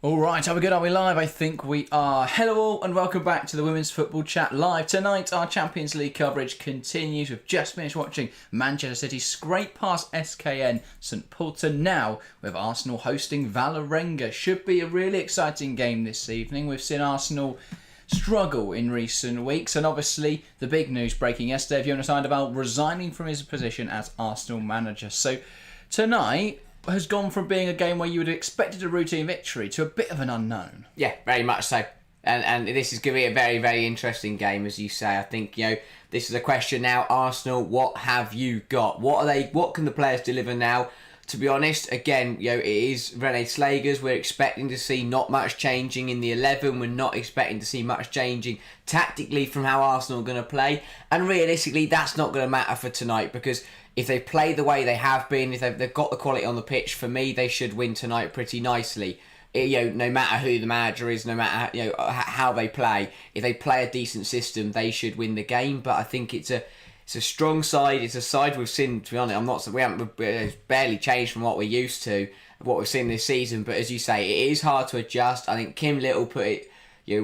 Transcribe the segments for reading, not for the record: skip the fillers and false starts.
All right, are we good? Are we live? I think we are. Hello all and welcome back to the Women's Football Chat Live. Tonight our Champions League coverage continues. We've just finished watching Manchester City scrape past SKN St Pölten. Now with Arsenal hosting Valerenga. Should be a really exciting game this evening. We've seen Arsenal struggle in recent weeks, and obviously the big news breaking yesterday of Jonas Eidevall resigning from his position as Arsenal manager. So tonight has gone from being a game where you would have expected a routine victory to a bit of an unknown. Yeah, very much so. And this is going to be a very, very interesting game, as you say. I think, this is a question now. Arsenal, what have you got? What can the players deliver now? To be honest, again, it is René Slagers. We're expecting to see not much changing in the 11. We're not expecting to see much changing tactically from how Arsenal are going to play. And realistically, that's not going to matter for tonight, because if they play the way they have been, if they've got the quality on the pitch, for me, they should win tonight pretty nicely. No matter who the manager is, no matter how they play, if they play a decent system, they should win the game. But I think it's a strong side. It's a side we've seen. To be honest, it's barely changed from what we're used to, what we've seen this season. But as you say, it is hard to adjust. I think Kim Little put it,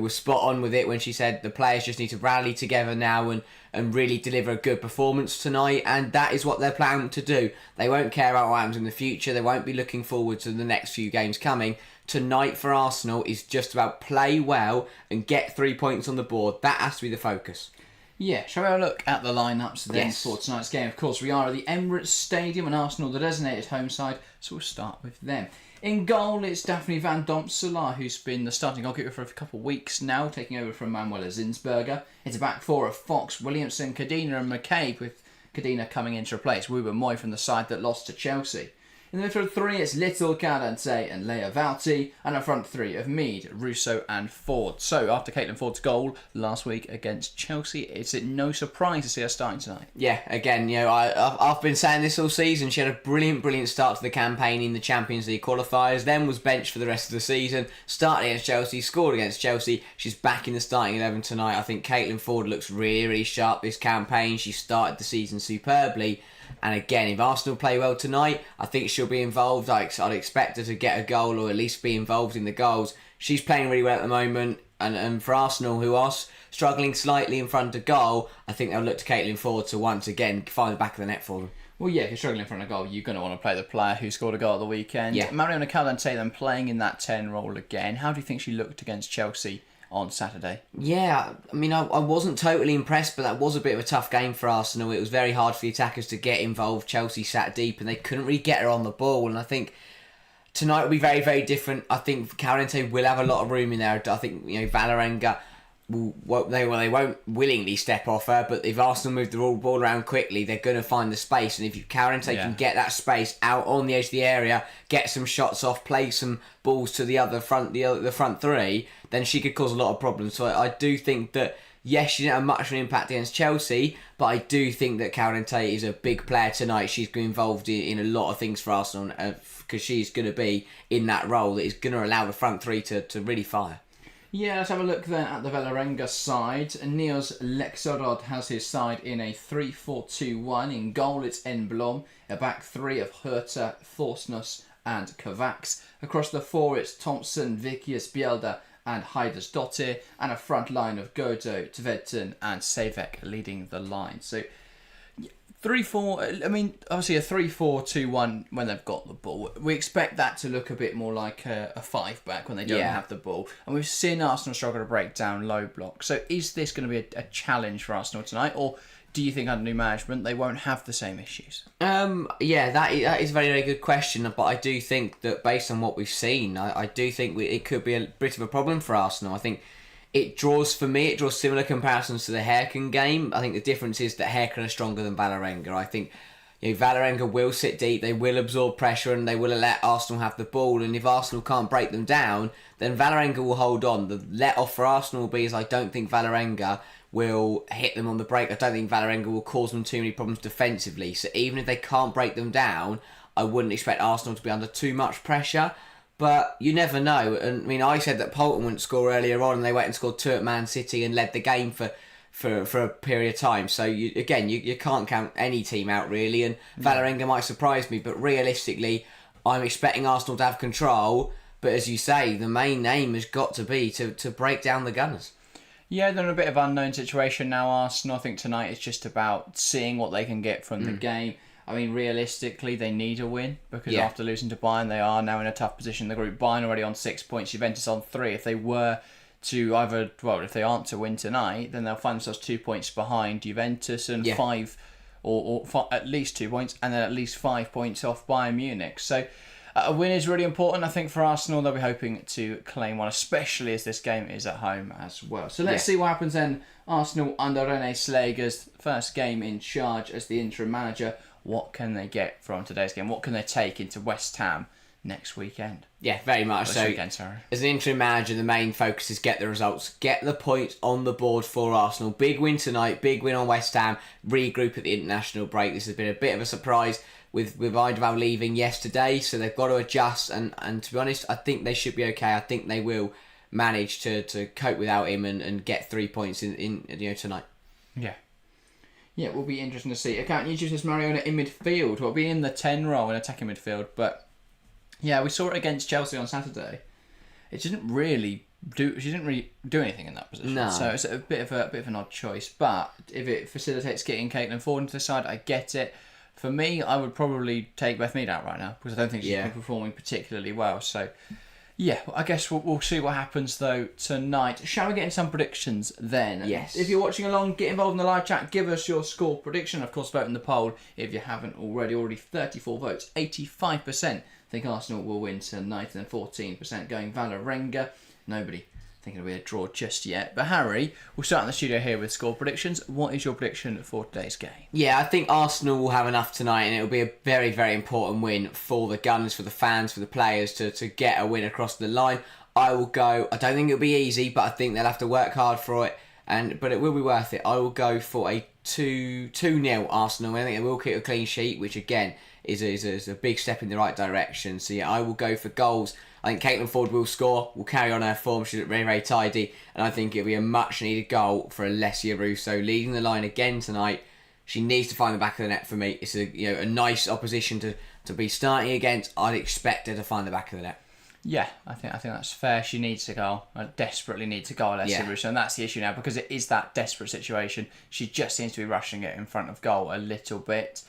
was spot on with it when she said the players just need to rally together now and really deliver a good performance tonight, and that is what they're planning to do. They won't care about what happens in the future. They won't be looking forward to the next few games coming. Tonight for Arsenal is just about play well and get 3 points on the board. That has to be the focus. Yeah, shall we have a look at the lineups then Yes. for tonight's game? Of course, we are at the Emirates Stadium and Arsenal, the designated home side, so we'll start with them. In goal, it's Daphne van Domselaar, who's been the starting goalkeeper for a couple of weeks now, taking over from Manuela Zinsberger. It's a back four of Fox, Williamson, Cadena and McCabe, with Cadena coming in to replace Ruben Moy from the side that lost to Chelsea. In the midfield three, it's Little, Calante and Leia Valti, and a front three of Mead, Russo and Ford. So, after Caitlin Ford's goal last week against Chelsea, it's no surprise to see her starting tonight. Yeah, again, I've been saying this all season. She had a brilliant start to the campaign in the Champions League qualifiers, then was benched for the rest of the season, started against Chelsea, scored against Chelsea. She's back in the starting 11 tonight. I think Caitlin Ford looks really sharp this campaign. She started the season superbly. And again, if Arsenal play well tonight, I think she'll be involved. I'd expect her to get a goal or at least be involved in the goals. She's playing really well at the moment. And for Arsenal, who are struggling slightly in front of goal, I think they'll look to Caitlin Ford to once again find the back of the net for them. Well, yeah, if you're struggling in front of goal, you're going to want to play the player who scored a goal at the weekend. Yeah. Mariona Calante then playing in that 10 role again. How do you think she looked against Chelsea on Saturday? Yeah, I wasn't totally impressed, but that was a bit of a tough game for Arsenal. It was very hard for the attackers to get involved. Chelsea sat deep and they couldn't really get her on the ball, and I think tonight will be very different. I think Calante will have a lot of room in there. I think Valerenga they won't willingly step off her, but if Arsenal move the ball around quickly, they're going to find the space. And if Calante can get that space out on the edge of the area, get some shots off, play some balls to the front three, then she could cause a lot of problems. So I do think that, yes, she didn't have much of an impact against Chelsea, but I do think that Calante is a big player tonight. She's going to be involved in a lot of things for Arsenal, because she's going to be in that role that is going to allow the front three to really fire. Yeah, let's have a look then at the Valerenga side. Niels Lexerod has his side in a 3-4-2-1. In goal, it's Enblom. A back three of Herta, Thorsnus and Kovacs. Across the four, it's Thompson, Vikius, Bielda and Heiders Dottir. And a front line of Godo, Tvedten and Savek leading the line. So 3-4, obviously a 3-4-2-1 when they've got the ball. We expect that to look a bit more like a 5-back when they don't have the ball. And we've seen Arsenal struggle to break down low block. So is this going to be a challenge for Arsenal tonight? Or do you think under new management they won't have the same issues? That is a very good question. But I do think that based on what we've seen, I do think it could be a bit of a problem for Arsenal. I think it draws similar comparisons to the Herken game. I think the difference is that Herken are stronger than Valerenga. I think Valerenga will sit deep, they will absorb pressure, and they will let Arsenal have the ball. And if Arsenal can't break them down, then Valerenga will hold on. The let off for Arsenal will be is I don't think Valerenga will hit them on the break. I don't think Valerenga will cause them too many problems defensively. So even if they can't break them down, I wouldn't expect Arsenal to be under too much pressure. But you never know. And I said that Pölten wouldn't score earlier on, and they went and scored 2 at Man City and led the game for a period of time. So you can't count any team out really. And Valerenga might surprise me, but realistically, I'm expecting Arsenal to have control. But as you say, the main aim has got to be to break down the Gunners. Yeah, they're in a bit of unknown situation now, Arsenal. I think tonight is just about seeing what they can get from the game. I mean, realistically, they need a win because after losing to Bayern, they are now in a tough position in the group. Bayern already on 6 points, Juventus on 3. If they were to if they aren't to win tonight, then they'll find themselves 2 points behind Juventus and 5, or at least 2 points, and then at least 5 points off Bayern Munich. So a win is really important, I think, for Arsenal. They'll be hoping to claim one, especially as this game is at home as well. So let's see what happens then. Arsenal under René Slager's first game in charge as the interim manager. What can they get from today's game? What can they take into West Ham next weekend? Yeah, very much so. As an interim manager, the main focus is get the results, get the points on the board for Arsenal. Big win tonight, big win on West Ham, regroup at the international break. This has been a bit of a surprise with Eidevall leaving yesterday, so they've got to adjust, and to be honest, I think they should be okay. I think they will manage to cope without him and get 3 points in tonight. Yeah, it will be interesting to see. I can't use this Mariona in midfield. We'll be in the 10 role in attacking midfield, but yeah, we saw it against Chelsea on Saturday. She didn't really do anything in that position. No. So it's a bit of an odd choice. But if it facilitates getting Caitlin Ford into the side, I get it. For me, I would probably take Beth Mead out right now because I don't think she's been performing particularly well. So yeah, I guess we'll see what happens though tonight. Shall we get in some predictions then? Yes. If you're watching along, get involved in the live chat. Give us your score prediction. Of course, vote in the poll if you haven't already. Already 34 votes. 85% think Arsenal will win tonight, and then 14% going Valerenga. Nobody thinking it'll be a draw just yet. But Harry, we'll start in the studio here with score predictions. What is your prediction for today's game? Yeah, I think Arsenal will have enough tonight, and it'll be a very, very important win for the Gunners, for the fans, for the players to get a win across the line. I will go, I don't think it'll be easy, but I think they'll have to work hard for it, but it will be worth it. I will go for a 2-0 Arsenal. I think they will keep a clean sheet, which again is a big step in the right direction. So yeah, I will go for goals. I think Caitlin Ford will score, will carry on her form. She's very, very tidy. And I think it'll be a much-needed goal for Alessia Russo, leading the line again tonight. She needs to find the back of the net for me. It's a nice opposition to be starting against. I'd expect her to find the back of the net. Yeah, I think that's fair. She needs a goal. I desperately needs a goal, Alessia Russo. And that's the issue now, because it is that desperate situation. She just seems to be rushing it in front of goal a little bit.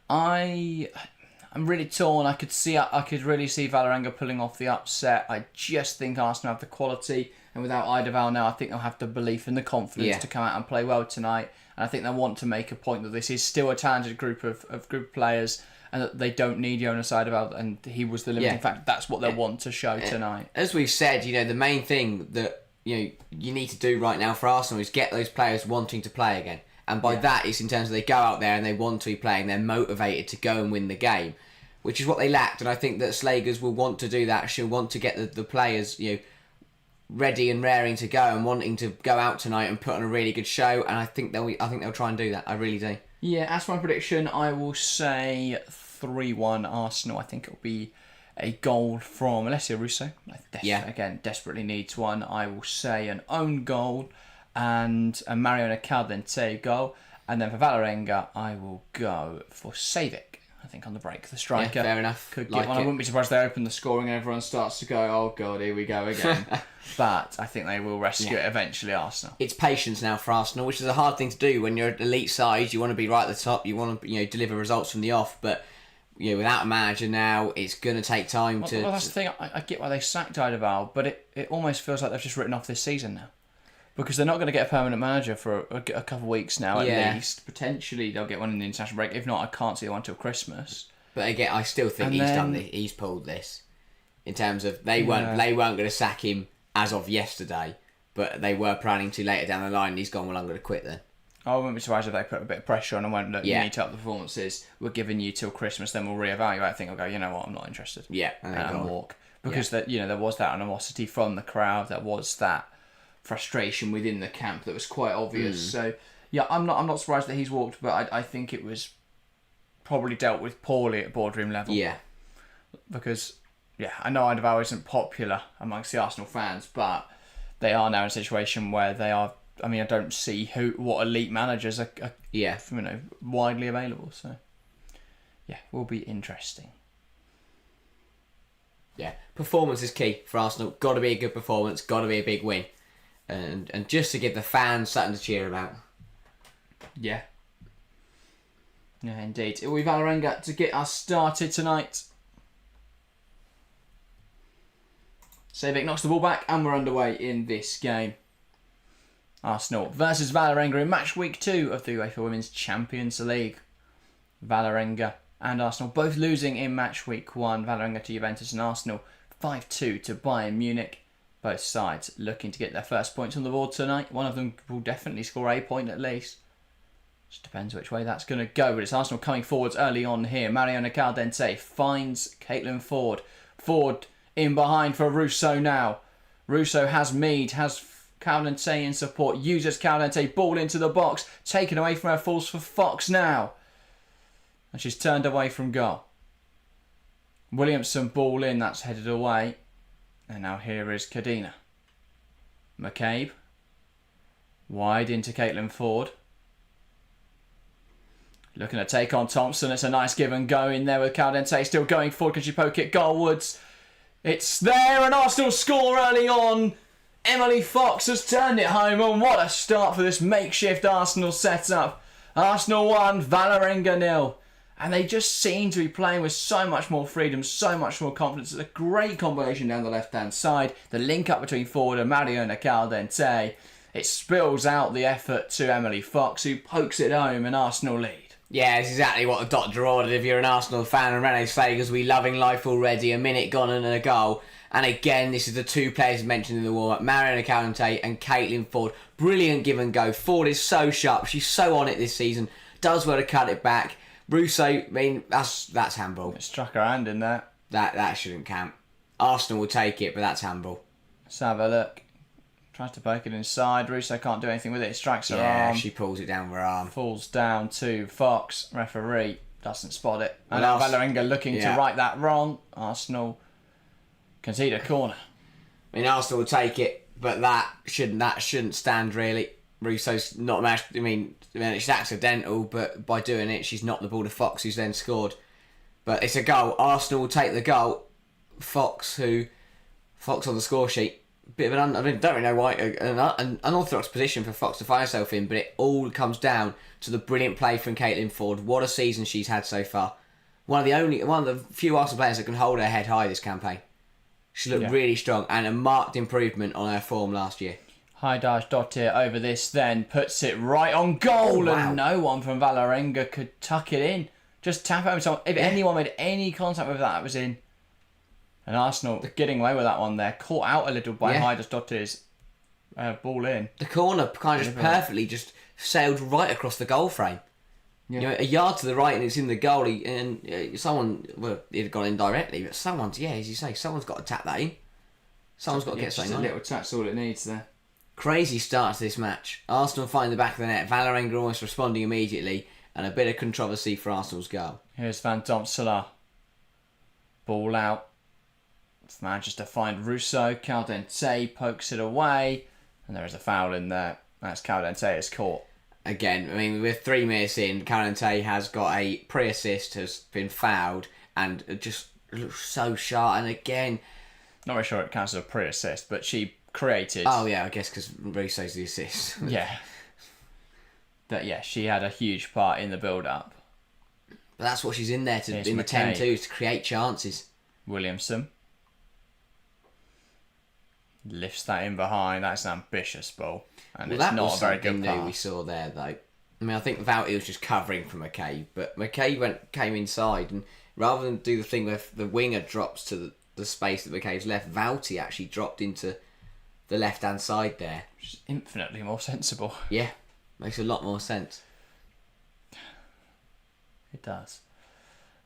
I'm really torn. I could really see Valerenga pulling off the upset. I just think Arsenal have the quality, and without Eidevall now, I think they'll have the belief and the confidence to come out and play well tonight. And I think they want to make a point that this is still a talented group of players, and that they don't need Jonas Eidevall, and he was the limiting factor. That's what they want to show tonight. As we've said, the main thing that you need to do right now for Arsenal is get those players wanting to play again. And by that, it's in terms of they go out there and they want to be playing, they're motivated to go and win the game, which is what they lacked. And I think that Slagers will want to do that. She'll want to get the players, ready and raring to go and wanting to go out tonight and put on a really good show. And I think they'll try and do that. I really do. Yeah, as for my prediction, I will say 3-1 Arsenal. I think it'll be a goal from Alessia Russo. Again, desperately needs one. I will say an own goal and a Mariona Caldente goal. And then for Valerenga, I will go for Savic, I think, on the break. The striker. Yeah, fair enough. Could get one. I wouldn't be surprised if they open the scoring and everyone starts to go, oh God, here we go again. But I think they will rescue it eventually, Arsenal. It's patience now for Arsenal, which is a hard thing to do when you're at elite side. You want to be right at the top. You want to deliver results from the off. But without a manager now, it's going to take time to... Well, that's the thing. I get why they sacked Eidevall, but it almost feels like they've just written off this season now. Because they're not going to get a permanent manager for a couple of weeks now, at least. Potentially, they'll get one in the international break. If not, I can't see one till Christmas. But again, I still think done this. He's pulled this. In terms of, they weren't going to sack him as of yesterday, but they were planning to later down the line, and he's gone, well, I'm going to quit then. I wouldn't be surprised if they put a bit of pressure on and went, look, you need to up the performances. We're giving you till Christmas, then we'll reevaluate. I think I'll go, you know what, I'm not interested. Yeah. And walk. Because there was that animosity from the crowd. There was that frustration within the camp that was quite obvious. So yeah, I'm not surprised that he's walked, but I think it was probably dealt with poorly at boardroom level. Yeah, because I know Eidevall isn't popular amongst the Arsenal fans, but they are now in a situation where they are. I mean, I don't see what elite managers are widely available. So yeah, will be interesting. Yeah, performance is key for Arsenal. Got to be a good performance. Got to be a big win, and just to give the fans something to cheer about. Yeah. Yeah, indeed. It will be Valerenga to get us started tonight. Savic knocks the ball back and we're underway in this game. Arsenal versus Valerenga in match week 2 of the UEFA Women's Champions League. Valerenga and Arsenal both losing in match week 1. Valerenga to Juventus and Arsenal 5-2 to Bayern Munich. Both sides looking to get their first points on the board tonight. One of them will definitely score a point at least. Just depends which way that's going to go. But it's Arsenal coming forwards early on here. Mariona Caldente finds Caitlin Ford. Ford in behind for Russo now. Russo has Mead, has Caldente in support. Uses Caldente, ball into the box. Taken away from her, falls for Fox now. And she's turned away from goal. Williamson ball in, that's headed away. And now here is Cadena. McCabe. Wide into Caitlin Ford. Looking to take on Thompson. It's a nice give and go in there with Caldente still going forward. Can she poke it goalwards? It's there and Arsenal score early on. Emily Fox has turned it home and what a start for this makeshift Arsenal setup. Arsenal 1, Valerenga 0. And they just seem to be playing with so much more freedom, so much more confidence. It's a great combination down the left-hand side. The link up between Ford and Mariona Caldente. It spills out the effort to Emily Fox, who pokes it home and Arsenal lead. Yeah, it's exactly what the doctor ordered if you're an Arsenal fan, and Rene's Vegas, we loving life already, a minute gone and a goal. And again, this is the two players mentioned in the warm-up, Mariona Caldente and Caitlin Ford. Brilliant give and go. Ford is so sharp, she's so on it this season, does well to cut it back. Russo, I mean, that's handball. It struck her hand in there. That shouldn't count. Arsenal will take it, but that's handball. Let's have a look. Tries to poke it inside. Russo can't do anything with it. It strikes her arm. Yeah, she pulls it down with her arm. Falls down to Fox. Referee doesn't spot it. And now Valerenga looking to right that wrong. Arsenal concede a corner. I mean, Arsenal will take it, but that shouldn't stand really. Russo's not matched. I mean, it's accidental, but by doing it, she's knocked the ball to Fox, who's then scored. But it's a goal. Arsenal will take the goal. Fox on the score sheet. Bit of I don't really know why an unorthodox position for Fox to find herself in, but it all comes down to the brilliant play from Caitlin Ford. What a season she's had so far. One of the few Arsenal players that can hold her head high this campaign. She looked really strong and a marked improvement on her form last year. Haidar Dottir over this then puts it right on goal, and no one from Valerenga could tuck it in. Just tap it home. If anyone made any contact with that, it was in. And Arsenal getting away with that one there. Caught out a little by Haidar Dottir's ball in. The corner kind of just perfectly just sailed right across the goal frame. Yeah. You know, a yard to the right and it's in the goal. And someone, well, it had gone in directly, but someone's, as you say, someone's got to tap that in. Someone's got to get something on it. A little touch, all it needs there. Crazy start to this match. Arsenal find the back of the net. Valerenga almost responding immediately, and a bit of controversy for Arsenal's goal. Here's Van Domselaar. Ball out. Manages to find Russo. Caldente pokes it away, and there is a foul in there. That's Caldente is caught. Again, I mean, with 3 minutes in, Caldente has got a pre-assist, has been fouled, and it just looks so sharp. And again, not really sure it counts as a pre-assist, but she created. Oh yeah, I guess because Russo's the assist. She had a huge part in the build-up. But that's what she's in there to in the 10-2 to create chances. Williamson lifts that in behind. That's an ambitious ball, and it's not a very good pass. We saw there though. I mean, I think Vouty was just covering for McCabe, but McCabe came inside, and rather than do the thing where the winger drops to the space that McCabe's left, Vouty actually dropped into the left-hand side there. Which is infinitely more sensible. Yeah, makes a lot more sense. It does.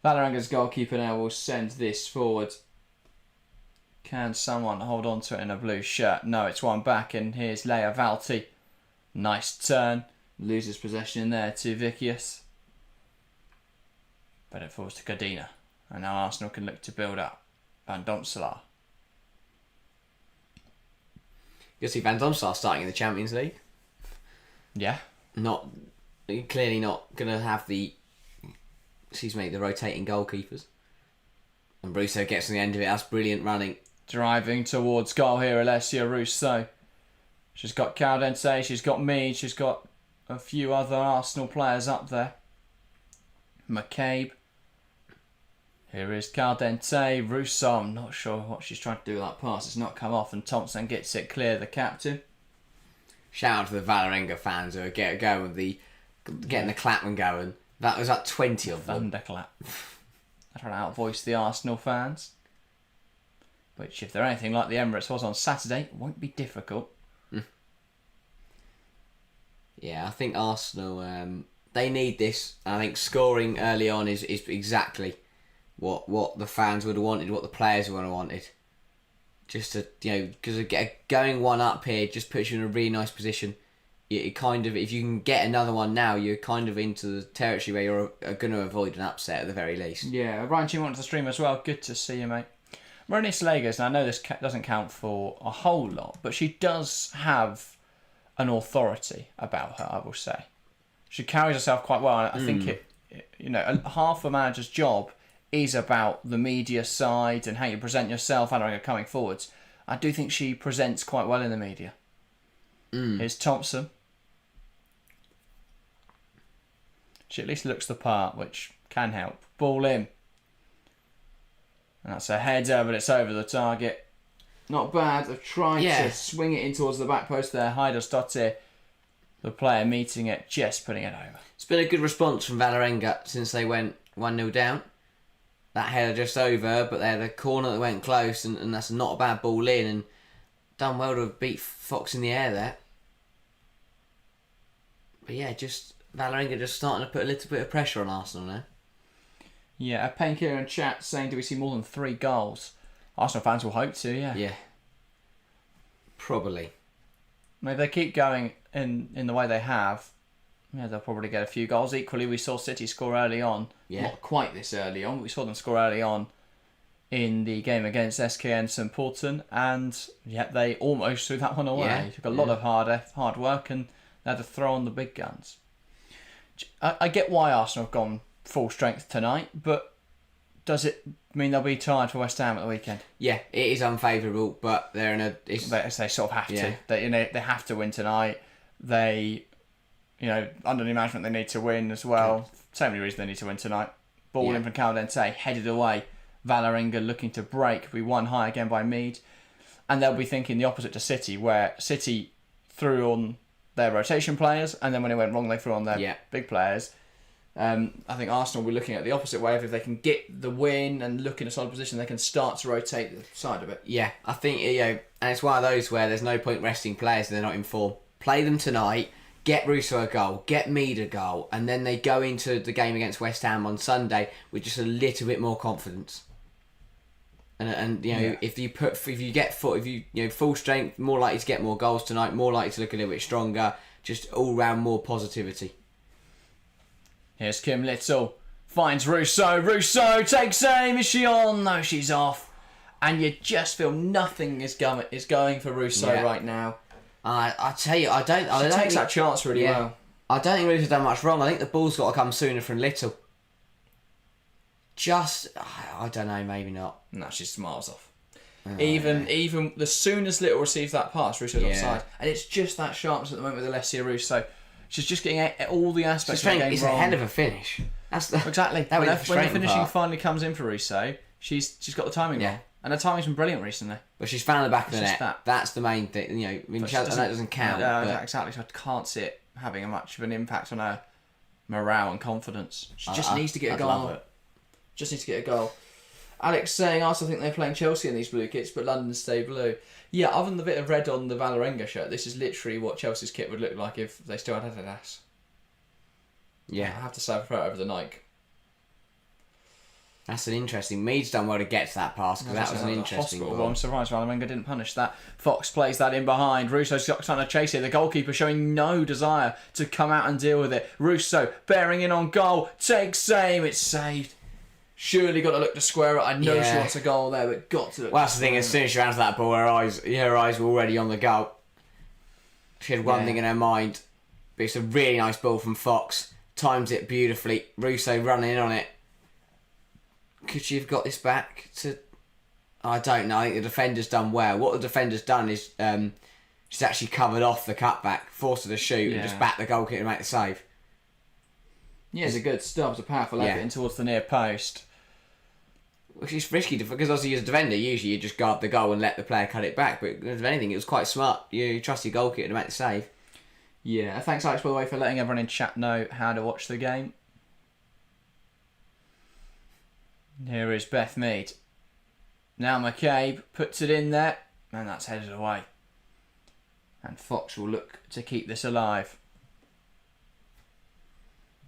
Valerenga's goalkeeper now will send this forward. Can someone hold on to it in a blue shirt? No, it's one back, and here's Leia Valti. Nice turn. Loses possession there to Vicius. But it falls to Cadena. And now Arsenal can look to build up. Van Domselaar. You'll see Van Domselaar starting in the Champions League. Yeah. Clearly not going to have the rotating goalkeepers. And Russo gets on the end of it. That's brilliant running. Driving towards goal here, Alessia Russo. She's got Caldente, she's got Mead, she's got a few other Arsenal players up there. McCabe. Here is Caldente, Russo. I'm not sure what she's trying to do with that pass. It's not come off, and Thompson gets it clear, the captain. Shout out to the Valerenga fans who are getting the clapping going. That was like 20 of them. Thunderclap. They're trying to outvoice the Arsenal fans. Which, if they're anything like the Emirates was on Saturday, won't be difficult. Yeah, I think Arsenal, they need this. I think scoring early on is exactly what the fans would have wanted, what the players would have wanted. Just to, because going one up here just puts you in a really nice position. It kind of, if you can get another one now, you're kind of into the territory where you're going to avoid an upset at the very least. Yeah, Ryan Chin went to the stream as well. Good to see you, mate. Marina Slegers, and I know this doesn't count for a whole lot, but she does have an authority about her, I will say. She carries herself quite well. I think half a manager's job is about the media side and how you present yourself and coming forwards. I do think she presents quite well in the media. Here's Thompson. She at least looks the part, which can help. Ball in. And that's a header, but it's over the target. Not bad. They've tried to swing it in towards the back post there. Heidersdottir, the player meeting it, just putting it over. It's been a good response from Valerenga since they went 1-0 down. That header just over, but they had a corner that went close, and that's not a bad ball in, and done well to beat Fox in the air there. But yeah, Valerenga just starting to put a little bit of pressure on Arsenal now. Yeah, a painkiller in chat saying, do we see more than 3 goals? Arsenal fans will hope to, yeah. Yeah. Probably. Maybe they keep going in the way they have. Yeah, they'll probably get a few goals. Equally, we saw City score early on. Yeah. Not quite this early on, but we saw them score early on in the game against SKN St Paulton, and yet they almost threw that one away. Yeah. It took a lot of hard work, and they had to throw on the big guns. I get why Arsenal have gone full strength tonight, but does it mean they'll be tired for West Ham at the weekend? Yeah, it is unfavourable, but they're in a... They sort of have to. They have to win tonight. They, under new management, they need to win as well. So many reasons they need to win tonight. Ball in from Caldente, headed away. Valerenga looking to break. We won high again by Mead. And they'll be thinking the opposite to City, where City threw on their rotation players, and then when it went wrong, they threw on their big players. I think Arsenal will be looking at the opposite way. If they can get the win and look in a solid position, they can start to rotate the side of it. Yeah, I think, and it's one of those where there's no point resting players if they're not in form. Play them tonight, get Russo a goal, get Mead a goal, and then they go into the game against West Ham on Sunday with just a little bit more confidence. And if you get full strength, more likely to get more goals tonight, more likely to look a little bit stronger, just all round more positivity. Here's Kim Little, finds Russo. Russo takes aim. Is she on? No, she's off. And you just feel nothing is going for Russo right now. I tell you, I don't takes think that chance really well. I don't think Russo's done much wrong. I think the ball's got to come sooner from Little. I don't know, maybe not. No, she's miles off. Even the soon as Little receives that pass, Russo's offside. And it's just that sharpness at the moment with Alessia Russo. She's just getting all the aspects of the game it's wrong. a hell of a finish. Exactly. When the finishing finally comes in for Russo, she's got the timing wrong. And her timing's been brilliant recently. But she's found the back of the net. That's the main thing. I mean, I know it doesn't count. Exactly. So I can't see it having much of an impact on her morale and confidence. She just needs to get a goal. Love it. Just needs to get a goal. Alex saying, I also think they're playing Chelsea in these blue kits, but London stay blue. Yeah, other than the bit of red on the Valerenga shirt, this is literally what Chelsea's kit would look like if they still had Adidas. Yeah. I have to say I prefer it over the Nike. That's an interesting... Mead's done well to get to that pass, because that was an interesting ball. Well, I'm surprised Valerenga didn't punish that. Fox plays that in behind. Russo's trying to chase it. The goalkeeper showing no desire to come out and deal with it. Russo bearing in on goal. Takes aim. It's saved. Surely got to look to square it. I know she wants a goal there, but got to look. Well, that's the thing. As soon as she ran to that ball, her eyes were already on the goal. She had one thing in her mind, but it's a really nice ball from Fox. Times it beautifully. Russo running in on it. Could she have got this back to... I don't know. I think the defender's done well. What the defender's done is she's actually covered off the cutback, forced her to shoot, and just backed the goalkeeper to make the save. Yeah, it's a good stop. It's a powerful effort in towards the near post. Which is risky, because obviously as a defender, usually you just guard the goal and let the player cut it back. But if anything, it was quite smart. You trust your goalkeeper to make the save. Yeah, thanks Alex, by the way, for letting everyone in chat know how to watch the game. Here is Beth Mead. Now McCabe puts it in there, and that's headed away. And Fox will look to keep this alive.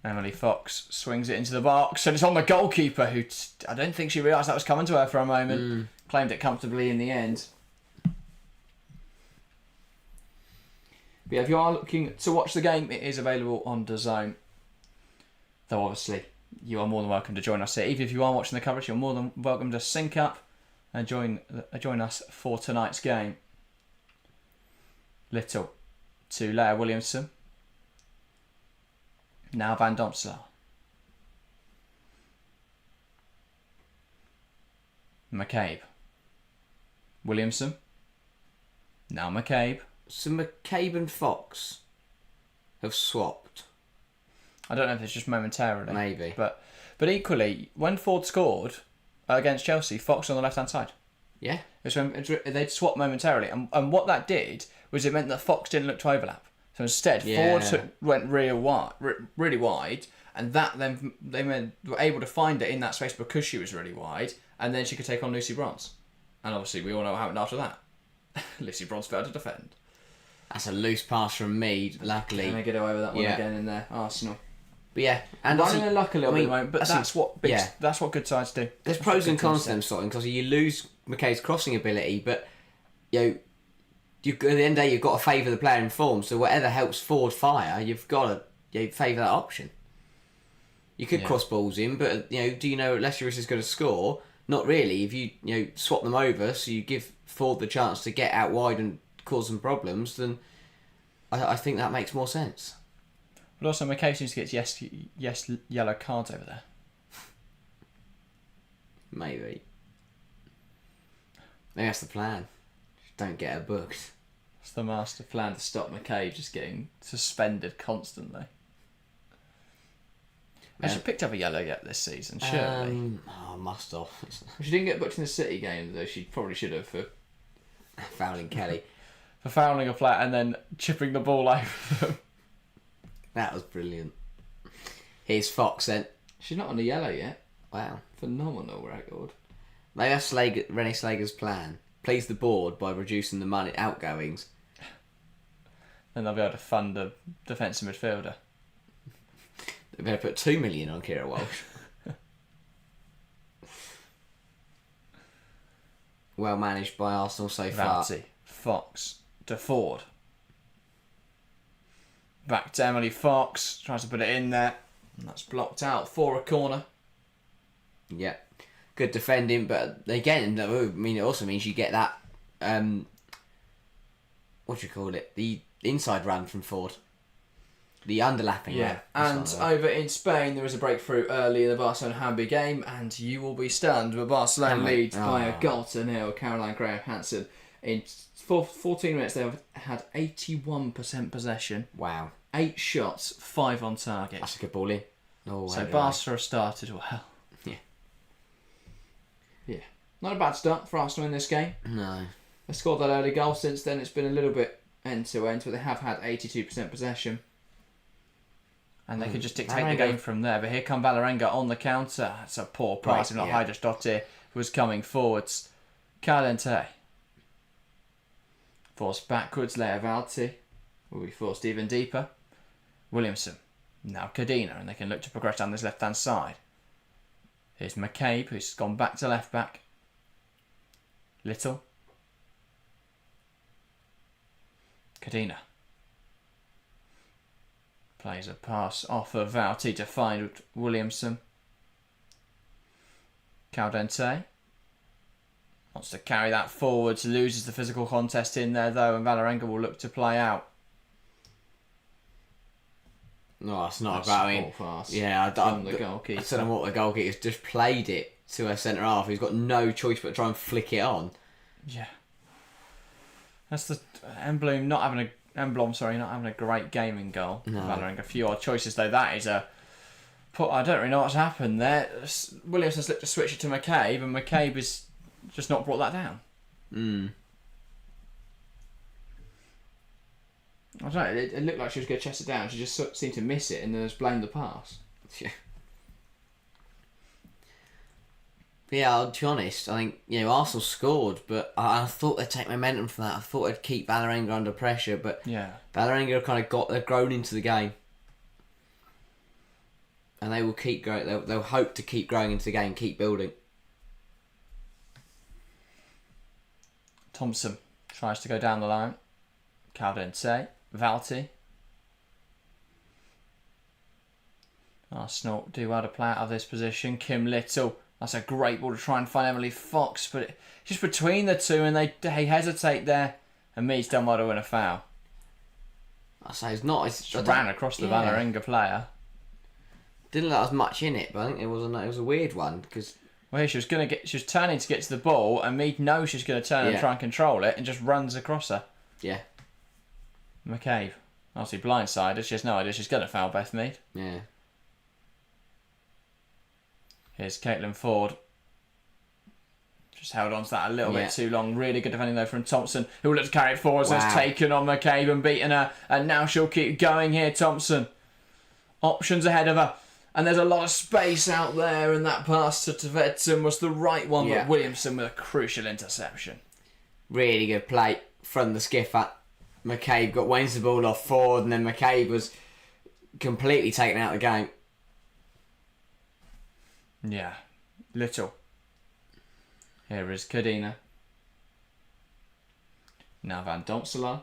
Emily Fox swings it into the box, and it's on the goalkeeper, who I don't think she realised that was coming to her for a moment. Claimed it comfortably in the end. But yeah, if you are looking to watch the game, it is available on DAZN. Though obviously, you are more than welcome to join us here. Even if you are watching the coverage, you're more than welcome to sync up and join us for tonight's game. Little to Leah Williamson. Now Van Domselaar. McCabe. Williamson. Now McCabe. So McCabe and Fox have swapped. I don't know if it's just momentarily. Maybe. But equally, when Ford scored against Chelsea, Fox on the left-hand side. Yeah. They'd swapped momentarily. And what that did was it meant that Fox didn't look to overlap. So instead, Ford went really wide, and that then they were able to find it in that space because she was really wide, and then she could take on Lucy Bronze. And obviously, we all know what happened after that. Lucy Bronze failed to defend. That's a loose pass from Mead, luckily. And they get away with that one again in there, Arsenal. But yeah, and running their luck a little bit at the moment, but that's what good sides do. There's pros and cons to them sorting, because you lose McKay's crossing ability, but at the end of the day, you've got to favour the player in form. So whatever helps Ford fire, you've got to favour that option. You could cross balls in, but do you know Leicester is going to score? Not really. If you swap them over, so you give Ford the chance to get out wide and cause some problems, then I think that makes more sense. But also, McKay seems to get yes yellow cards over there. Maybe that's the plan. Just don't get her booked. It's the master plan to stop McCabe just getting suspended constantly. Has she picked up a yellow yet this season? Surely. Must have. She didn't get booked in the City game, though. She probably should have for fouling Kelly. For fouling a player and then chipping the ball over them. That was brilliant. Here's Fox then. She's not on the yellow yet. Wow. Phenomenal record. Maybe that's Renee Slager's plan. Please the board by reducing the money outgoings. Then they'll be able to fund a defensive midfielder. They better put 2 million on Kira Walsh. Well managed by Arsenal so far. Fox to Ford. Back to Emily Fox. Tries to put it in there. And that's blocked out for a corner. Yeah. Good defending, but again, it also means you get that, what do you call it? The inside run from Ford. The underlapping run. And over in Spain, there was a breakthrough early in the Barcelona-Hamby game, and you will be stunned. But Barcelona leads by a goal to nil. Caroline Graham-Hansen. In 14 minutes, they have had 81% possession. Wow. 8 shots, 5 on target. That's a good ball in. Oh, so Barca have started well. Yeah. Not a bad start for Arsenal in this game. No. They scored that early goal. Since then, it's been a little bit end-to-end, but they have had 82% possession. And they could just dictate the game from there. But here come Valerenga on the counter. That's a poor pass. If not Heidersdottir was coming forwards. Caldente. Forced backwards. Lea Valti will be forced even deeper. Williamson. Now Cadena. And they can look to progress down this left-hand side. Here's McCabe, who's gone back to left back. Little. Cadena. Plays a pass off of Valti to find Williamson. Caldente. Wants to carry that forwards, loses the physical contest in there though, and Valerenga will look to play out. No, it's not about it. Pass yeah, from the goalkeeper. I don't know what the goalkeeper's just played it to a centre half who's got no choice but to try and flick it on. Yeah. That's the Emblem not having a great game in goal. No. Valerenga, a few odd choices though. That is a put. I don't really know what's happened there. Williamson slipped to switch it to McCabe, and McCabe has just not brought that down. I don't know. It looked like she was going to chest it down. She just seemed to miss it and then just blamed the pass. Yeah. But yeah, I'll be honest. I think Arsenal scored, but I thought they'd take momentum from that. I thought they'd keep Valerenga under pressure, but Valerenga kind of they've grown into the game, and they will keep growing. They'll hope to keep growing into the game, keep building. Thompson tries to go down the line. Caldente, Valti. Arsenal do well to play out of this position. Kim Little. That's a great ball to try and find Emily Fox, but just between the two, and they hesitate there, and Mead's done well to win a foul. I say it's not. Just ran across the Valerenga player. Didn't look as much in it, but I think it was a weird one because. Well, she was turning to get to the ball, and Mead knows she's going to turn and try and control it, and just runs across her. Yeah. McCabe, obviously blindsided. She has no idea she's going to foul Beth Mead. Yeah. Here's Caitlin Ford. Just held on to that a little bit too long. Really good defending though from Thompson, who will look to carry it forwards. Has taken on McCabe and beaten her, and now she'll keep going here. Thompson, options ahead of her, and there's a lot of space out there. And that pass to Tvedson was the right one, but Williamson with a crucial interception. Really good play from the skipper. McCabe wins the ball off Ford, and then McCabe was completely taken out of the game. Yeah, Little. Here is Kadina. Now Van Donselaar.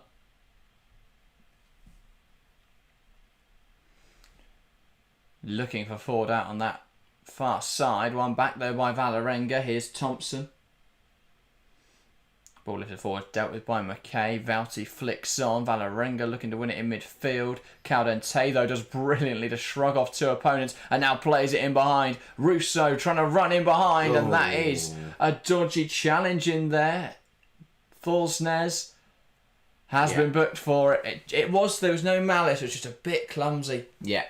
Looking for Ford out on that far side. One back there by Valerenga. Here's Thompson. Ball lifted forward, dealt with by McKay. Valti flicks on. Valerenga looking to win it in midfield. Caldente, though, does brilliantly to shrug off two opponents and now plays it in behind. Russo trying to run in behind, and that is a dodgy challenge in there. Fulsnes has been booked for it. There was no malice, it was just a bit clumsy. Yeah.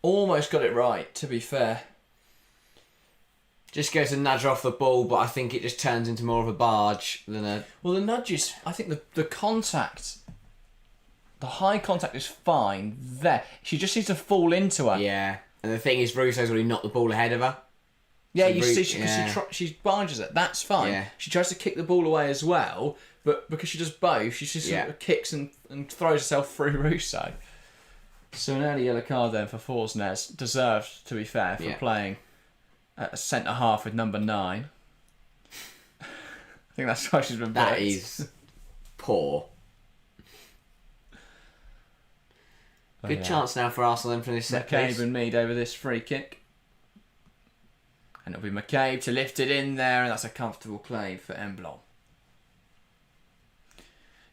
Almost got it right, to be fair. Just goes a nudge off the ball, but I think it just turns into more of a barge than a... Well, the nudges, I think the contact, the high contact is fine there. She just needs to fall into her. Yeah. And the thing is, Russo's already knocked the ball ahead of her. Yeah, so you see, she barges it. That's fine. Yeah. She tries to kick the ball away as well, but because she does both, she just sort of kicks and throws herself through Russo. So an early yellow card then for Forsnes. Deserved, to be fair, for playing at a centre half with number 9. I think that's why she's been picked. That is poor. Good chance now for Arsenal then from this set piece. McCabe and Mead over this free kick. And it'll be McCabe to lift it in there, and that's a comfortable play for Emblem.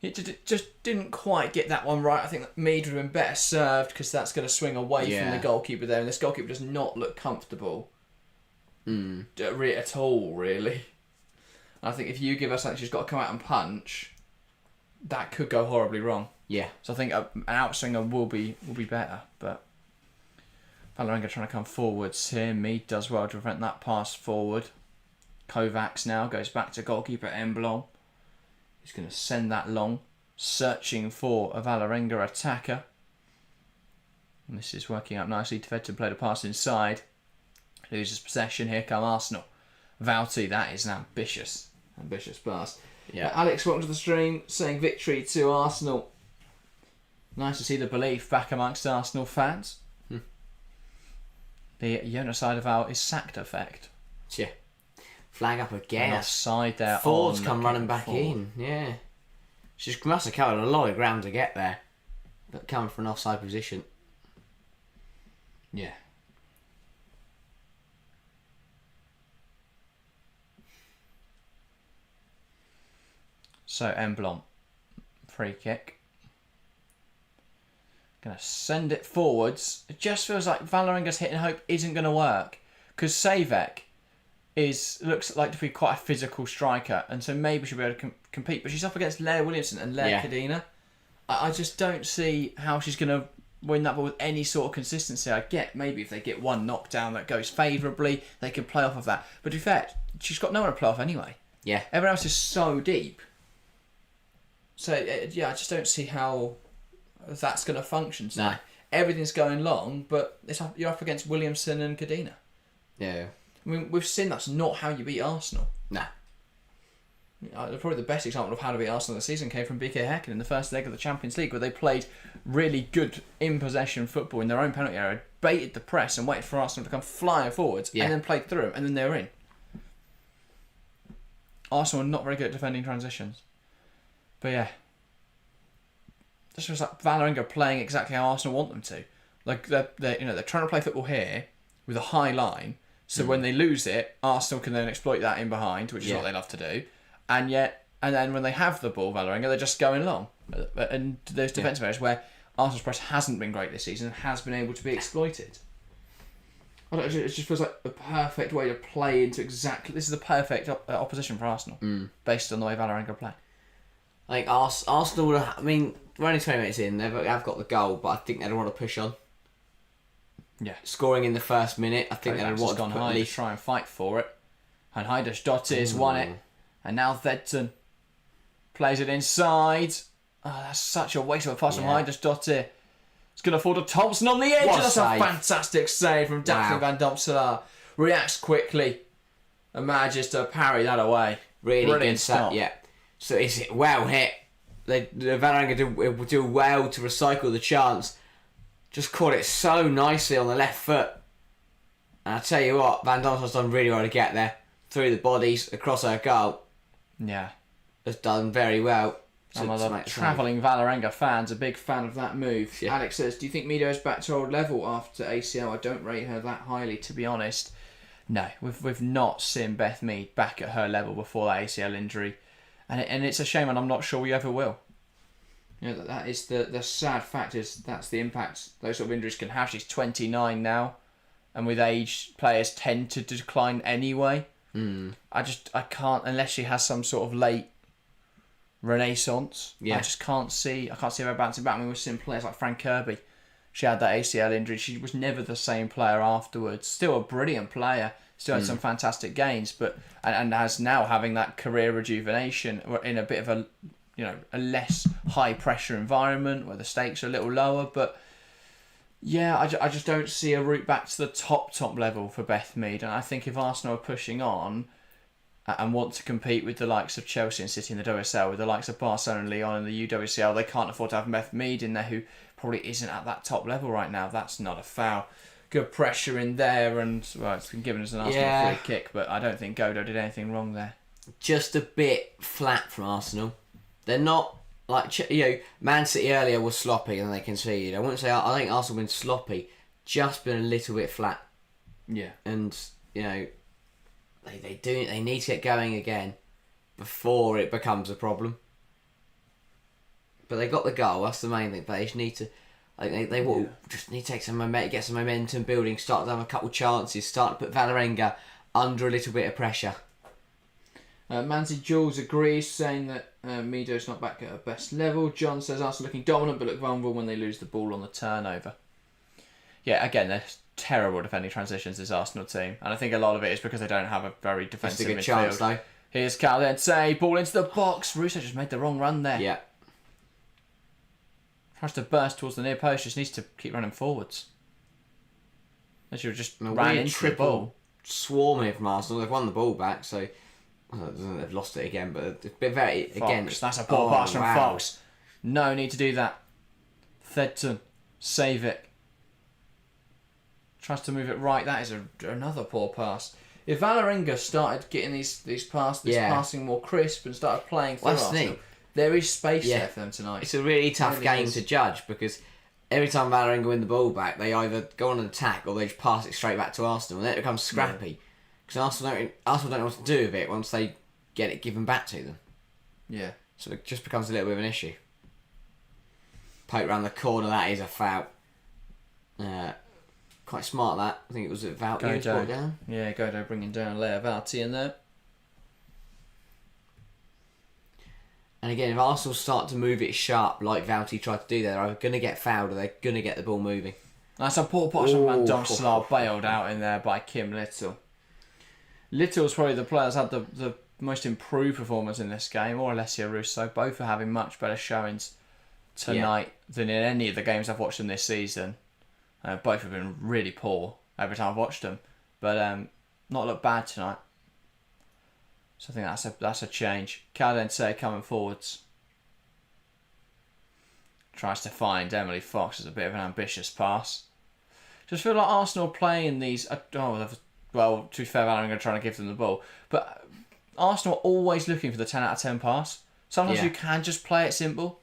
It just didn't quite get that one right. I think that Mead would have been better served because that's going to swing away from the goalkeeper there, and this goalkeeper does not look comfortable at all, really. And I think if you give her something she's got to come out and punch, that could go horribly wrong. Yeah. So I think an outswinger will be better, but Valerenga trying to come forwards here. Mead does well to prevent that pass forward. Kovacs now goes back to goalkeeper Emblem. He's going to send that long, searching for a Valerenga attacker. And this is working out nicely. Tvedson played a pass inside. Loses possession. Here come Arsenal. Valti, that is an ambitious pass. Yeah. Alex, welcome to the stream, saying victory to Arsenal. Nice to see the belief back amongst Arsenal fans. The Jonas Eidevall is sacked effect. Yeah. Flag up again. Offside there. Ford's come running back in. Yeah. She must have covered a lot of ground to get there. But coming from an offside position. Yeah. So Emblem, free kick. Gonna send it forwards. It just feels like Valerenga's hit and hope isn't gonna work because Savek looks like to be quite a physical striker, and so maybe she'll be able to compete. But she's up against Leah Williamson and Leah Cadena. I just don't see how she's going to win that ball with any sort of consistency. I get maybe if they get one knockdown that goes favourably, they can play off of that. But to be fair, she's got no one to play off anyway. Yeah. Everyone else is so deep. So, I just don't see how that's going to function. So No. Everything's going long, but you're up against Williamson and Cadena. Yeah. I mean, we've seen that's not how you beat Arsenal. No. Probably the best example of how to beat Arsenal this season came from BK Häcken in the first leg of the Champions League, where they played really good in-possession football in their own penalty area, baited the press and waited for Arsenal to come flying forwards, and then played through them, and then they were in. Arsenal are not very good at defending transitions. But yeah. This was like Valerenga playing exactly how Arsenal want them to. Like they're trying to play football here with a high line, so when they lose it, Arsenal can then exploit that in behind, which is what they love to do. And then when they have the ball, Valerenga, they're just going long. And those defensive areas where Arsenal's press hasn't been great this season and has been able to be exploited. It just feels like the perfect way to play into exactly... This is the perfect opposition for Arsenal, based on the way Valerenga play. Like Arsenal would have, I mean, we're only 20 minutes in, they've got the goal, but I think they'd want to push on. Yeah. Scoring in the first minute, I think they'd want to at least try and fight for it. And Heidersdottir's won it. And now Thedton plays it inside. Oh, that's such a waste of a pass from Heidersdottir. It's going to fall to Thompson on the edge. That's a fantastic save from Daphne van Domselaar. Reacts quickly and manages to parry that away. Really brilliant good stop. Yeah. So it's well hit. The Valerenga do well to recycle the chance. Just caught it so nicely on the left foot. And I tell you what, Van Domselaar's done really well to get there. Through the bodies, across her goal. Yeah. Has done very well. Some of the travelling Valerenga fans a big fan of that move. Yeah. Alex says, do you think Mido is back to old level after ACL? I don't rate her that highly, to be honest. No, we've not seen Beth Mead back at her level before that ACL injury. And it's a shame, and I'm not sure we ever will. You know, that is the sad fact is that's the impact those sort of injuries can have. She's 29 now, and with age, players tend to decline anyway. I can't, unless she has some sort of late renaissance. I just can't see her bouncing back. I mean, we've seen players like Fran Kirby. She had that ACL injury. She was never the same player afterwards. Still a brilliant player. Still had some fantastic gains, but and as now having that career rejuvenation in a bit of a less high pressure environment where the stakes are a little lower. But yeah, I just don't see a route back to the top level for Beth Mead. And I think if Arsenal are pushing on and want to compete with the likes of Chelsea and City in the WSL, with the likes of Barcelona and Lyon in the UWCL, they can't afford to have Beth Mead in there, who probably isn't at that top level right now. That's not a foul. Good pressure in there, and well, it's been given as an Arsenal free kick, but I don't think Godo did anything wrong there. Just a bit flat from Arsenal. They're not like, Man City earlier was sloppy and they conceded. I wouldn't say I think Arsenal been sloppy, just been a little bit flat. Yeah, and they need to get going again before it becomes a problem. But they got the goal. That's the main thing. But they just need to. They will just need to take some get some momentum building, start to have a couple of chances, start to put Valerenga under a little bit of pressure. Manzi Jules agrees, saying that Mido's not back at her best level. John says Arsenal looking dominant but look vulnerable when they lose the ball on the turnover. Yeah, again, they're terrible defending transitions, this Arsenal team. And I think a lot of it is because they don't have a very defensive midfield. It's a good chance, though. Here's Caldente, ball into the box. Russo just made the wrong run there. Yeah. Tries to burst towards the near post, just needs to keep running forwards. They should have just ran into the ball. Swarm here from Arsenal. They've won the ball back, so they've lost it again. But it's been very Fox, that's a poor pass from Fox. No need to do that. Thedton, save it. Tries to move it right. That is another poor pass. If Valerenga started getting these passing more crisp and started playing through Arsenal, there is space there for them tonight. It's a really tough game to judge because every time Valerenga win the ball back, they either go on an attack or they just pass it straight back to Arsenal, and then it becomes scrappy. Because Arsenal don't know what to do with it once they get it given back to them. Yeah. So it just becomes a little bit of an issue. Poke round the corner, that is a foul. Quite smart that. I think it was at Valti who brought it down. Yeah, Godo bringing down Leo Valti in there. And again, if Arsenal start to move it sharp like Valti tried to do there, they're going to get fouled or they're going to get the ball moving. That's a poor Posh and Van Donslav bailed out in there by Kim Little. Little's probably the player that's had the most improved performance in this game, or Alessio Russo. Both are having much better showings tonight than in any of the games I've watched them this season. Both have been really poor every time I've watched them, but not looked bad tonight. So I think that's a change. Caldente coming forwards. Tries to find Emily Fox as a bit of an ambitious pass. Just feel like Arsenal playing these... well, to be fair, Valerenga trying to give them the ball. But Arsenal are always looking for the 10 out of 10 pass. Sometimes you can just play it simple.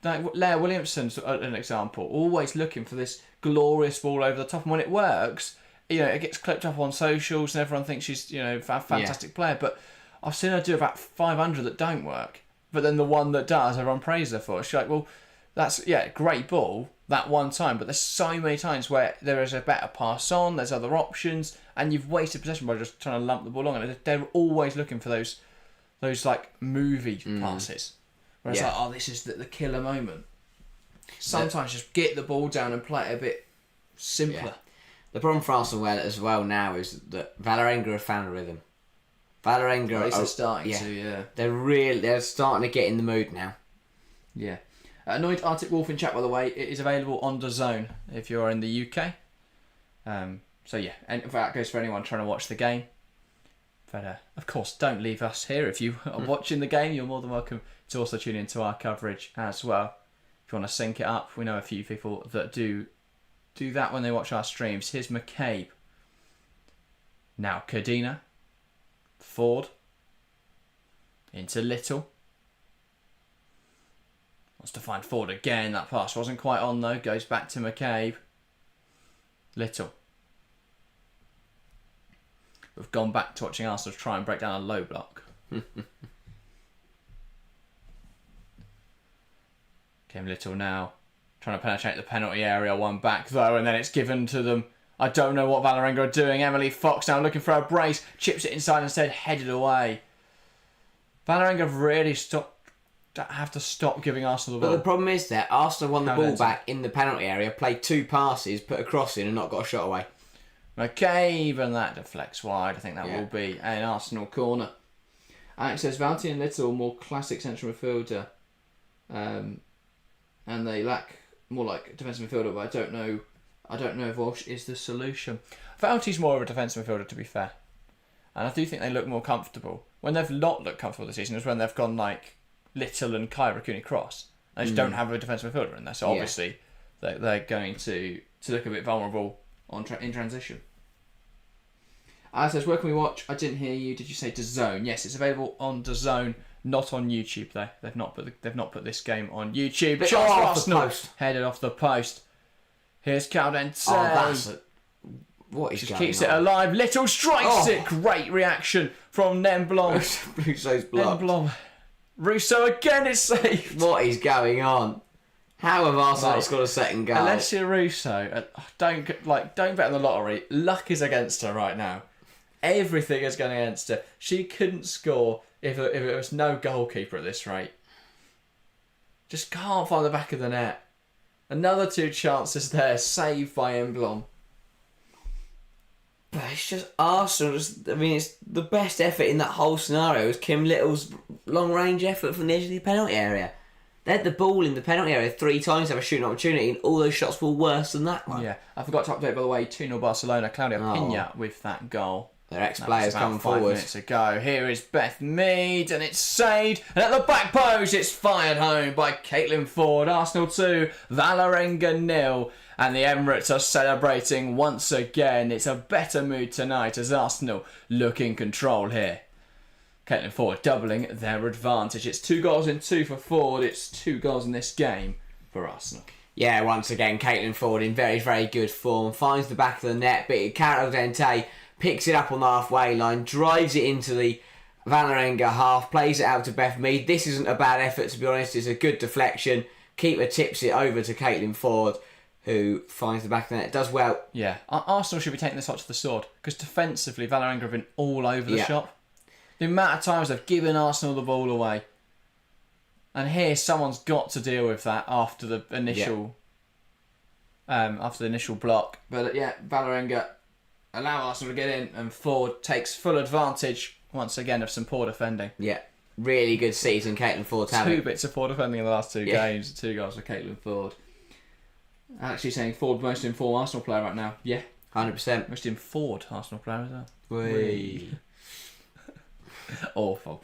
Like Leah Williamson's an example. Always looking for this glorious ball over the top. And when it works... it gets clipped up on socials and everyone thinks she's, a fantastic player. But I've seen her do about 500 that don't work. But then the one that does, everyone praises her for. She's like, well, that's, great ball that one time. But there's so many times where there is a better pass on, there's other options, and you've wasted possession by just trying to lump the ball along. And they're always looking for those like, movie passes. Where it's like, this is the killer moment. Sometimes just get the ball down and play it a bit simpler. Yeah. The problem for Arsenal as well now is that Valerenga have found a rhythm. Valerenga are starting to. They're starting to get in the mood now. Yeah. Annoyed Arctic Wolf in chat, by the way. It is available on DAZN if you're in the UK. And that goes for anyone trying to watch the game. But of course, don't leave us here. If you are watching the game, you're more than welcome to also tune into our coverage as well. If you want to sync it up, we know a few people that do that when they watch our streams. Here's McCabe. Now Cardina. Ford. Into Little. Wants to find Ford again. That pass wasn't quite on though. Goes back to McCabe. Little. We've gone back to watching Arsenal try and break down a low block. Came Little now. Trying to penetrate the penalty area. One back though, and then it's given to them. I don't know what Valerenga are doing. Emily Fox now looking for a brace. Chips it inside instead, headed away. Valerenga have really have to stop giving Arsenal the ball. But the problem is that Arsenal won the ball back in the penalty area, played 2 passes, put a cross in and not got a shot away. McCabe, and that deflects wide. I think that will be an Arsenal corner. Alex says Valti and Little more classic central midfielder. And they lack more like defensive midfielder, but I don't know if Walsh is the solution. Valti's more of a defensive midfielder, to be fair. And I do think they look more comfortable. When they've not looked comfortable this season is when they've gone like Little and Kai Rakuni cross. They just don't have a defensive midfielder in there. So obviously they're going to look a bit vulnerable in transition. Alice says, where can we watch? I didn't hear you. Did you say DAZN? Yes, it's available on DAZN, not on YouTube though. They've not put this game on YouTube. But off the post. Headed off the post. Here's Caldente. What is just going keeps on? it alive. Little strikes it. Great reaction from Nemblom. Russo's blocked. Nemblom. Russo again is saved. What is going on? How have Arsenal scored a second goal? Alessia Russo, don't bet on the lottery. Luck is against her right now. Everything is going against her. She couldn't score if it was no goalkeeper at this rate. Just can't find the back of the net. Another 2 chances there, saved by Emblom. But it's just Arsenal. It's the best effort in that whole scenario was Kim Little's long-range effort from the edge of the penalty area. They had the ball in the penalty area 3 times to have a shooting opportunity, and all those shots were worse than that one. Yeah, I forgot to update, by the way, 2-0 Barcelona. Claudia Pina with that goal. Their ex-players coming forward. 5 minutes ago. Here is Beth Mead, and it's saved. And at the back post, it's fired home by Caitlin Ford. Arsenal 2, Valerenga 0. And the Emirates are celebrating once again. It's a better mood tonight as Arsenal look in control here. Caitlin Ford doubling their advantage. It's 2 goals in 2 for Ford. It's 2 goals in this game for Arsenal. Yeah, once again, Caitlin Ford in very, very good form. Finds the back of the net, but Carol Dente picks it up on the halfway line, drives it into the Valerenga half, plays it out to Beth Mead. This isn't a bad effort, to be honest. It's a good deflection. Keeper tips it over to Caitlin Ford. who finds the back of the net, does well. Yeah, Arsenal should be taking this hot to the sword because defensively, Valerenga have been all over the shop. The amount of times they've given Arsenal the ball away, and here someone's got to deal with that after the initial, block. But Valerenga allow Arsenal to get in, and Ford takes full advantage once again of some poor defending. Yeah, really good season, Caitlin Ford's having. 2 bits of poor defending in the last 2 games. 2 goals for Caitlin Ford. Actually saying Ford most informed Arsenal player right now. Yeah. 100%. Most informed Arsenal player as well. Whee. Awful.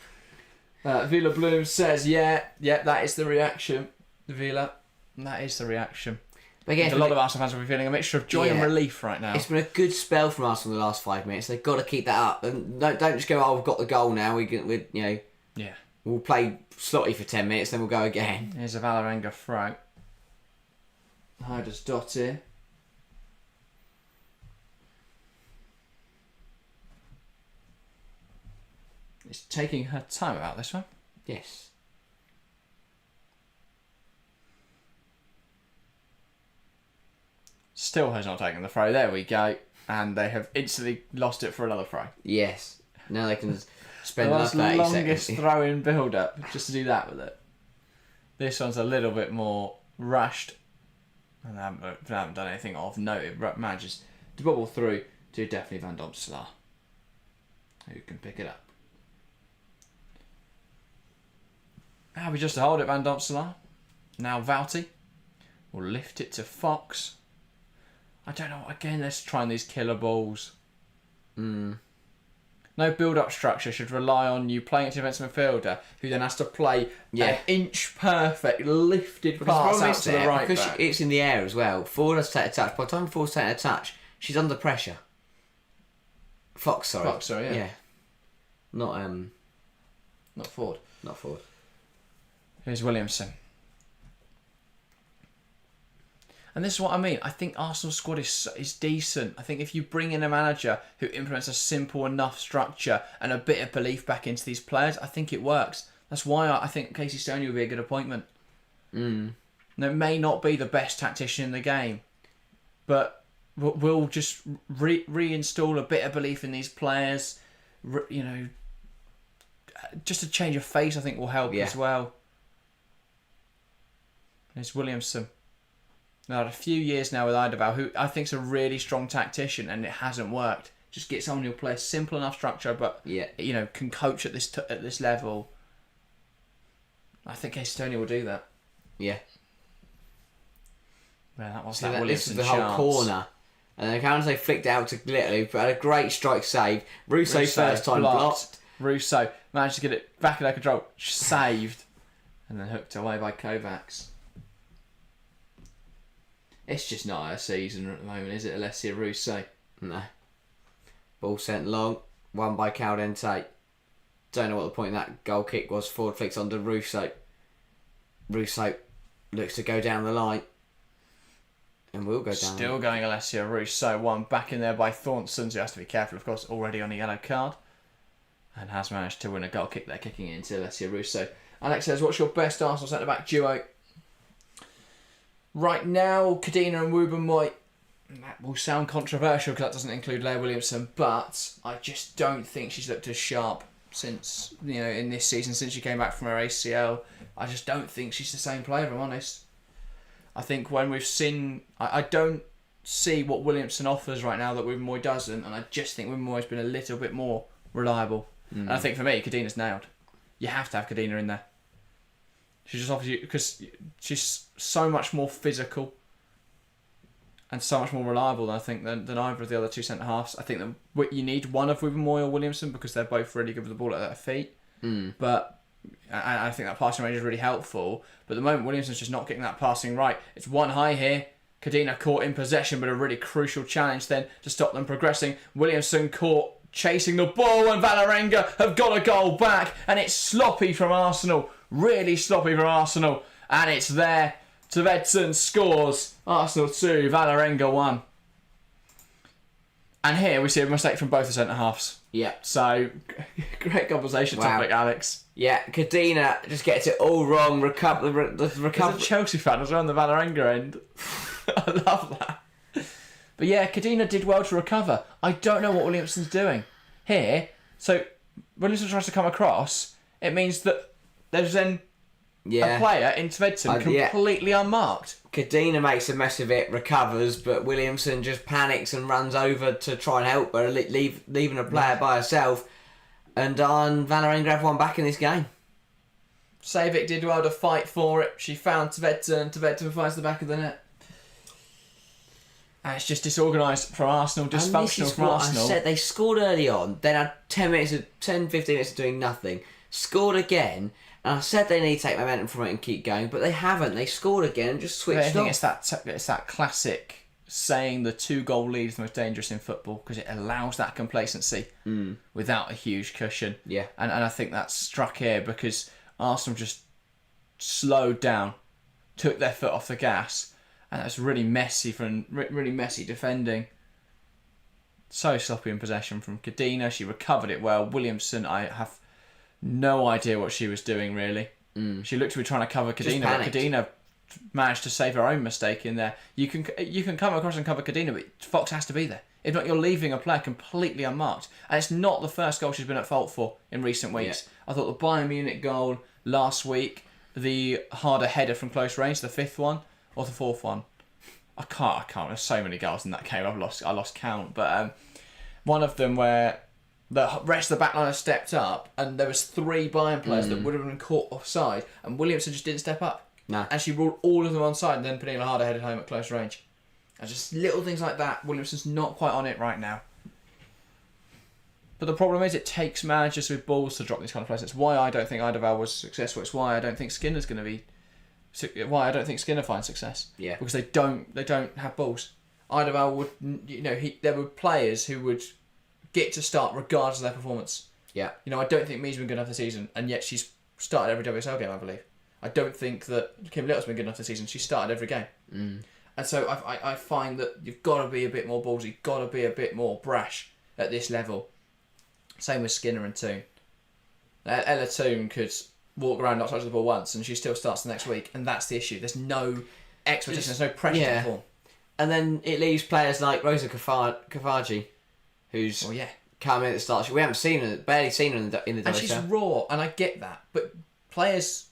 Vila Bloom says, that is the reaction. Vila, that is the reaction. But again, a lot of Arsenal fans will be feeling a mixture of joy and relief right now. It's been a good spell from Arsenal in the last 5 minutes. They've got to keep that up. And don't just go, we've got the goal now. We'll play slotty for 10 minutes, then we'll go again. Here's a Valerenga throw. How does Dot here? It's taking her time about this one. Yes. Still has not taken the throw. There we go. And they have instantly lost it for another throw. Yes. Now they can spend another 30 seconds. The longest throw-in build-up just to do that with it. This one's a little bit more rushed. And they haven't done anything of note. It manages to bubble through to definitely Van Domselaar, who can pick it up. Happy just to hold it, Van Domselaar. Now Vouty will lift it to Fox. I don't know. Again, let's try these killer balls. No build-up structure should rely on you playing it to defensive midfielder, who then has to play an inch perfect lifted pass out to the right because back. It's in the air as well. Ford has to take a touch. By the time Ford's taking a touch, she's under pressure. Fox, sorry. Yeah. Not Ford. Not Ford. Here's Williamson. And this is what I mean. I think Arsenal's squad is decent. I think if you bring in a manager who implements a simple enough structure and a bit of belief back into these players, I think it works. That's why I think Casey Stoney would be a good appointment. Now, it may not be the best tactician in the game, but we'll just reinstall a bit of belief in these players. Just a change of face, I think, will help as well. There's Williamson. Now, a few years now with Eidevall, who I think is a really strong tactician, and it hasn't worked. Just get someone who'll play a simple enough structure, but can coach at this level. I think Casey Stoney will do that. Yeah. Yeah, that was that Williamson this is the whole corner, and then County flicked it out to Little, but had a great strike save. Russo first time blocked. Russo managed to get it back under control, saved, and then hooked away by Kovacs. It's just not her season at the moment, is it, Alessia Russo? No. Ball sent long, won by Caldente. Don't know what the point of that goal kick was. Forward flicks onto Russo. Russo looks to go down the line. And will go down. Still going Alessia Russo. One back in there by Thornton, who has to be careful, of course, already on a yellow card. And has managed to win a goal kick there, kicking it into Alessia Russo. Alex says, what's your best Arsenal centre-back duo? Right now, Kadina and Wubben-Moy. That will sound controversial because that doesn't include Leah Williamson, but I just don't think she's looked as sharp since, in this season, since she came back from her ACL. I just don't think she's the same player, if I'm honest. I think when we've seen... I don't see what Williamson offers right now that Wubben-Moy doesn't, and I just think Wubben-Moy's been a little bit more reliable. And I think for me, Kadina's nailed. You have to have Kadina in there. She just offers you, because she's so much more physical and so much more reliable than either of the other two centre halves. I think that you need one of Wubben-Moy or Williamson because they're both really good with the ball at their feet. But I think that passing range is really helpful. But at the moment, Williamson's just not getting that passing right. It's one high here. Kadina caught in possession, but a really crucial challenge then to stop them progressing. Williamson caught chasing the ball, and Valerenga have got a goal back, and it's sloppy from Arsenal. Really sloppy from Arsenal. And it's there. Tvedson scores. Arsenal 2, Valerenga 1. And here we see a mistake from both the centre-halves. Yeah. So, great conversation topic, Alex. Yeah, Kadina just gets it all wrong. Recover. He's a Chelsea fan as well on the Valerenga end. I love that. But yeah, Cadena did well to recover. I don't know what Williamson's doing here. So Williamson tries to come across. It means that there's then a player in Tvedson completely unmarked. Cadena makes a mess of it, recovers, but Williamson just panics and runs over to try and help her, leaving a player by herself. And Valerenga have one back in this game. Savic did well to fight for it. She found Tvedson. Tvedson finds the back of the net. And it's just disorganised from Arsenal, dysfunctional from Arsenal. I said they scored early on, then had 10, 15 minutes of doing nothing. Scored again, and I said they need to take momentum from it and keep going, but they haven't. They scored again and just switched off. I think it's that classic saying the 2-goal lead is the most dangerous in football because it allows that complacency without a huge cushion. Yeah. And I think that's struck here because Arsenal just slowed down, took their foot off the gas, and that's really messy defending. So sloppy in possession from Cadena. She recovered it well. Williamson, I have no idea what she was doing really. She looked to be trying to cover Cadena, but Cadena managed to save her own mistake in there. You can come across and cover Cadena, but Fox has to be there. If not, you're leaving a player completely unmarked. And it's not the first goal she's been at fault for in recent weeks. Yeah. I thought the Bayern Munich goal last week, the harder header from close range, the 5th one, or the 4th one. I can't. There's so many goals in that game. I lost count. But one of them where the rest of the backline stepped up, and there was 3 Bayern players that would have been caught offside, and Williamson just didn't step up. No. And she ruled all of them onside, and then Pernilla Harder headed home at close range. And just little things like that. Williamson's not quite on it right now. But the problem is, it takes managers with balls to drop these kind of plays. It's why I don't think Eidevall was successful. It's why I don't think Skinner's going to be. Why I don't think Skinner finds success. Yeah. Because they don't have balls. Eidevall would, there were players who would get to start regardless of their performance. Yeah. I don't think Mee's been good enough this season, and yet she's started every WSL game, I believe. I don't think that Kim Little's been good enough this season. She started every game. And so I find that you've got to be a bit more ballsy. You've got to be a bit more brash at this level. Same with Skinner and Toon. Ella Toon could walk around, not touch the ball once, and she still starts the next week. And that's the issue. There's no expectation. There's no pressure to perform. And then it leaves players like Rosa Kafaji, who's come in at the start. We haven't barely seen her in the WSL. And she's raw, and I get that. But players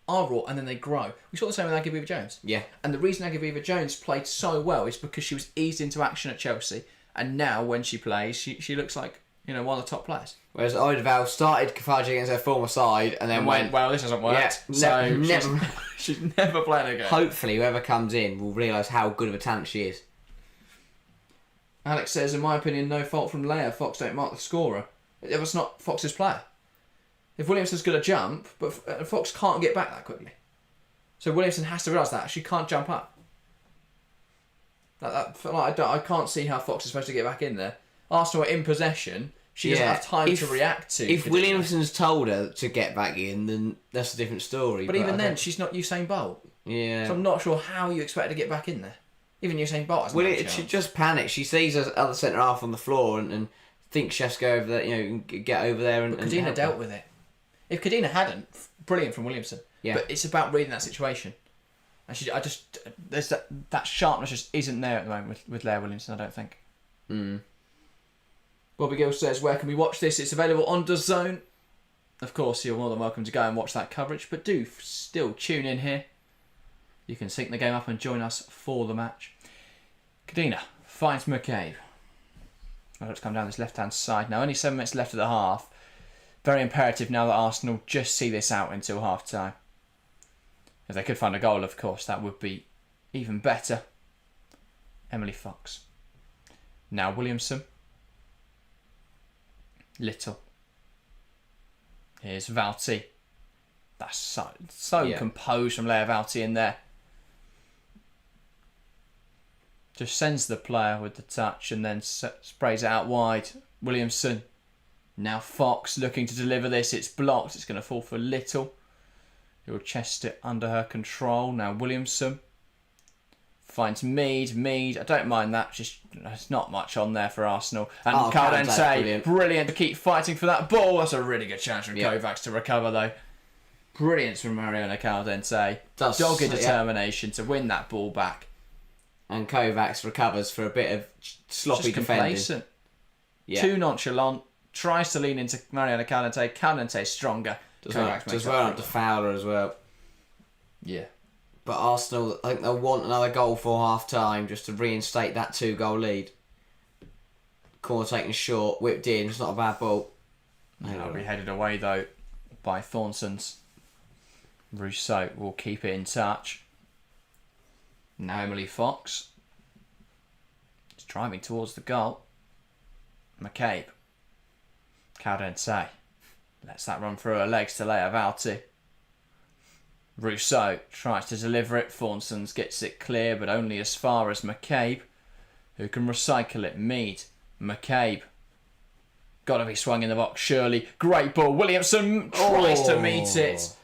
are raw and then they grow. We saw the same with Aggie Jones. Yeah. And the reason Aggie Jones played so well is because she was eased into action at Chelsea, and now when she plays, she looks like one of the top players. Whereas Eidevall started Kafaji against her former side and then went, well, this hasn't worked. Yeah, she's never playing again. Hopefully, whoever comes in will realise how good of a talent she is. Alex says, in my opinion, no fault from Leia. Fox don't mark the scorer. It was not Fox's player. If Williamson's going to jump, but Fox can't get back that quickly. So Williamson has to realise that. She can't jump up. I can't see how Fox is supposed to get back in there. Arsenal are in possession. She doesn't have time to react to. If Williamson's told her to get back in, then that's a different story. But even then, she's not Usain Bolt. Yeah. So I'm not sure how you expect her to get back in there. Even Usain Bolt hasn't she just panics. She sees her other centre half on the floor and thinks she has to go over there, and get over there. But Cadena dealt with it. If Cadena hadn't, brilliant from Williamson. Yeah. But it's about reading that situation. And there's that sharpness just isn't there at the moment with Leah Williamson, I don't think. Bobby Gill says, where can we watch this? It's available on DAZN. Of course, you're more than welcome to go and watch that coverage, but do still tune in here. You can sync the game up and join us for the match. Cadena finds McCabe. Let's come down this left-hand side now. Only 7 minutes left of the half. Very imperative now that Arsenal just see this out until half-time. If they could find a goal, of course, that would be even better. Emily Fox. Now Williamson. Little. Here's Valti. That's so composed from Leah Valti in there. Just sends the player with the touch and then sprays it out wide. Williamson. Now Fox looking to deliver this. It's blocked. It's going to fall for Little. He'll chest it under her control. Now Williamson finds Mead. I don't mind that. Just there's not much on there for Arsenal. And Caldente, brilliant to keep fighting for that ball. That's a really good chance from Kovacs to recover though. Brilliance from Mariona Caldente. Dogged determination to win that ball back. And Kovacs recovers for a bit of sloppy Just defending. complacent. Yeah. Too nonchalant. Tries to lean into Mariano Caldente. Caldente's stronger. Does well up to Fowler as well. Yeah. But Arsenal, I think they'll want another goal for half-time just to reinstate that 2-goal lead. Corner taken short, whipped in, it's not a bad ball. It'll be headed away though by Thornsons. Rousseau will keep it in touch. Now Emily Fox. He's driving towards the goal. McCabe. Caldente. Lets that run through her legs to Leia Valti. Rousseau tries to deliver it. Thornsons gets it clear, but only as far as McCabe, who can recycle it. Mead. McCabe. Got to be swung in the box, surely. Great ball. Williamson tries to meet it.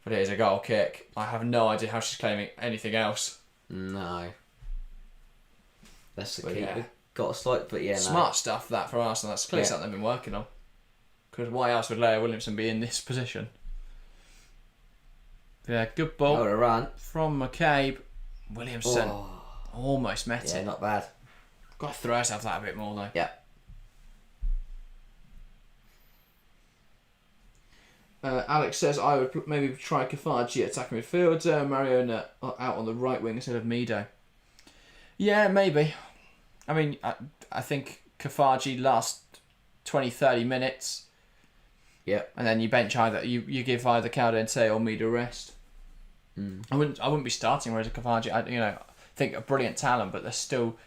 But it is a goal kick. I have no idea how she's claiming anything else. No. That's the But keeper. yeah. Got a slight, but yeah, Smart stuff that for Arsenal. That's clearly something they've been working on. Because why else would Leia Williamson be in this position? Yeah, good ball What a run. from McCabe. Williamson almost met Yeah, it. not bad. Got to throw herself that a bit more though. Yeah. Alex says I would maybe try Kafaji attacking midfield. Mariona out on the right wing instead of Mido. Yeah, maybe. I mean, I think Kafaji last 20-30 minutes. Yeah. And then you bench either you give either Caldente or Mido rest. I wouldn't be starting Rosa Kafaji. I think a brilliant talent, but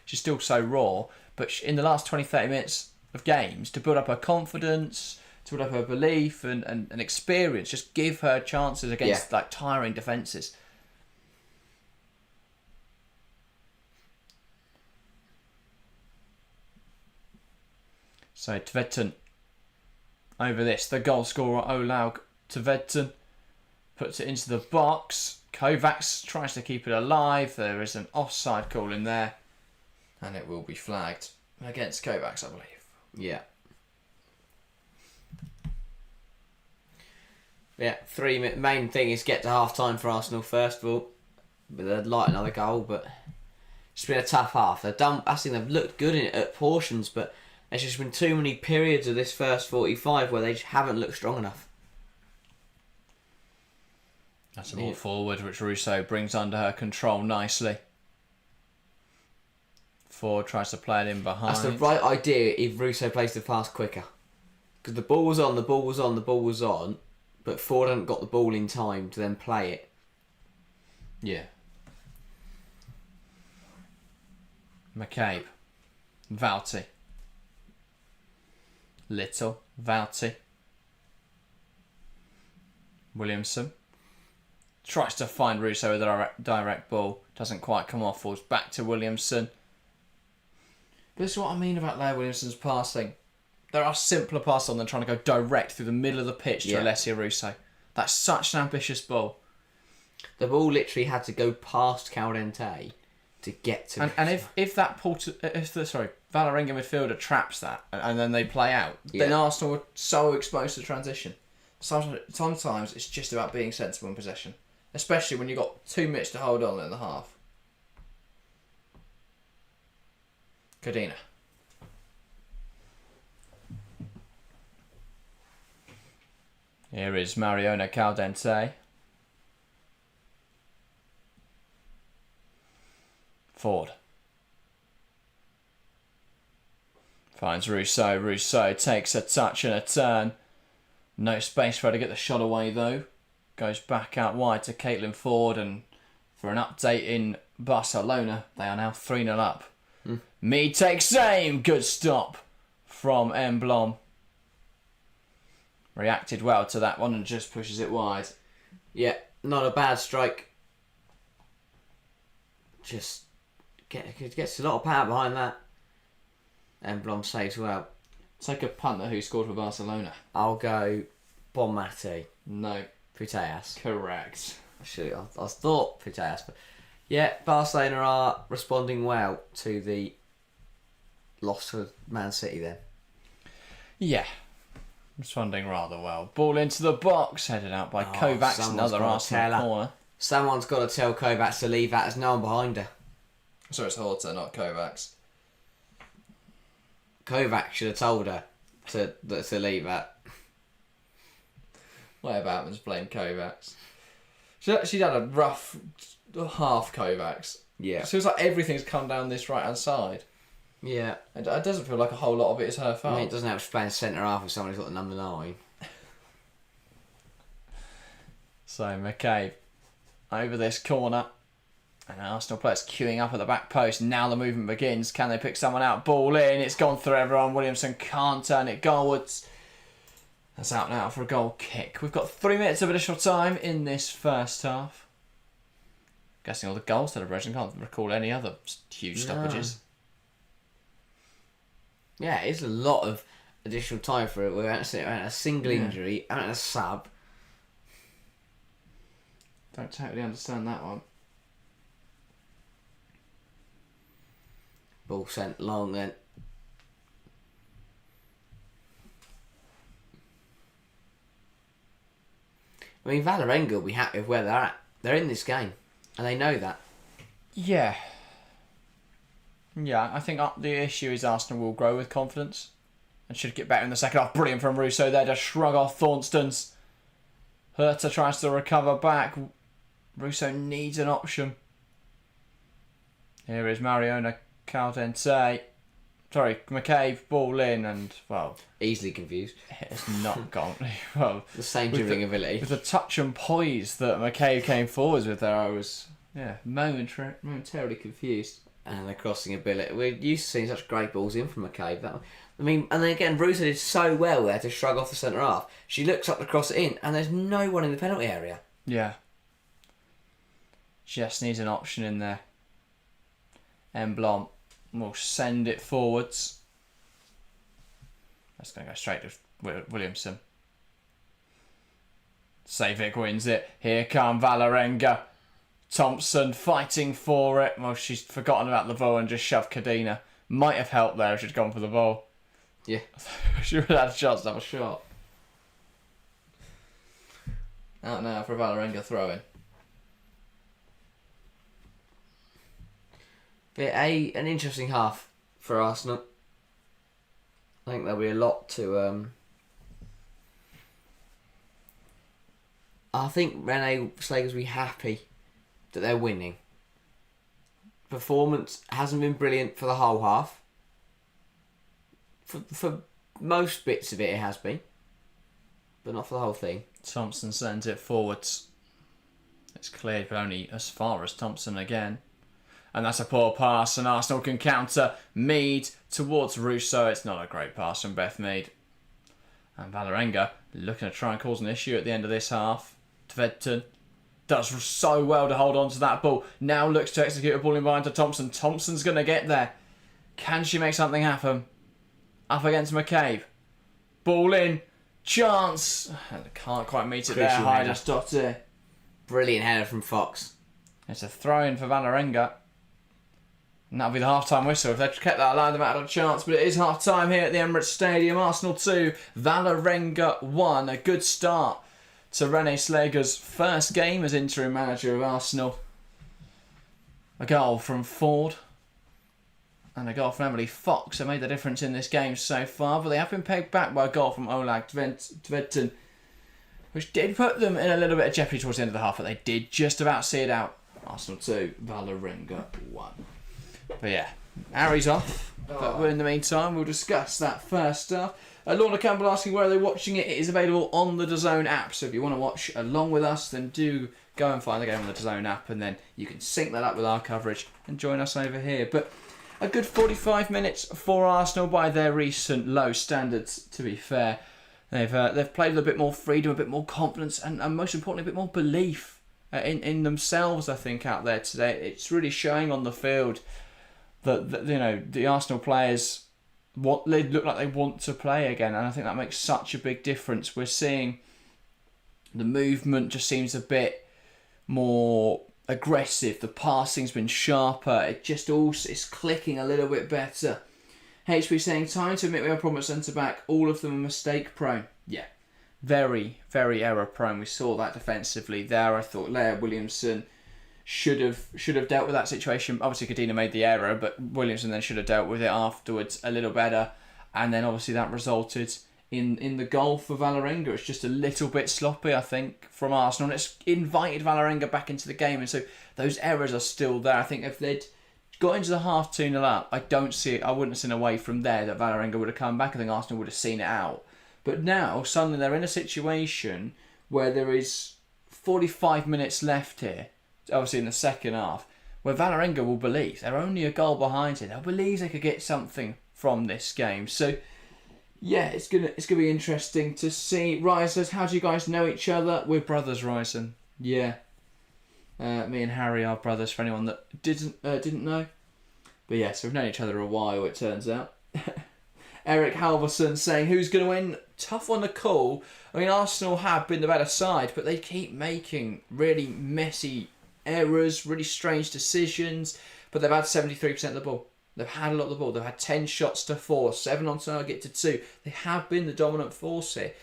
she's still so raw. But in the last 20-30 minutes of games, to build up her confidence, to build up her belief and experience, just give her chances against like tiring defences. So Tvedten over this. The goal scorer Olaug Tvedten puts it into the box. Kovacs tries to keep it alive. There is an offside call in there. And it will be flagged against Kovacs, I believe. Yeah. Yeah, main thing is get to half-time for Arsenal first of all. But they'd like another goal, but it's been a tough half. I think they've looked good in it at portions, but there's just been too many periods of this first 45 where they just haven't looked strong enough. That's a ball forward, which Rousseau brings under her control nicely. Ford tries to play it in behind. That's the right idea if Rousseau plays the pass quicker. Because the ball was on, but Ford hadn't got the ball in time to then play it. Yeah. McCabe. Valti. Little. Valti. Williamson. Tries to find Rousseau with a direct ball. Doesn't quite come off. Falls back to Williamson. But this is what I mean about Leia Williamson's passing. There are simpler passes on than trying to go direct through the middle of the pitch to Alessia Rousseau. That's such an ambitious ball. The ball literally had to go past Caldente to get to. And if that Valerenga midfielder traps that and then they play out, then Arsenal are so exposed to transition. Sometimes it's just about being sensible in possession, especially when you've got 2 minutes to hold on in the half. Cadena. Here is Mariona Caldente. Ford. Finds Rousseau. Rousseau takes a touch and a turn. No space for her to get the shot away though. Goes back out wide to Caitlin Ford, and for an update in Barcelona, they are now 3-0 up. Mead takes aim. Good stop from Emblom. Reacted well to that one and just pushes it wide. Yeah, not a bad strike. Just gets a lot of power behind that. Emblom saves well. Take a punter who scored for Barcelona. I'll go Bonmati. No. Putellas. Correct. I thought Putellas, but yeah, Barcelona are responding well to the loss to Man City then. Yeah. Responding rather well. Ball into the box, headed out by Kovacs, another Arsenal corner. Someone's got to tell Kovacs to leave that. There's no one behind her. So it's Horta, not Kovacs. Kovac should have told her to leave that. Whatever happens, blame Kovacs. She'd had a rough half Kovacs. Yeah. It feels like everything's come down this right hand side. Yeah. It doesn't feel like a whole lot of it is her fault. I mean, it doesn't have to play in centre half with someone who's got the number 9. So McCabe over this corner. And Arsenal players queuing up at the back post. Now the movement begins. Can they pick someone out? Ball in. It's gone through everyone. Williamson can't turn it goalwards. That's out now for a goal kick. We've got 3 minutes of additional time in this first half. Guessing all the goal celebration. Can't recall any other huge stoppages. Yeah, it's a lot of additional time for it. We're actually at a single injury and a sub. Don't totally understand that one. Ball sent long then. I mean, Valerenga will be happy with where they're at. They're in this game, and they know that. Yeah. Yeah, I think the issue is Arsenal will grow with confidence and should get better in the second half. Brilliant from Russo there to shrug off Thornton's. Herta tries to recover back. Russo needs an option. Here is Mariona Caldente. Sorry, McCabe, ball in and, well... Easily confused. It's not gone. Well, the same dribbling ability. With the touch and poise that McCabe came forwards with there, I was momentarily confused. And the crossing ability. We're used to seeing such great balls in from McCabe. I mean, and then again, Russo did so well there to shrug off the centre half. She looks up to cross it in, and there's no one in the penalty area. Yeah. Just needs an option in there. Emblom will send it forwards. That's going to go straight to Williamson. Savic wins it. Here come Valerenga. Thompson fighting for it. Well, she's forgotten about the ball and just shoved Cadena. Might have helped there if she'd gone for the ball. Yeah. She would have had a chance to have a shot. Out now for Valerenga throwing. An interesting half for Arsenal. I think there'll be a lot to... I think Rene Slager's will be happy that they're winning. Performance hasn't been brilliant for the whole half. For most bits of it has been. But not for the whole thing. Thompson sends it forwards. It's cleared, but only as far as Thompson again. And that's a poor pass, and Arsenal can counter. Mead towards Russo. It's not a great pass from Beth Mead. And Valerenga looking to try and cause an issue at the end of this half. Tvedton does so well to hold on to that ball. Now looks to execute a ball in behind to Thompson. Thompson's going to get there. Can she make something happen? Up against McCabe. Ball in. Chance. Can't quite meet it there. Hyder Stotte. Brilliant header from Fox. It's a throw-in for Valerenga. And that'll be the half-time whistle. If they'd kept that alive, they might have had a chance. But it is half-time here at the Emirates Stadium. Arsenal 2, Valerenga 1. A good start to Rene Slager's first game as interim manager of Arsenal. A goal from Ford and a goal from Emily Fox have made the difference in this game so far. But they have been pegged back by a goal from Olag Tvedton, which did put them in a little bit of jeopardy towards the end of the half. But they did just about see it out. Arsenal 2, Valerenga 1. But yeah, Harry's off. But in the meantime, we'll discuss that first half. Lorna Campbell asking where are they watching it. It is available on the DAZN app. So if you want to watch along with us, then do go and find the game on the DAZN app. And then you can sync that up with our coverage and join us over here. But a good 45 minutes for Arsenal by their recent low standards, to be fair. They've played with a bit more freedom, a bit more confidence, and most importantly, a bit more belief in themselves, I think, out there today. It's really showing on the field that you know, the Arsenal players, they look like they want to play again, and I think that makes such a big difference. We're seeing the movement just seems a bit more aggressive. The passing's been sharper. It just it's clicking a little bit better. HB saying, time to admit we have a problem at centre-back. All of them are mistake-prone. Yeah, very, very error-prone. We saw that defensively there. I thought Leah Williamson should have dealt with that situation. Obviously, Cadena made the error, but Williamson then should have dealt with it afterwards a little better. And then obviously that resulted in the goal for Valerenga. It's just a little bit sloppy, I think, from Arsenal. And it's invited Valerenga back into the game. And so those errors are still there. I think if they'd got into the half 2-0 up, I wouldn't have seen a way from there that Valerenga would have come back. I think Arsenal would have seen it out. But now, suddenly they're in a situation where there is 45 minutes left here, obviously in the second half, where Valerenga will believe they're only a goal behind it. They'll believe they could get something from this game. So, yeah, it's gonna be interesting to see. Ryan says, how do you guys know each other? We're brothers, Ryson. Yeah. Me and Harry are brothers, for anyone that didn't know. But yeah, so we've known each other a while, it turns out. Eric Halverson saying, who's going to win? Tough one to call. I mean, Arsenal have been the better side, but they keep making really messy errors, really strange decisions. But they've had 73% of the ball. They've had a lot of the ball. They've had 10 shots to 4, 7 on target to 2. They have been the dominant force here.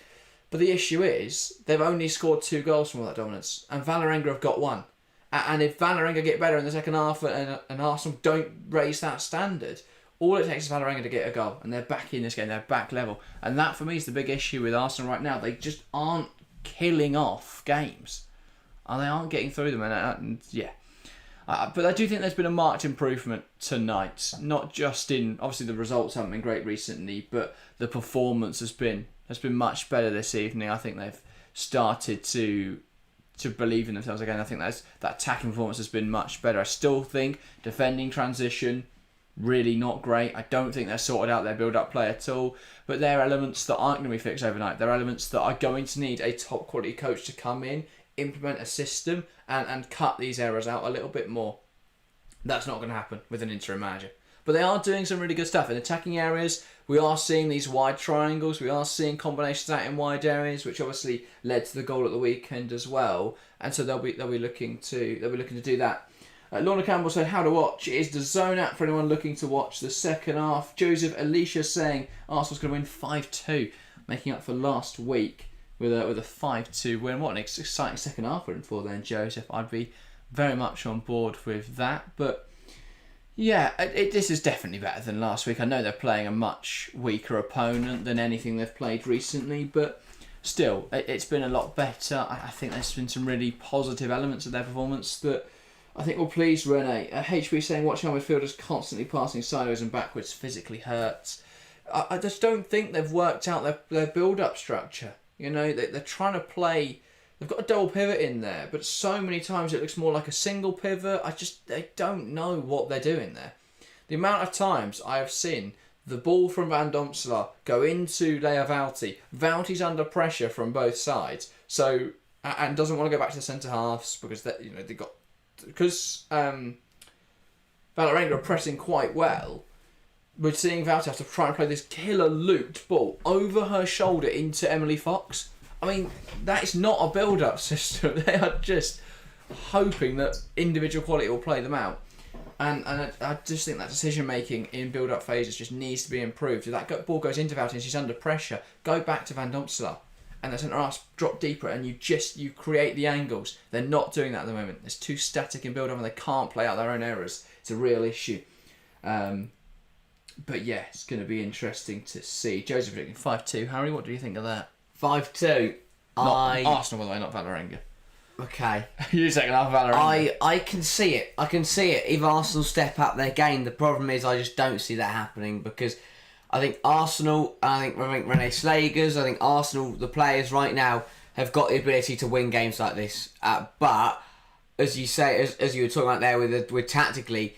But the issue is, they've only scored 2 goals from all that dominance. And Valerenga have got 1. And if Valerenga get better in the second half and Arsenal don't raise that standard, all it takes is Valerenga to get a goal. And they're back in this game. They're back level. And that, for me, is the big issue with Arsenal right now. They just aren't killing off games. And they aren't getting through them. And yeah. But I do think there's been a marked improvement tonight. Not just in, obviously the results haven't been great recently, but the performance has been much better this evening. I think they've started to believe in themselves again. I think that attacking performance has been much better. I still think defending transition, really not great. I don't think they're sorted out their build-up play at all. But they're elements that aren't going to be fixed overnight. They're elements that are going to need a top quality coach to come in, implement a system and cut these errors out a little bit more. That's not going to happen with an interim manager. But they are doing some really good stuff. In attacking areas, we are seeing these wide triangles. We are seeing combinations out in wide areas, which obviously led to the goal at the weekend as well. And so they'll be looking to do that. Lorna Campbell said, how to watch. It is the Zone app for anyone looking to watch the second half. Joseph Alicia saying Arsenal's going to win 5-2, making up for last week with a 5-2 win. What an exciting second half we're in for then, Joseph. I'd be very much on board with that. But yeah, this is definitely better than last week. I know they're playing a much weaker opponent than anything they've played recently, but still, it's been a lot better. I think there's been some really positive elements of their performance that I think will please Rene. HB saying watching our midfielders constantly passing sideways and backwards physically hurts. I just don't think they've worked out their build-up structure. You know, they're trying to play. They've got a double pivot in there, but so many times it looks more like a single pivot. They don't know what they're doing there. The amount of times I have seen the ball from Van Domselaar go into Lea Valti. Valti's under pressure from both sides, and doesn't want to go back to the centre halves because Valerenga are pressing quite well. We're seeing Valti have to try and play this killer looped ball over her shoulder into Emily Fox. I mean, that is not a build-up system. They are just hoping that individual quality will play them out. And I just think that decision-making in build-up phases just needs to be improved. If that ball goes into Valti and she's under pressure, go back to Van Domselaar. And the centre-halves drop deeper and you create the angles. They're not doing that at the moment. It's too static in build-up and they can't play out their own errors. It's a real issue. But yeah, it's going to be interesting to see. Joseph predicting 5-2. Harry, what do you think of that? 5-2. Arsenal, by the way, not Valerenga. Okay. You second half Valerenga. I can see it. I can see it. If Arsenal step up their game, the problem is I just don't see that happening because I think Arsenal, I think René Slagers, I think Arsenal, the players right now have got the ability to win games like this. But as you say, as you were talking about there with tactically,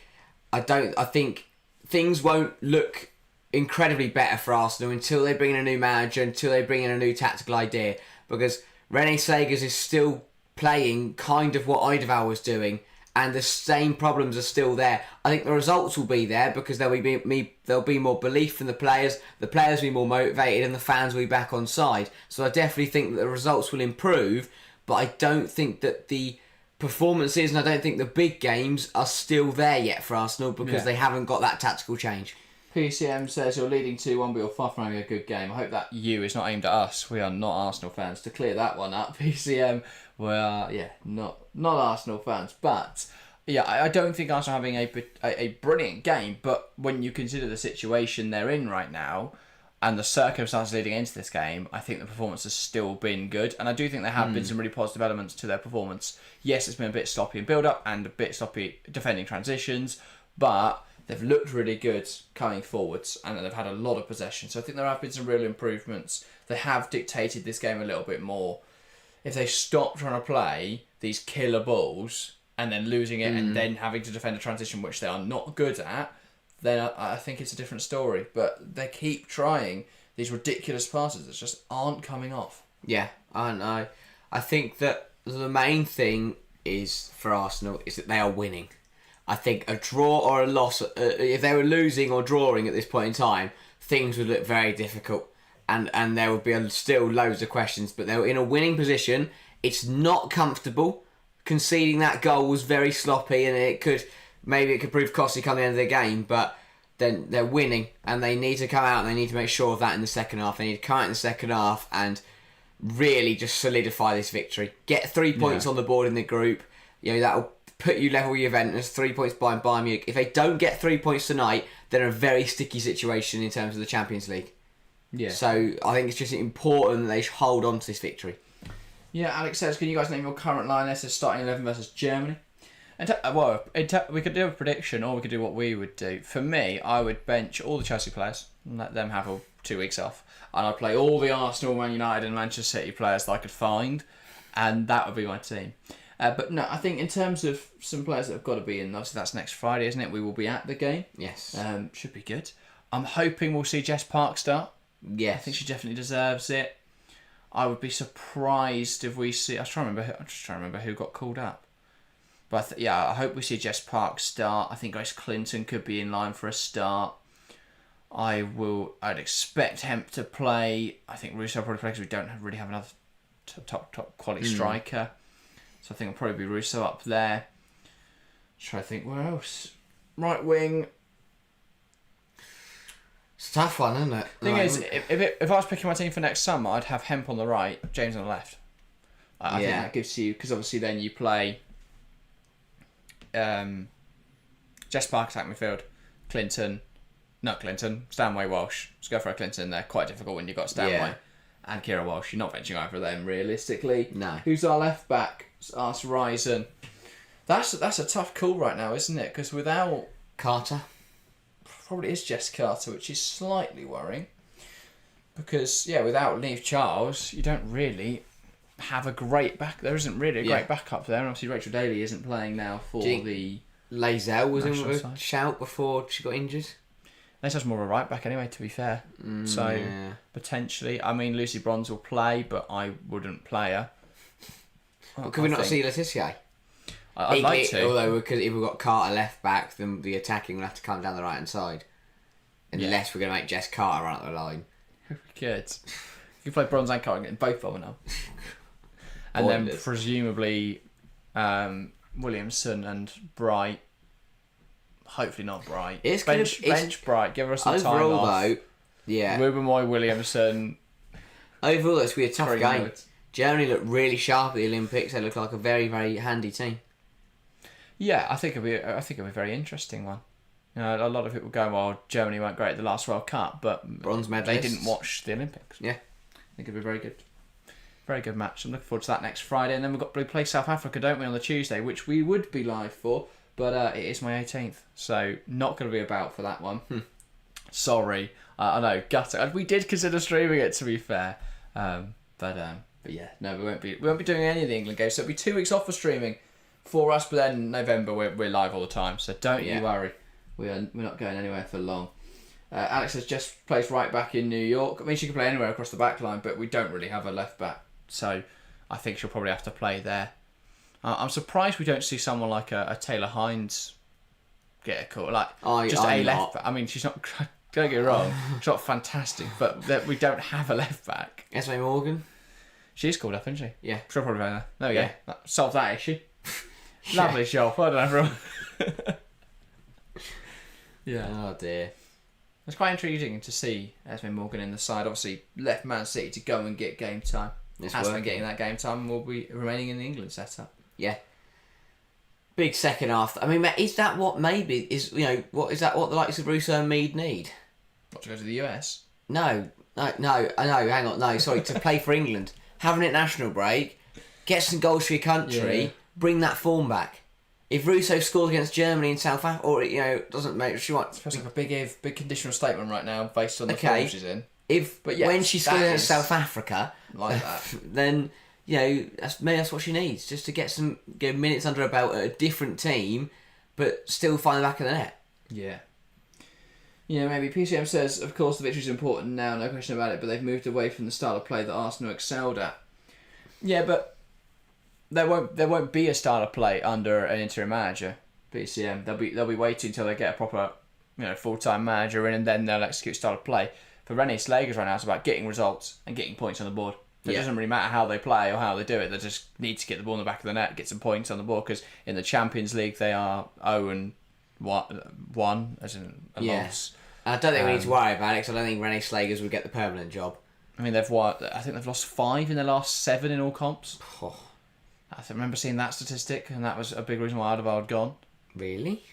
I think things won't look incredibly better for Arsenal until they bring in a new manager, until they bring in a new tactical idea. Because René Slagers is still playing kind of what Eidevall was doing, and the same problems are still there. I think the results will be there because there'll be more belief from the players will be more motivated, and the fans will be back on side. So I definitely think that the results will improve, but I don't think that the performances and I don't think the big games are still there yet for Arsenal because they haven't got that tactical change. PCM says you're leading 2-1 but you're far from having a good game. I hope that you is not aimed at us. We are not Arsenal fans. To clear that one up, PCM Well, yeah, not Arsenal fans, but yeah, I don't think Arsenal are having a brilliant game. But when you consider the situation they're in right now and the circumstances leading into this game, I think the performance has still been good, and I do think there have been some really positive elements to their performance. Yes, it's been a bit sloppy in build-up and a bit sloppy defending transitions, but they've looked really good coming forwards, and they've had a lot of possession. So I think there have been some real improvements. They have dictated this game a little bit more. If they stop trying to play these killer balls and then losing it and then having to defend a transition, which they are not good at, then I think it's a different story. But they keep trying these ridiculous passes that just aren't coming off. Yeah, I know. I think that the main thing is for Arsenal is that they are winning. I think a draw or a loss, if they were losing or drawing at this point in time, things would look very difficult. And there would be still loads of questions, but they were in a winning position. It's not comfortable. Conceding that goal was very sloppy, and it could prove costly come the end of the game. But then they're winning, and they need to come out and they need to make sure of that in the second half. They need to come out in the second half and really just solidify this victory. Get 3 points on the board in the group. That'll put you level with Juventus. 3 points behind Bayern Munich. If they don't get 3 points tonight, they're in a very sticky situation in terms of the Champions League. Yeah. So I think it's just important that they hold on to this victory. Yeah, Alex says, can you guys name your current line as starting 11 versus Germany? And we could do a prediction, or we could do what we would do. For me, I would bench all the Chelsea players and let them have 2 weeks off, and I'd play all the Arsenal, Man United, and Manchester City players that I could find, and that would be my team. But no, I think in terms of some players that have got to be in, obviously that's next Friday, isn't it? We will be at the game. Yes. Should be good. I'm hoping we'll see Jess Park start. Yes. I think she definitely deserves it. I would be surprised if we see... I'm just trying to remember who got called up. But I hope we see Jess Park start. I think Grace Clinton could be in line for a start. I'd expect Hemp to play. I think Russo will probably play because we don't really have another top quality striker. So I think it'll probably be Russo up there. Try to think where else. Right wing. It's a tough one, isn't it? Thing is, if I was picking my team for next summer, I'd have Hemp on the right, James on the left. I think that gives you, because obviously then you play Jess Park attack midfield, Stanway Walsh. Let's go for a Clinton there. Quite difficult when you've got Stanway and Kira Walsh. You're not venturing over them realistically. No. Who's our left back? Ask Ryzen. That's a tough call right now, isn't it? Because without Carter. Probably is Jess Carter, which is slightly worrying. Because, without Neve Charles, you don't really have a great back. There isn't really a great backup there. And obviously, Rachel Daly isn't playing now for the... Lazelle was in with a shout before she got injured. Lazelle's more of a right back anyway, to be fair. Potentially. I mean, Lucy Bronze will play, but I wouldn't play her. Well, could we not see Laetitia? I'd like to. Although, because if we've got Carter left back, then the attacking will have to come down the right hand side. Unless we're going to make Jess Carter run up the line. Good. You play Bronze and Carter, getting both of them now. And then presumably Williamson and Bright. Hopefully not Bright. Bench Bright. Give her some time overall, off. though, Ruben Moy Williamson. Overall, it's going to be a tough game. Germany look really sharp at the Olympics. They look like a very, very handy team. Yeah, I think it'll be a very interesting one. A lot of people go, well, Germany weren't great at the last World Cup, but bronze medalists. They didn't watch the Olympics. Yeah, I think it'll be very good match. I'm looking forward to that next Friday, and then we play South Africa, don't we, on the Tuesday, which we would be live for, but it is my 18th, so not going to be about for that one. Sorry, I know, gutter. We did consider streaming it, to be fair, but yeah, no, we won't be doing any of the England games. So it'll be 2 weeks off for streaming for us, but then in November we're live all the time. So don't you worry, we're not going anywhere for long. Alex has just placed right back in New York. I mean, she can play anywhere across the back line, but we don't really have a left back, so I think she'll probably have to play there. I'm surprised we don't see someone like a Taylor Hines get a call, like a left back. I mean, she's not. Don't get me wrong, she's not fantastic, but we don't have a left back. Esme Morgan. She's called up, isn't she? Yeah. She'll probably play there. There we go. Solve that issue. Lovely job. Well done, everyone. Yeah. Oh dear. It's quite intriguing to see Esme Morgan in the side. Obviously, left Man City to go and get game time. has been getting that game time and will be remaining in the England setup. Yeah. Big second half. I mean, is that what maybe is, is that what the likes of Russo and Mead need? What, to go to the US? No, hang on, no, sorry, to play for England. Have an international break, get some goals for your country, bring that form back. If Russo scores against Germany in South Africa, or, doesn't make she wants. Feels like a big conditional statement right now based on the form she's in. When she scores against South Africa, like that, then, that's what she needs, just to get some minutes under her belt at a different team, but still find the back of the net. Yeah. Yeah, maybe. PCM says, of course, the victory's important now, no question about it, but they've moved away from the style of play that Arsenal excelled at. Yeah, but there won't be a style of play under an interim manager, PCM. They'll be waiting until they get a proper, full-time manager in, and then they'll execute style of play. For René Slagers right now, it's about getting results and getting points on the board. It doesn't really matter how they play or how they do it. They just need to get the ball in the back of the net, get some points on the board, because in the Champions League they are 0-1, as in a loss. I don't think we need to worry about it, because I don't think René Slagers would get the permanent job. I mean, I think they've lost 5 in their last 7 in all comps. Oh. I remember seeing that statistic, and that was a big reason why Eidevall had gone. Really?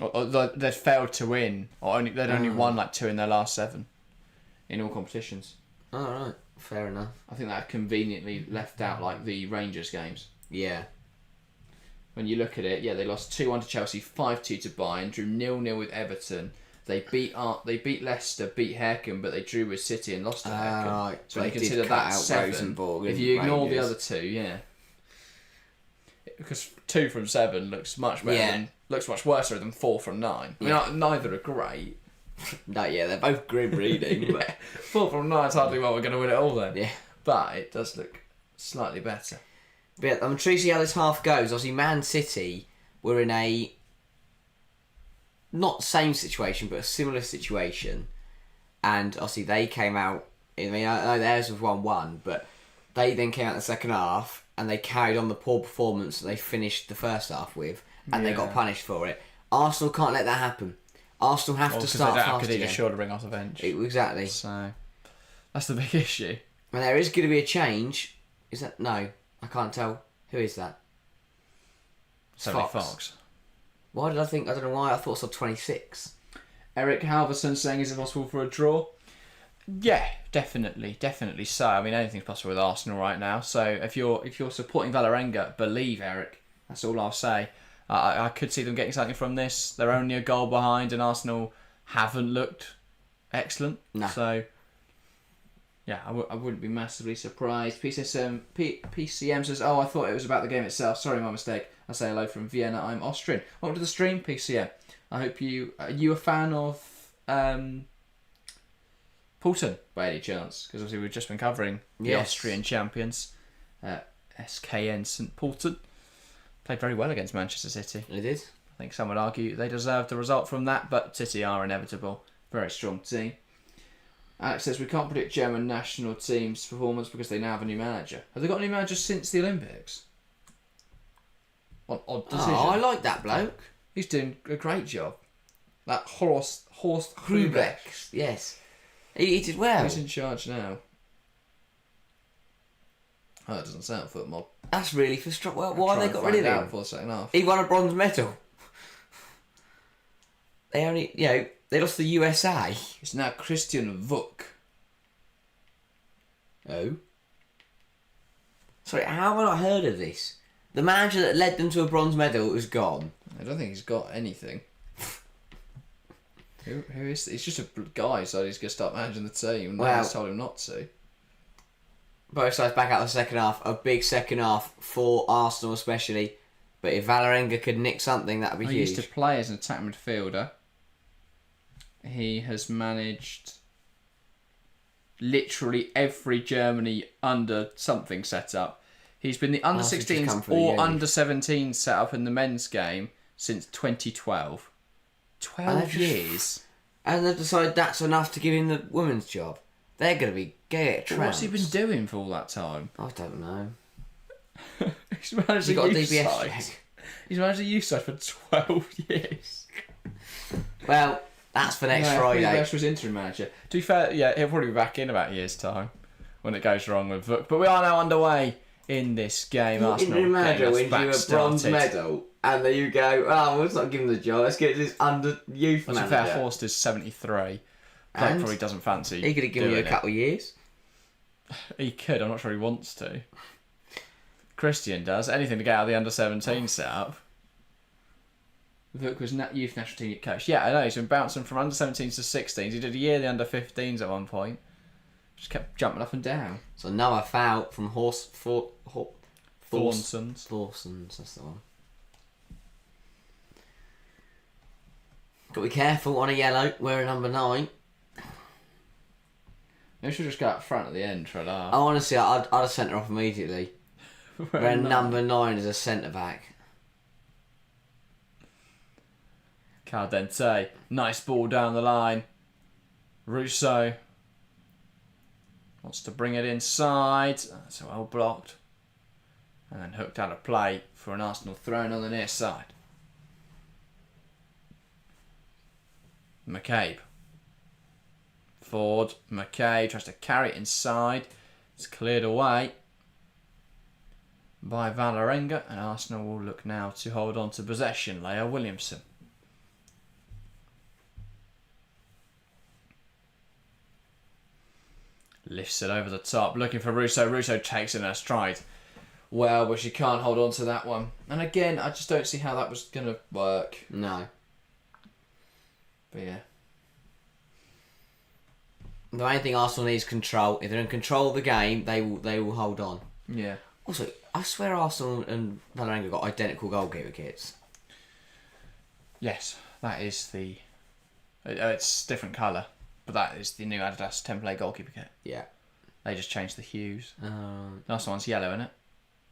Or they'd failed to win, or they'd only won like 2 in their last 7 in all competitions. Oh, right. Fair enough. I think that conveniently left out like the Rangers games. Yeah. When you look at it, they lost 2-1 to Chelsea, 5-2 to Bayern, drew 0-0 with Everton. They beat Leicester, beat Herken, but they drew with City and lost to Herken. Right. So you consider that 7. If you ignore the other 2, because 2 from 7 looks much better. Looks much worse than 4 from 9. I mean, neither are great. No, they're both grim reading. But 4 from 9 is hardly well we're going to win it all then. Yeah. But it does look slightly better. But I'm intrigued to see how this half goes. Obviously, Man City were in a not same situation, but a similar situation. And obviously they came out, I know theirs was 1-1, but they then came out in the second half and they carried on the poor performance that they finished the first half with, and they got punished for it. Arsenal can't let that happen. Arsenal have to start fast again. Because they ring off the bench. Exactly. So that's the big issue. And there is going to be a change. Is that... No, I can't tell. Who is that? Fox. Why did I think... I don't know why. I thought it was 26. Eric Halverson saying, is it possible for a draw? Yeah, definitely so. I mean, anything's possible with Arsenal right now. So if you're supporting Valerenga, believe, Eric. That's all I'll say. I could see them getting something from this. They're only a goal behind, and Arsenal haven't looked excellent. No. So, yeah, I wouldn't be massively surprised. PCM says, I thought it was about the game itself. Sorry, my mistake. I say hello from Vienna. I'm Austrian. Welcome to the stream, PCM. I hope are you a fan of Poulton, by any chance? Because obviously we've just been covering the Austrian champions, SKN St. Poulton. Played very well against Manchester City. They did. I think some would argue they deserved the result from that, but City are inevitable. Very strong team. Alex says, we can't predict German national team's performance because they now have a new manager. Have they got a new manager since the Olympics? Odd decision. Oh, I like that bloke. He's doing a great job. That Horst Hrubeck. Yes. He did well. He's in charge now. Oh, that doesn't sound football. That's really frustrating. Well, why they got rid of him? For the second half. He won a bronze medal. They only, they lost the USA. It's now Christian Vuk. Oh. Sorry, how have I not heard of this? The manager that led them to a bronze medal is gone. I don't think he's got anything. Who is he? He's just a guy, so he's going to start managing the team. No one's told him not to. Both sides back out the second half. A big second half for Arsenal especially. But if Valerenga could nick something, that would be huge. He used to play as an attack midfielder. He has managed literally every Germany under something set up. He's been the under 16s or under 17s set up in the men's game since 2012. 12 years. And they've decided that's enough to give him the women's job. They're going to be gay at What's he been doing for all that time? I don't know. He's managed got a DBS side. check. He's managed a youth side for 12 years. Well, that's for next Friday. Best was interim manager. To be fair, he'll probably be back in about a year's time when it goes wrong with Vuk. But we are now underway in this game. Arsenal Imagine getting when us you back a bronze started. medal and then you go, oh, let's not give him the job. Let's get this under youth That's manager. fair. Forster's 73. And Probably doesn't fancy. He could have given you a doing couple of years. He could. I'm not sure he wants to. Christian does anything to get out of the under-17 setup. Vuk was youth national team coach. Yeah, I know. He's been bouncing from under-17s to 16s. He did a year the under-15s at one point. Just kept jumping up and down. So another foul from Thornsons. Thornsons, that's the one. Got to be careful on a yellow. We're a number 9. Maybe we should just go up front at the end for a laugh. Oh, honestly, I'd have sent her off immediately. We're number 9 as a centre back. Caldente, nice ball down the line. Russo wants to bring it inside. That's well blocked. And then hooked out of play for an Arsenal thrown on the near side. McCabe. Ford. McCabe tries to carry it inside. It's cleared away by Valerenga, and Arsenal will look now to hold on to possession. Leo Williamson. Lifts it over the top, looking for Russo. Russo takes it in her stride. Well, but she can't hold on to that one. And again, I just don't see how that was going to work. No. But yeah. The main thing Arsenal needs control. If they're in control of the game, they will hold on. Yeah. Also, I swear Arsenal and Valerenga got identical goalkeeper kits. Yes, that is the... It's different colour, but that is the new Adidas template goalkeeper kit. Yeah. They just changed the hues. Last one's yellow, isn't it?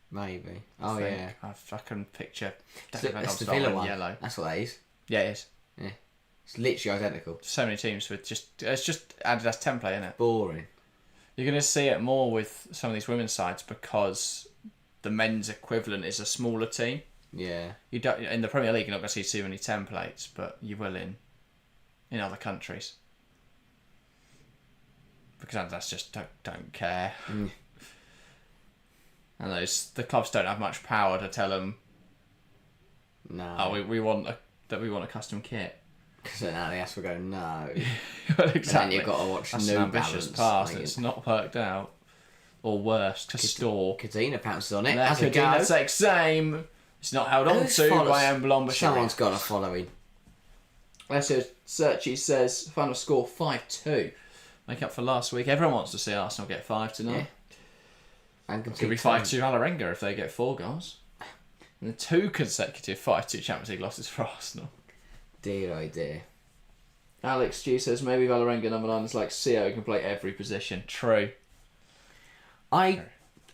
Maybe. Oh, yeah. I can picture... That's the Villa one. Yellow. That's what that is. Yeah, it is. Yeah. It's literally identical. So many teams with just... It's just Adidas template, isn't it? Boring. You're going to see it more with some of these women's sides because the men's equivalent is a smaller team. Yeah. You don't in the Premier League. You're not going to see too many templates, but you will in other countries because Adidas just don't care. Mm. And the clubs don't have much power to tell them. No. Oh, we want a custom kit. Because then Adidas will go no. Well, exactly. And then you've got to watch That's New an ambitious Balance. pass. And it's not worked out. Or worse, to store. Katina pounces on it. That's As a go. take same. It's not held on Who's to follows- by Emblem. Someone's got to follow him. Searchy says final score 5-2. Make up for last week. Everyone wants to see Arsenal get 5 tonight. Yeah. And It could be 5-2 Valerenga if they get 4 goals. And the 2 consecutive 5-2 Champions League losses for Arsenal. Dear, oh dear. Alex G says maybe Valerenga number 9 is like CO, can play every position. True. We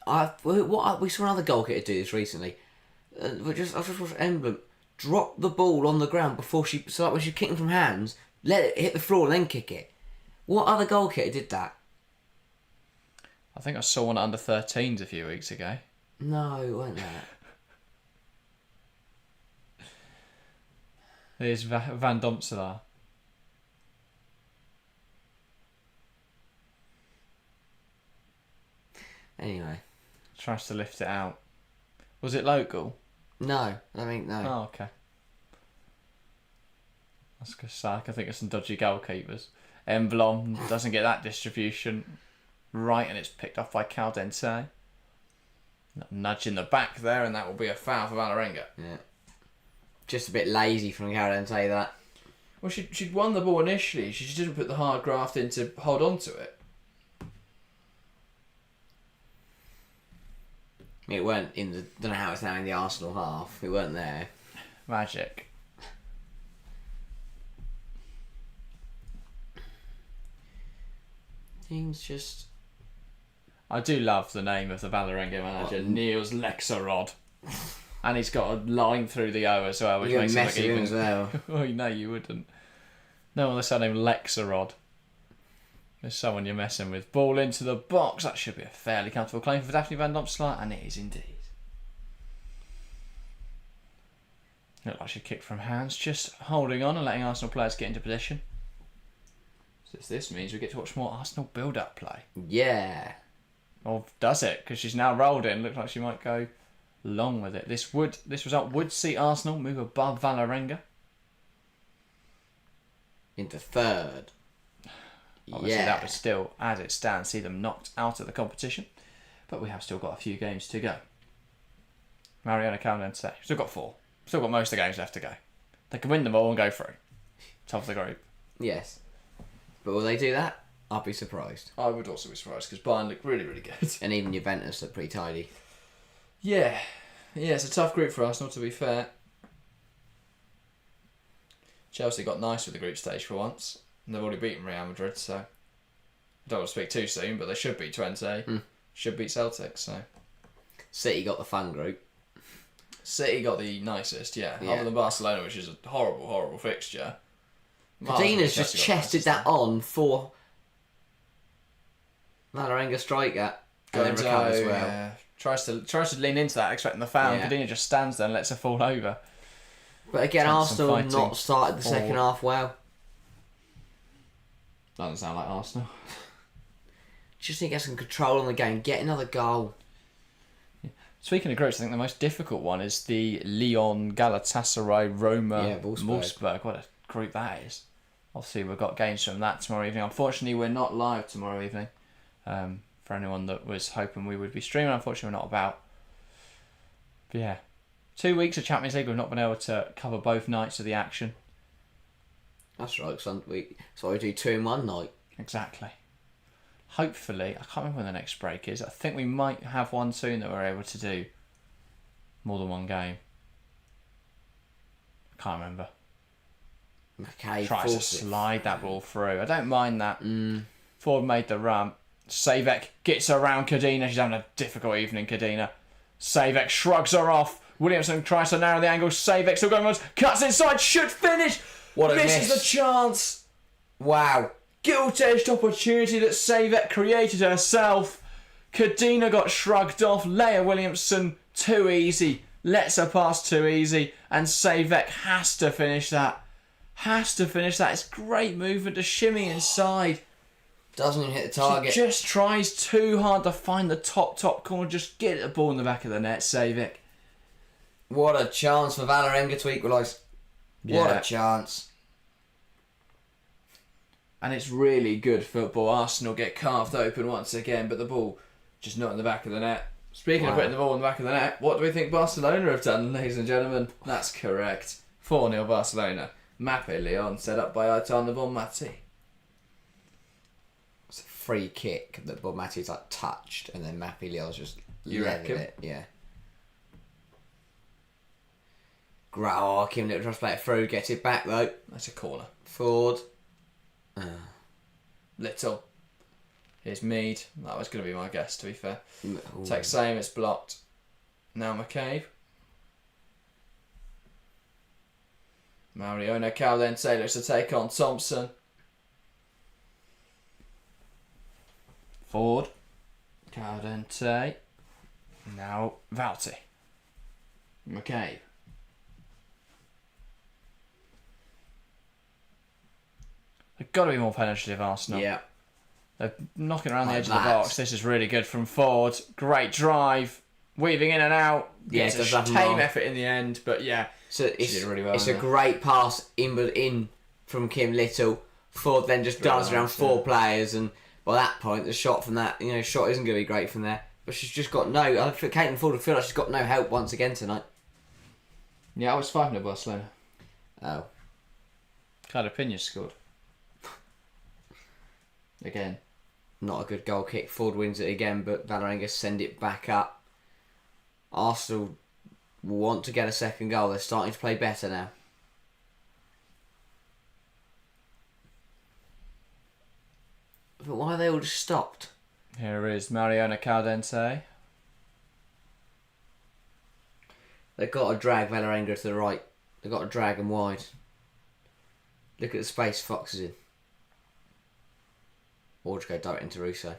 saw another goalkeeper do this recently. I just watched Emblem drop the ball on the ground before when she's kicking from hands, let it hit the floor and then kick it. What other goalkeeper did that? I think I saw one under 13s a few weeks ago. No, it wasn't that. There's Van Domselaar. Anyway. Tries to lift it out. Was it local? No. No. Oh, okay. I was going to say, I think it's some dodgy goalkeepers. Emblem doesn't get that distribution right, and it's picked off by Caldente. Nudge in the back there, and that will be a foul for Valerenga. Yeah. Just a bit lazy from Karen to say that. Well, she'd won the ball initially. She just didn't put the hard graft in to hold on to it. It weren't in the... Don't know how it's now in the Arsenal half. It weren't there. Magic. Things just... I do love the name of the Valerenga manager, Niels Lexerod. And he's got a line through the O as well, which You makes him look mess with him even... as well. Oh, no, you wouldn't. No one the name Lexerod. There's someone you're messing with. Ball into the box. That should be a fairly comfortable claim for Daphne Van Domselaar, and it is indeed. Looked like she kicked from hands, just holding on and letting Arsenal players get into position. So this means we get to watch more Arsenal build-up play. Yeah. Or does it? Because she's now rolled in. Looks like she might go long with it. This result would see Arsenal move above Valerenga. Into third. Obviously, that would still, as it stands, see them knocked out of the competition. But we have still got a few games to go. Mariona Caldense. Still got 4. Still got most of the games left to go. They can win them all and go through. Top of the group. Yes. But will they do that? I'd be surprised. I would also be surprised because Bayern look really, really good. And even Juventus look pretty tidy. Yeah. Yeah, it's a tough group for Arsenal, to be fair. Chelsea got nice with the group stage for once. And they've already beaten Real Madrid, so... I don't want to speak too soon, but they should beat Twente. Should beat Celtic, so... City got the fun group. City got the nicest, yeah. Other than Barcelona, which is a horrible, horrible fixture. Medina's just chested that on for Valerenga striker. And then recovers well. Yeah. Tries to lean into that, expecting the foul. Yeah. Medina just stands there and lets her fall over. But again, Arsenal not started the second half well. Doesn't sound like Arsenal. Just need to get some control on the game. Get another goal. Speaking of groups, I think the most difficult one is the Lyon, Galatasaray, Roma, Wolfsburg. What a group that is. Obviously, we've got games from that tomorrow evening. Unfortunately, we're not live tomorrow evening. For anyone that was hoping we would be streaming, unfortunately, we're not about. But yeah, 2 weeks of Champions League, we've not been able to cover both nights of the action. That's right, so we do 2 in 1 night. Exactly. Hopefully, I can't remember when the next break is. I think we might have one soon that we're able to do more than one game. I can't remember. Okay, tries to slide that ball through. I don't mind that. Ford made the run. Savek gets around Kadina. She's having a difficult evening, Kadina. Savek shrugs her off. Williamson tries to narrow the angle. Savek still going once. Cuts inside. Should finish. What a miss. Misses the chance. Wow. Gilt-edged opportunity that Savek created herself. Kadina got shrugged off. Leah Williamson, too easy. Lets her pass too easy. And Savek has to finish that. It's great movement to shimmy inside. Doesn't even hit the target. She just tries too hard to find the top corner. Just get the ball in the back of the net, Savek. What a chance for Valerenga to equalise. What a chance. And it's really good football. Arsenal get carved open once again, but the ball just not in the back of the net. Speaking of putting the ball in the back of the net, what do we think Barcelona have done, ladies and gentlemen? That's correct. 4-0 Barcelona. Mappe Leon set up by Aitana Bonmati. It's a free kick that Bonmati's like touched, and then Mappe Leon's just reckon it. Yeah. Kim Little tries to play it through, gets it back though. That's a corner. Ford. Little. Here's Mead. That was going to be my guess, to be fair. Take same, it's blocked. Now McCabe. Mariona Caldense looks to take on Thompson. Ford. Caldense. Now Valti. McCabe. They've got to be more penetrative, Arsenal. Yeah. They're knocking around the edge of the box. This is really good from Ford. Great drive. Weaving in and out. Yeah, it's a tame effort in the end, but yeah. So it's, did really well. It's a great pass in from Kim Little. Ford then just dances around 4 players, and by that point, the shot from that shot isn't going to be great from there. But she's just got no. I think Caitlin Ford would feel like she's got no help once again tonight. Yeah, I was 5-0 Barcelona. Oh. Carapinha scored. Again. Not a good goal kick. Ford wins it again, but Valerenga send it back up. Arsenal want to get a second goal. They're starting to play better now. But why are they all just stopped? Here is Mariona Caldense. They've got to drag Valerenga to the right. They've got to drag him wide. Look at the space Fox is in. Or just go direct into Russo.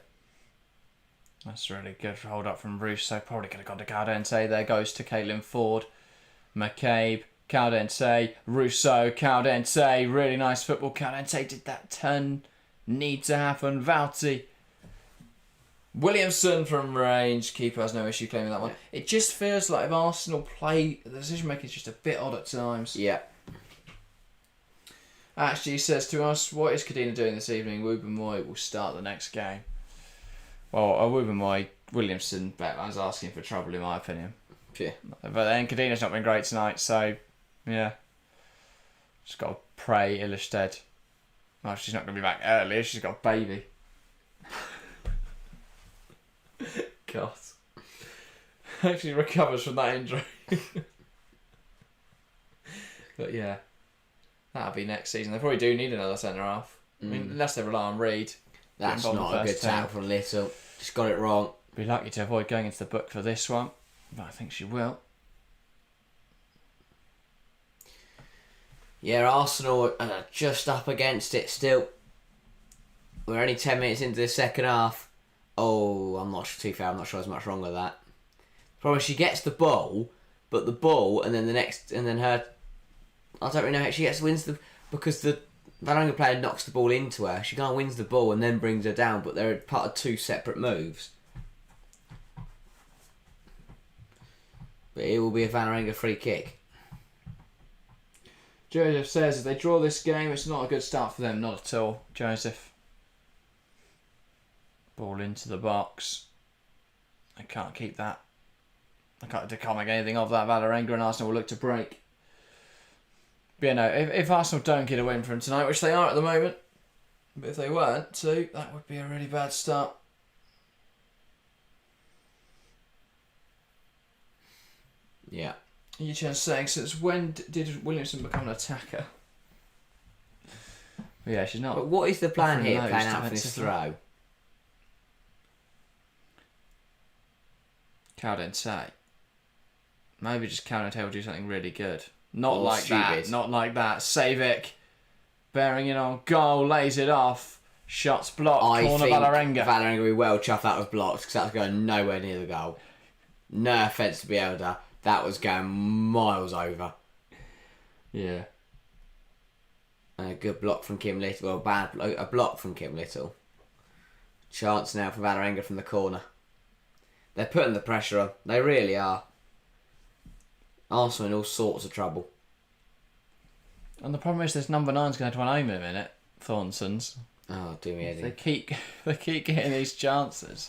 That's really good hold up from Russo. Probably could have gone to Caldense. There goes to Caitlin Ford. McCabe. Caldense. Russo. Caldense. Really nice football. Caldense did that turn. Need to happen. Valti. Williamson from range. Keeper has no issue claiming that one. Yeah. It just feels like if Arsenal play, the decision making is just a bit odd at times. Yeah. Actually, he says to us, what is Cadena doing this evening? Wubben-Moy will start the next game. Well, Wubben-Moy, Williamson, Bettman's asking for trouble in my opinion. Yeah. But then Cadena's not been great tonight, so yeah. Just got to pray Illerstedt. Well, she's not going to be back early. She's got a baby. God. Actually recovers from that injury. But yeah. That'll be next season. They probably do need another centre half. I mean, unless they rely on Reed. That's not a good tackle from Little. Just got it wrong. Be lucky to avoid going into the book for this one. But I think she will. Yeah, Arsenal are just up against it still. We're only 10 minutes into the second half. Oh, I'm not sure, too fair, I'm not sure there's much wrong with that. Probably she gets the ball, but the ball, and then the next, and then her, I don't really know how she wins the, because the Valerenga player knocks the ball into her. She kind of wins the ball and then brings her down, but they're part of two separate moves. But it will be a Valerenga free kick. Joseph says if they draw this game, it's not a good start for them. Not at all, Joseph. Ball into the box. I can't keep that. They can't make anything of that. Valerenga and Arsenal will look to break. But you know, if Arsenal don't get a win from tonight, which they are at the moment, but if they weren't to, that would be a really bad start. Yeah. Yuchen's saying, since when did Williamson become an attacker? Yeah, she's not. But what is the plan here, knows, playing out for this throw? Cal didn't say. Maybe just Cal will do something really good. Not Or like stupid. that. Not like that. Savic, bearing it on goal, lays it off. Shots blocked. I Corner think Valerenga. Valerenga will be well chuffed that was blocked because that was going nowhere near the goal. No offence to Bielda, that was going miles over. Yeah. And a good block from Kim Little. Well, a block from Kim Little. Chance now for Valerenga from the corner. They're putting the pressure on. They really are. Arsenal in all sorts of trouble. And the problem is this number 9's going to have to aim in a minute. Thornson's. Oh, do me They Eddie. keep getting these chances.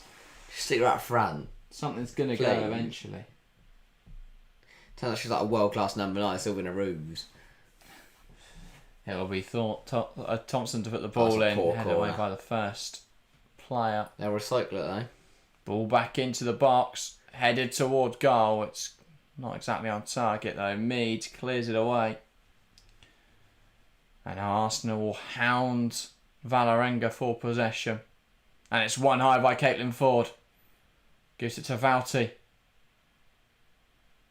Stick her up front. Something's going to go Please. eventually. Turns out she's like a world-class number 9, still in a ruse. It'll be Thompson to put the ball That's a in, poor headed away corner. by the first player. They'll recycle it though. Ball back into the box, headed toward goal. It's not exactly on target though. Mead clears it away. And Arsenal will hound Valerenga for possession. And it's one high by Caitlin Ford. Gives it to Valti.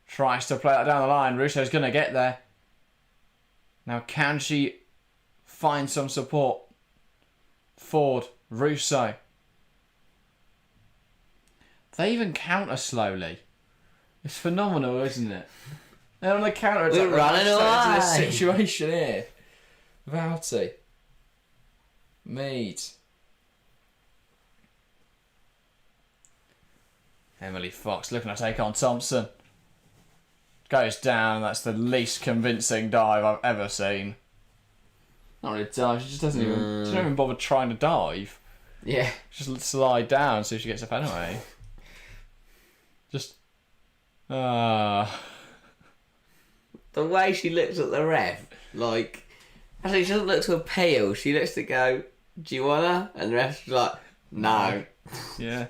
Tries to play that down the line. Russo's going to get there. Now can she find some support? Ford, Russo. They even counter slowly. It's phenomenal, isn't it? They're on the counter attack. We're running into this away. situation here. Valti. Mead. Emily Fox looking to take on Thompson. Goes down. That's the least convincing dive I've ever seen. Not really dive. She just doesn't even. She doesn't even bother trying to dive. Yeah. Just slide down so she gets a penalty. Just. The way she looks at the ref, like, actually she doesn't look to appeal. She looks to go, do you wanna? And the ref's like, no. Yeah.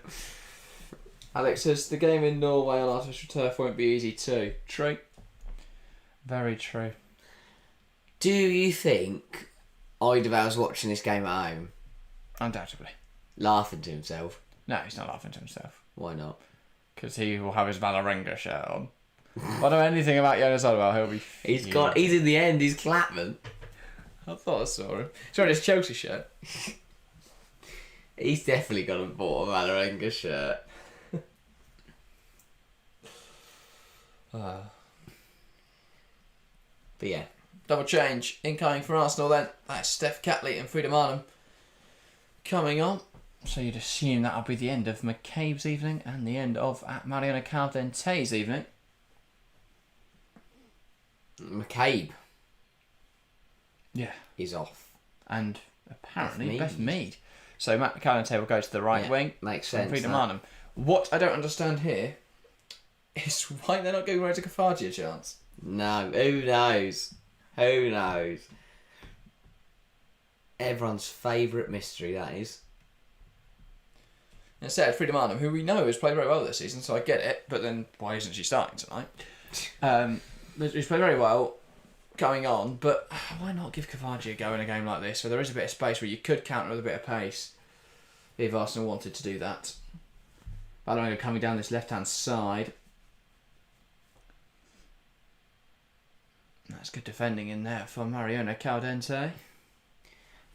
Alex says the game in Norway on artificial turf won't be easy too. True. Very true. Do you think Eidevall's watching this game at home, Undoubtedly. laughing to himself? No, he's not laughing to himself. Why not? Because he will have his Valerenga shirt on. If I know anything about Jonas Eidevall, he'll be... He's in the end, he's clapping. I thought I saw him. He's wearing his Chelsea shirt. He's definitely gone and bought a Valerenga shirt. But yeah. Double change. Incoming for Arsenal then. That's Steph Catley and Frida Marnham coming on. So you'd assume that'll be the end of McCabe's evening and the end of Mariano Caldente's evening. McCabe. Yeah. Is off. And apparently Beth Mead. So Matt Caldente will go to the right wing. Makes sense. Freedom Arnhem. What I don't understand here is why they're not giving Rosa Kafaji a chance. No, who knows? Who knows? Everyone's favourite mystery, that is. Instead, Freedom Arnhem, who we know has played very well this season, so I get it, but then why isn't she starting tonight? She's played very well going on, but why not give Kafaji a go in a game like this where there is a bit of space where you could counter with a bit of pace if Arsenal wanted to do that. Valerenga coming down this left-hand side. That's good defending in there for Mariano Caldente.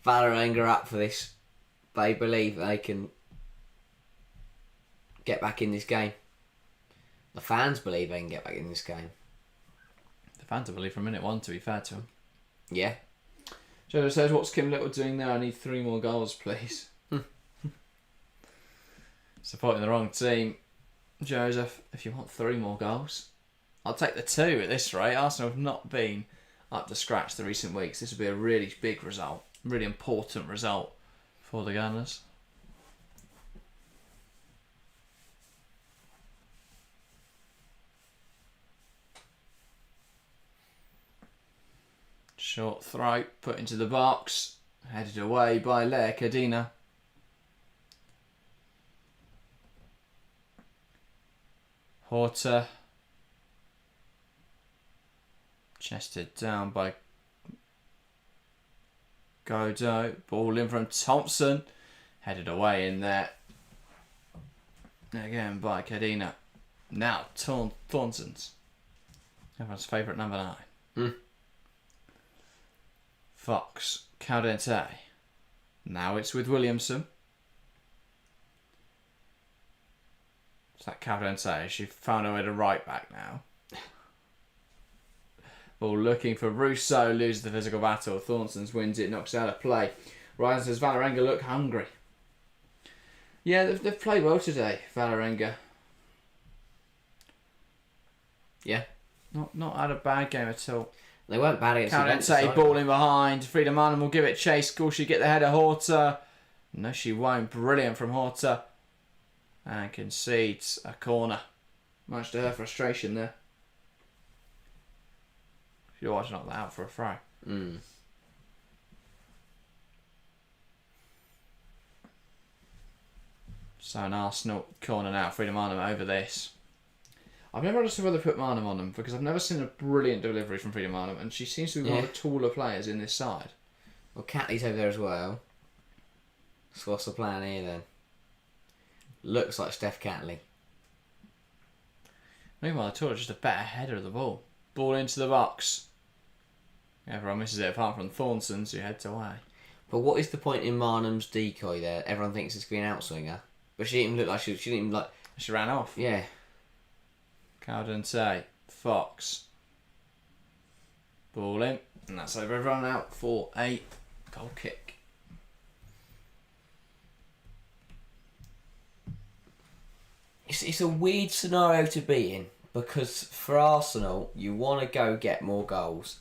Valerenga are up for this. They believe they can get back in this game. The fans believe they can get back in this game. The fans believe from minute one, to be fair to them. Yeah. Joe says, what's Kim Little doing there? I need 3 more goals, please. Supporting the wrong team. Joseph, if you want 3 more goals, I'll take the 2 at this rate. Arsenal have not been up to scratch the recent weeks. This would be a really big result. Really important result for the Gunners. Short throw, put into the box, headed away by Lea Cadena. Horta, chested down by Godot, ball in from Thompson, headed away in there. Again by Cadena. Now Thornson's. Everyone's favourite number 9. Fox, Caldente. Now it's with Williamson. It's that Caldente. She found her way to right back now. Ball looking for Russo, loses the physical battle. Thornson's wins it, knocks it out of play. Ryan says Valerenga look hungry. Yeah, they've played well today, Valerenga. Yeah. Not had a bad game at all. They weren't bad against Juventus. Caldente ball in behind. Freedom Arnhem will give it chase. Will she get the header? Horta. No, she won't. Brilliant from Horta. And concedes a corner. Much to her frustration there. She'll watch knock that out for a throw. So an Arsenal corner now. Freedom Arnhem over this. I've never understood whether to put Marnham on them because I've never seen a brilliant delivery from Freedom Arnhem, and she seems to be one of the taller players in this side. Well, Catley's over there as well. So what's the plan here then? Looks like Steph Catley. Meanwhile, the taller just a better header of the ball. Ball into the box. Everyone misses it apart from Thornson's who heads away. But what is the point in Marnham's decoy there? Everyone thinks it's going to be an outswinger. But she didn't even look like she didn't even like... She ran off. Yeah. Caldente, Fox. Ball in. And that's over everyone out for a goal kick. It's a weird scenario to be in because for Arsenal, you want to go get more goals.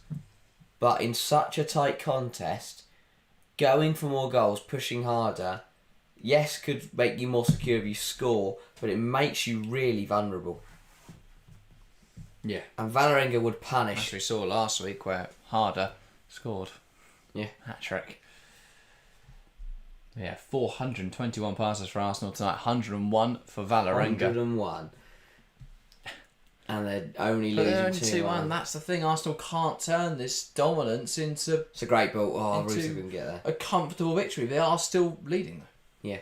But in such a tight contest, going for more goals, pushing harder, yes, could make you more secure if you score, but it makes you really vulnerable. Yeah. And Valerenga would punish. As we saw last week where Harder scored. Yeah. Hat-trick. Yeah, 421 passes for Arsenal tonight, 101 for Valerenga. 101. And they're only losing 2-1. That's the thing, Arsenal can't turn this dominance into... It's a great ball. Oh, Russo couldn't get there. A comfortable victory. They are still leading though. Yeah.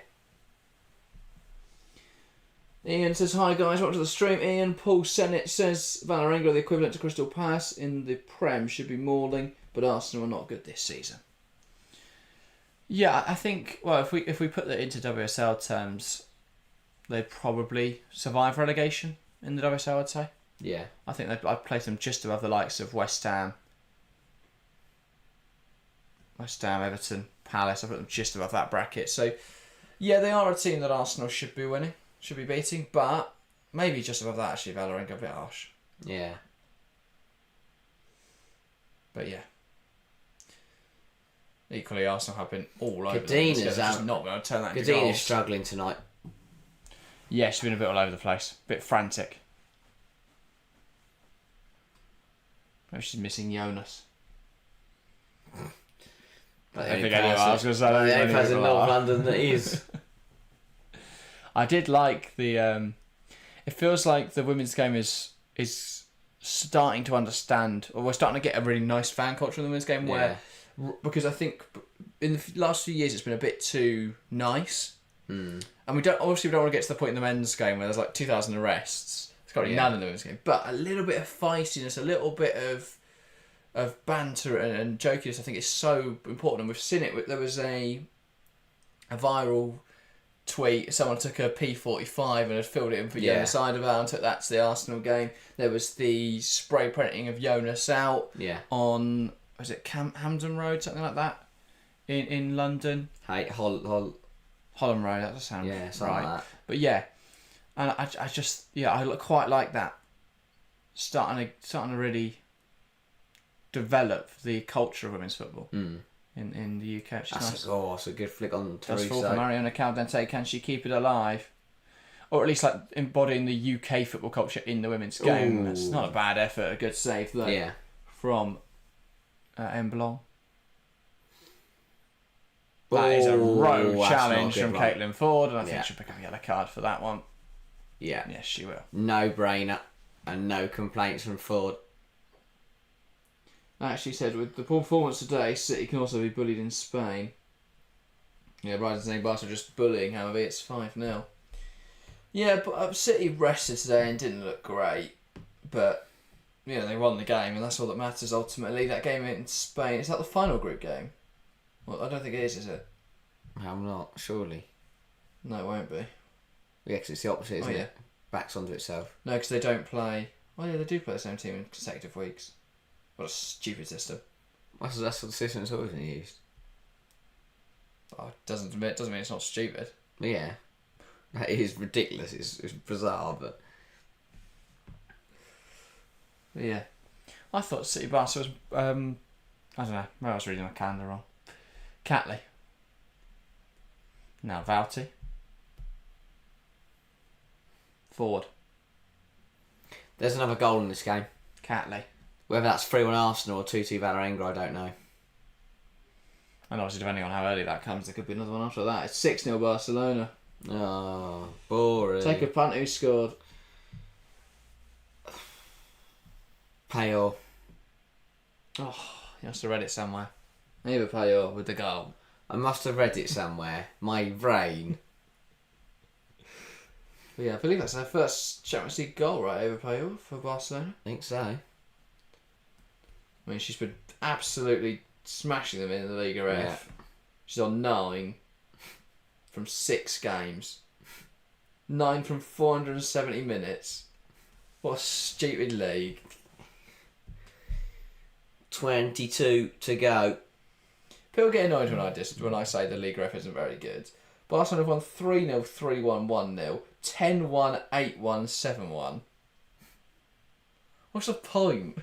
Ian says, hi guys, welcome to the stream. Ian, Paul Sennett says, Valerenga are the equivalent to Crystal Palace in the Prem, should be mauling, but Arsenal are not good this season. Yeah, I think, well, if we put that into WSL terms, they'd probably survive relegation in the WSL, I'd say. Yeah. I think I'd place them just above the likes of West Ham, Everton, Palace. I put them just above that bracket. So, Yeah, they are a team that Arsenal should be winning, should be beating, but maybe just above that, actually, Valerenga a bit harsh. Yeah. But yeah. Equally, Arsenal have been all over Kadina's them. Just not going to turn that into Kadina's goals. struggling tonight. Yeah, she's been a bit all over the place. A bit frantic. Maybe she's missing Jonas. But I don't think anyone else was going to say the only person in North London that is. I did like the... it feels like the women's game is starting to understand, or we're starting to get a really nice fan culture in the women's game where... Because I think in the last few years it's been a bit too nice. And we don't want to get to the point in the men's game where there's like 2,000 arrests. It's got to be none in the women's game. But a little bit of feistiness, a little bit of banter and jokiness I think is so important. And we've seen it. There was a viral tweet. Someone took a P45 and had filled it in for Jonas Eidevall and took that to the Arsenal game. There was the spray painting of Jonas out on... Was it Hampden Road, something like that, in London? Hey, Holland Road. That does sound something right. like that. But yeah, and I just I quite like that. Starting to really develop the culture of women's football in the UK. Which is nice. That's a good flick on That's Teresa. for Mariona Caldente. Can she keep it alive? Or at least like embodying the UK football culture in the women's game. Ooh. That's not a bad effort. A good save though. From MW1. That is a road challenge from Caitlin Ford, and I think she'll pick up a yellow card for that one. Yeah. Yes, she will. No brainer, and no complaints from Ford. I actually said with the performance today, City can also be bullied in Spain. Yeah, Brighton's name Barca just bullying, however, it's 5-0. Yeah, but City rested today and didn't look great, but. Yeah, they won the game, and that's all that matters ultimately. That game in Spain, is that the final group game? Well, I don't think it is it? I'm not, surely. No, it won't be. Yeah, because it's the opposite, isn't it? Backs onto itself. No, because they don't play... Oh yeah, they do play the same team in consecutive weeks. What a stupid system. That's what the system has always been used. Oh, doesn't mean it's not stupid. Yeah. It is ridiculous, it's bizarre, but... Yeah, I thought City Barca was I don't know, maybe I was reading my calendar wrong. Catley. Now Vouty. Ford. There's another goal in this game. Catley. Whether that's 3-1 Arsenal or 2-2 Valerenga, I don't know. And obviously depending on how early that comes, there could be another one after that. It's 6-0 Barcelona. Oh, boring. Take a punt, who scored? Payor. Oh, you must have read it somewhere. Maybe Payor with the goal. I must have read it somewhere. My brain. But yeah, I believe that's their first Champions League goal, right, over Payor for Barcelona. I think so. I mean, she's been absolutely smashing them in the Liga F. Yeah. She's on 9 from 6 games. 9 from 470 minutes. What a stupid league. 22 to go. People get annoyed when I say the Liga F isn't very good. Barcelona have won 3-0, 3-1, 1-0, 10-1, 8-1, 7-1. What's the point?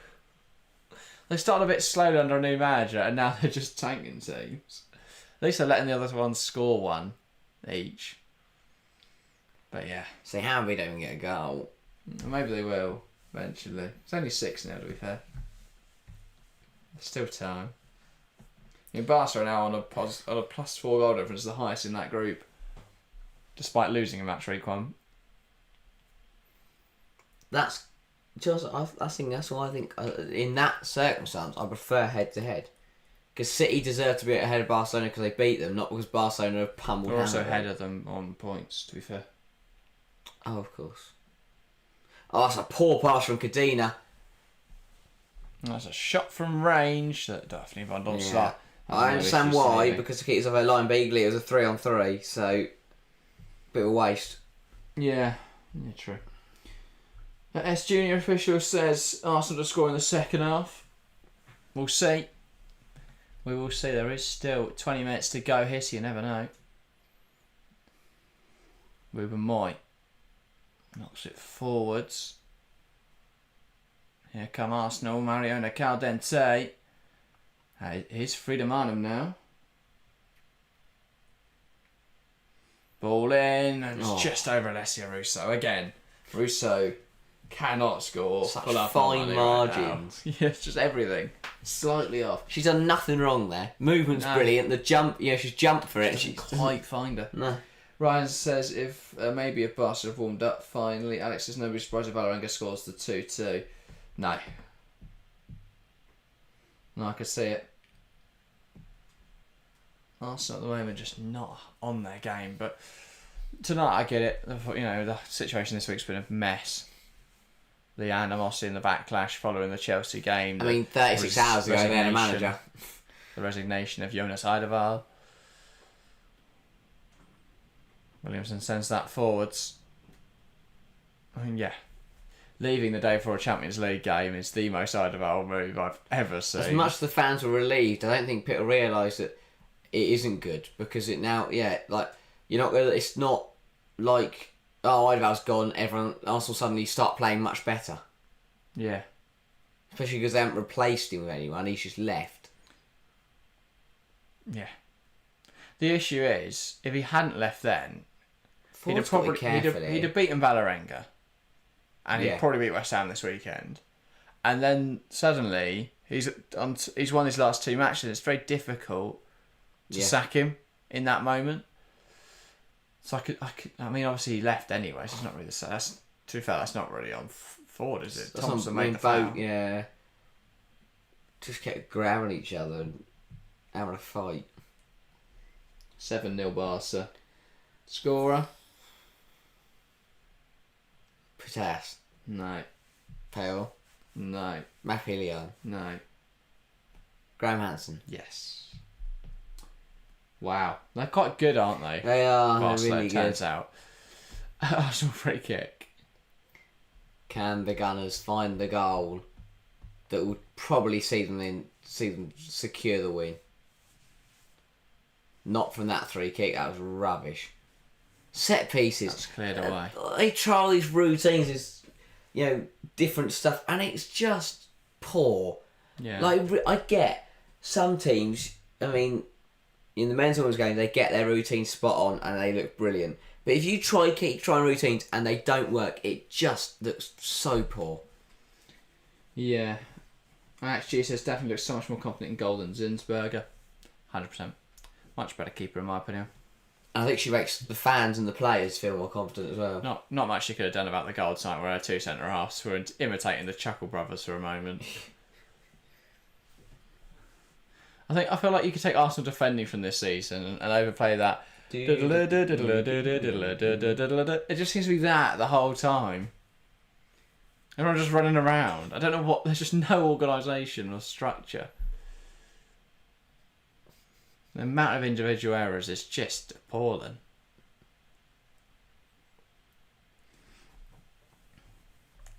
They started a bit slowly under a new manager and now they're just tanking teams. At least they're letting the other ones score one each. But yeah. See how we don't get a goal. Maybe they will eventually. It's only 6 now, to be fair. There's still time. Barca are now on a plus 4 goal difference, the highest in that group, despite losing a match week 1. That's just. I think that's why I think in that circumstance I prefer head to head, because City deserve to be ahead of Barcelona because they beat them, not because Barcelona have pummeled. We're also ahead of them on points, to be fair. Oh, of course. Oh, that's a poor pass from Kadina. That's a shot from range that Daphne Van Donselaar. Yeah. I understand why, because the keepers of a line Beagley, it was a 3-on-3, so bit of a waste. Yeah, true. S Junior official says Arsenal to score in the second half. We'll see. We will see. There is still 20 minutes to go here, so you never know. Ruben Moy knocks it forwards. Here come Arsenal. Mariona Caldente. Here's Freedom Arnhem now. Ball in, and it's just over Alessia Russo again. Russo cannot score. Such Pull up fine margins. Right, yeah, it's just everything. Slightly off. She's done nothing wrong there. Movement's brilliant. The jump, she's jumped for it. She doesn't quite find her. No. Ryan says maybe if Barca have warmed up finally. Alex says nobody surprised if Valerenga scores the 2-2. No, I can see it. Arsenal at the moment just not on their game, but tonight I get it. The situation this week's been a mess. The animosity in the backlash following the Chelsea game. 36 hours ago they had a manager. The resignation of Jonas Eidevall. Williamson sends that forwards. Leaving the day before a Champions League game is the most Eidevall move I've ever seen. As much as the fans were relieved, I don't think people realised that it isn't good, because it now, you're not gonna. It's not like, Eidevall's gone. Arsenal suddenly start playing much better. Yeah, especially because they haven't replaced him with anyone. He's just left. Yeah. The issue is, if he hadn't left then, he'd have beaten Valerenga, and he'd probably beat West Ham this weekend. And then suddenly he's won his last 2 matches. It's very difficult to sack him in that moment. So obviously he left anyway. So it's not really the same. To be fair, that's not really on forward, is it? Thompson made the foul. Yeah. Just kept grabbing each other and having a fight. 7-0 Barca. Scorer? Protas. No. Pale. No. Maphilion. No. Graham Hansen. Yes. Wow. They're quite good, aren't they? They are. Barca, They're really turns good. out. Arsenal free kick. Can the Gunners find the goal that would probably see them secure the win? Not from that free kick. That was rubbish. Set pieces. That's cleared away. They try all these routines, different stuff, and it's just poor. Yeah. I get some teams. In the men's and women's game, they get their routine spot on and they look brilliant. But if you keep trying routines and they don't work, it just looks so poor. Yeah. Actually, says definitely looks so much more confident in goal than Zinsberger. 100%. Much better keeper in my opinion. And I think she makes the fans and the players feel more confident as well. Not much she could have done about the goal tonight where her 2 centre-halves were imitating the Chuckle brothers for a moment. I feel like you could take Arsenal defending from this season and overplay that. It just seems to be that the whole time. Everyone just running around. I don't know what. There's just no organisation or structure. The amount of individual errors is just appalling.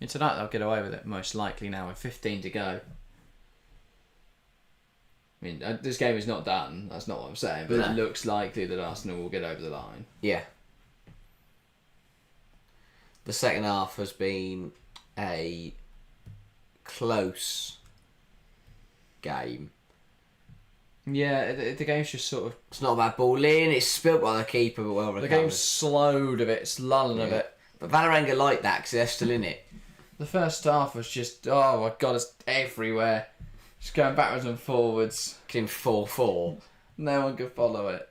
And tonight they'll get away with it most likely now with 15 to go. This game is not done. That's not what I'm saying. But it looks likely that Arsenal will get over the line. Yeah. The second half has been a close game. Yeah, the game's just sort of... It's not about ball in. It's spilt by the keeper, but well recovered. The game's slowed a bit. It's lulling a bit. But Valerenga like that because they're still in it. The first half was just... Oh my God, it's everywhere. Just going backwards and forwards. In 4-4. No one could follow it.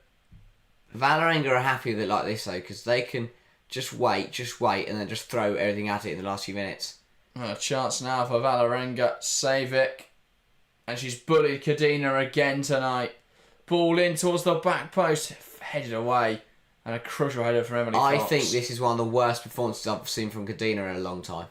Valerenga are happy with it like this though, because they can just wait, and then just throw everything at it in the last few minutes. A chance now for Valerenga. Savic. And she's bullied Cadena again tonight. Ball in towards the back post. Headed away. And a crucial header from Emily Fox. I think this is one of the worst performances I've seen from Cadena in a long time.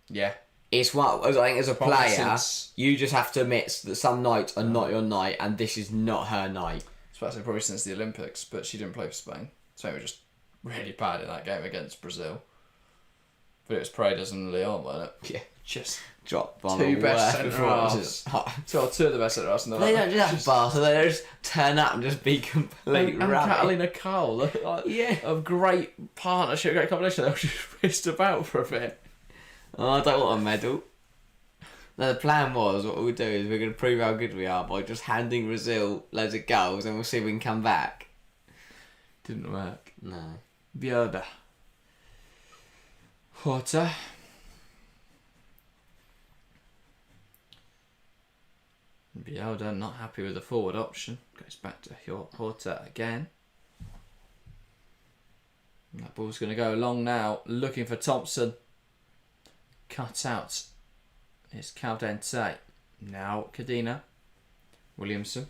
Yeah. It's one. I think as a player, you just have to admit that some nights are not your night, and this is not her night. Especially probably since the Olympics, but she didn't play for Spain. Spain were just really bad in that game against Brazil. But it was Paredes and Leon, wasn't it? Yeah. Just Drop on two the best worst centre-halves. performances. two of the best centre-halves in the They league. don't do that in Barca. They just turn up and just be complete And rubbish. Catalina Cole, Yeah. a great partnership, great combination. They were just pissed about for a bit. Oh, I don't want a medal. No, the plan was, what we'll do is we're going to prove how good we are by just handing Brazil loads of goals and we'll see if we can come back. Didn't work. No. Bjerda. Horta. Bjerda not happy with the forward option. Goes back to Horta again. And that ball's going to go long now. Looking for Thompson. Cut out. It's Caldente. Now Cadena. Williamson.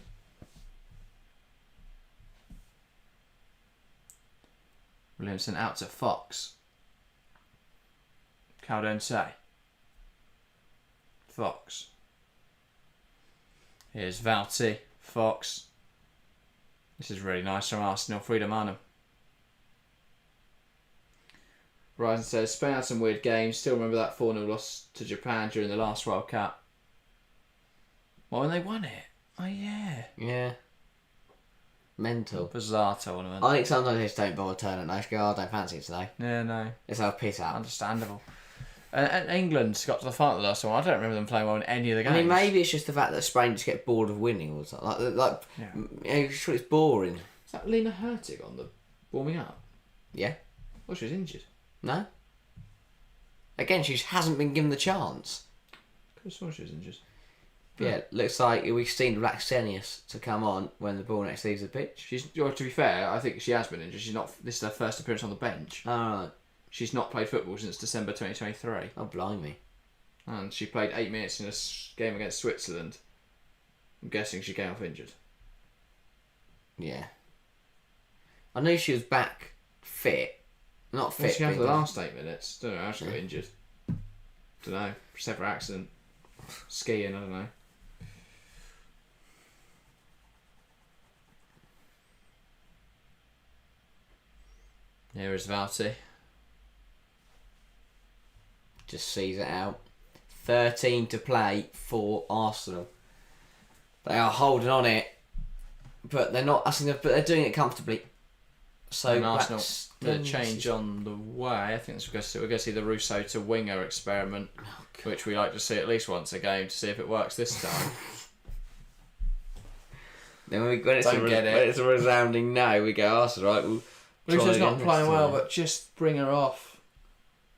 Williamson out to Fox. Caldente. Fox. Here's Valti. Fox. This is really nice from Arsenal. Freedom Arnhem. Ryzen says, Spain had some weird games. Still remember that 4-0 loss to Japan during the last World Cup. Well, when they won it. Oh, yeah. Yeah. Mental. Bizarre tournament. I think sometimes they just don't bother turning. They just go, oh, I don't fancy it today. Yeah, no. Let's have a piss out. Understandable. And England got to the final last one. I don't remember them playing well in any of the games. I mean, maybe it's just the fact that Spain just get bored of winning all the time. Like Yeah. you know, sure it's boring. Is that Lena Hurtig on the warming up? Yeah. Well, she was injured. No? Again, she just hasn't been given the chance. Could have sworn she was injured. Yeah, looks like we've seen Blacksenius to come on when the ball next leaves the pitch. Well, to be fair, I think she has been injured. She's not. This is her first appearance on the bench. Alright. She's not played football since December 2023. Oh, blimey. And she played 8 minutes in a game against Switzerland. I'm guessing she came off injured. Yeah. I knew she was back fit. Not fit. Well, she had but the last 8 minutes. Don't know how she got injured. Don't know. Separate accident. Skiing, I don't know. Here is Valti. just sees it out. 13 to play for Arsenal. They are holding on it, but they're not. But they're doing it comfortably. So and Arsenal, the change on the way. I think we're going to see the Russo to winger experiment, which we like to see at least once a game to see if it works this time. Then when it's a resounding no, we go, Arsenal, right? Russo's not playing well, but just bring her off.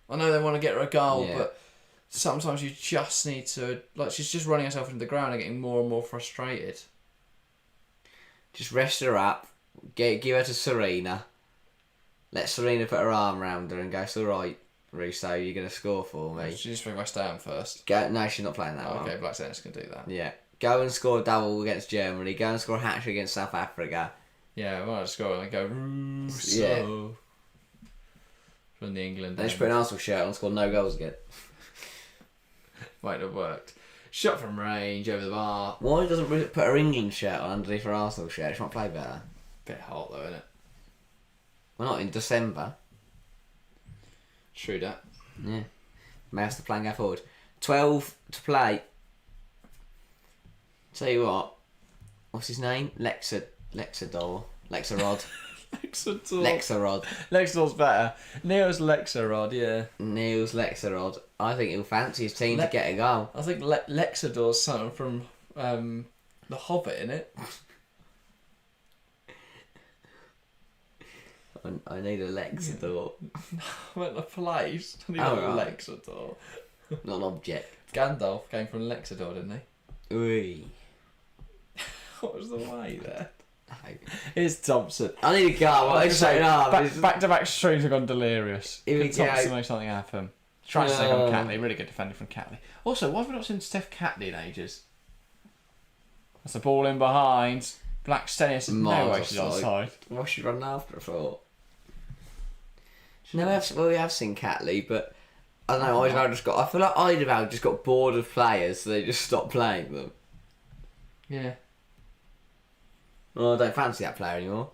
I know they want to get her a goal, but sometimes you just need to. Like, she's just running herself into the ground and getting more and more frustrated. Just rest her up. Give her to Serena. Let Serena put her arm around her and go, it's alright, Russo, you're going to score for me. She just bring West Ham first. No, she's not playing that one. Okay, Black Saints can do that. Yeah. Go and score a double against Germany. Go and score a hat-trick against South Africa. Yeah, well, just go and go, Russo. Yeah. From the England. Then just put an Arsenal shirt on and score no goals again. Might have worked. Shot from range, over the bar. Why doesn't Russo put her England shirt on underneath her Arsenal shirt? She might play better. Bit hot though, isn't it? We're not in December. True that. Yeah. May have to plan go forward. 12 to play. Tell you what. What's his name? Lexador. Lexarod. Lexador. Lexador's better. Neil's Lexarod, yeah. Neil's Lexarod. I think he'll fancy his team to get a goal. I think Lexador's something from The Hobbit, innit? I need a Lexador. I meant a place. I need a Lexador. Not an object. Gandalf came from Lexador, didn't he? Ooh. What was the way there? No. Here's Thompson. I need a goal. Back-to-back streams have gone delirious. Here we Can Thompson go. make something happen? Trying to take on Catley. Really good defending from Catley. Also, why have we not seen Steph Catley in ages? That's a ball in behind. Black Stennis. No way she's offside. What's she running after for? No, we have seen Catley, but I don't know. I feel like Eidevall just got bored of players, so they just stopped playing them. Yeah. Well, I don't fancy that player anymore.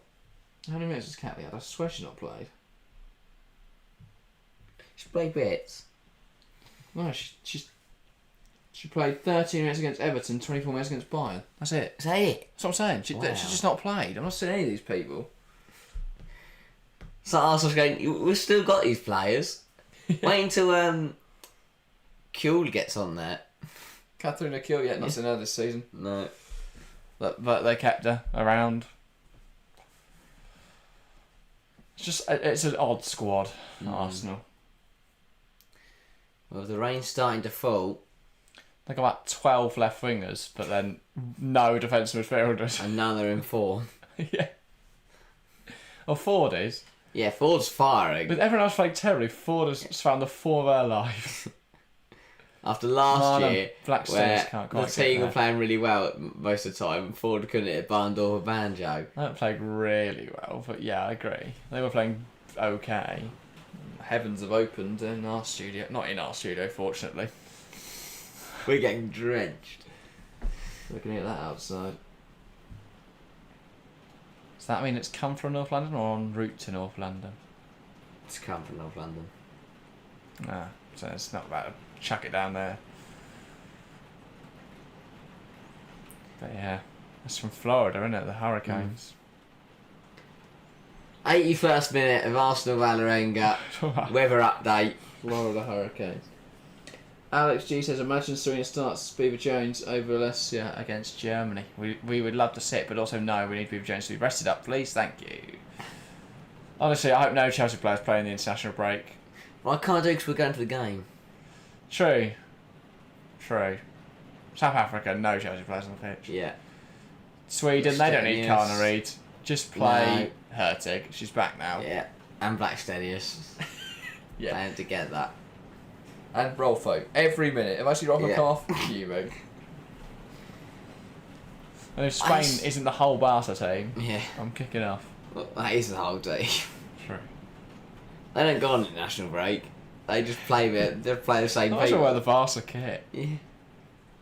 How many minutes has Catley had? I swear she's not played. She played bits. No, she played 13 minutes against Everton, 24 minutes against Bayern. That's it. Is that it? That's what I'm saying. She's just not played. I'm not seeing any of these people. So Arsenal's going, we've still got these players. Wait until Kuhl gets on there. Catherine Akil yet not seen her this season. No. But they kept her around. It's an odd squad, Arsenal. Well, the rain's starting to fall. They got about 12 left wingers, but then no defensive midfielders. And now they're in form. Yeah. Well, Ford is. Yeah, Ford's firing. With everyone else playing terribly, Ford has found the form of their life. After last year, Black where can't the quite team were playing really well most of the time, Ford couldn't hit a barn door with banjo. They haven't played really well, but yeah, I agree. They were playing okay. Heavens have opened in our studio. Not in our studio, fortunately. We're getting drenched. Looking at that outside. Does that mean it's come from North London or en route to North London? It's come from North London. Ah, so it's not bad. Chuck it down there. But yeah, it's from Florida, isn't it? The Hurricanes. 81st minute of Arsenal Valerenga. Weather update. Florida Hurricanes. Alex G says, imagine Serena starts Beaver Jones over Alessia against Germany. We would love to see it, but also no, we need Beaver Jones to be rested up, please. Thank you. Honestly, I hope no Chelsea players play in the international break. Well, I can't do because we're going to the game. True. South Africa, no Chelsea players on the pitch. Yeah. Sweden, they don't need Karna Reid. Just play Hertig. She's back now. Yeah. And Blackstenius. Yeah. Playing to get that. And Rolfo. Every minute. If I see Rolfo come off, fuming. And if Spain isn't the whole Barca team, I'm kicking off. Well, that is the whole team. True. They don't go on international break. They just play the same I'm not people. sure where the Barca kit. Yeah.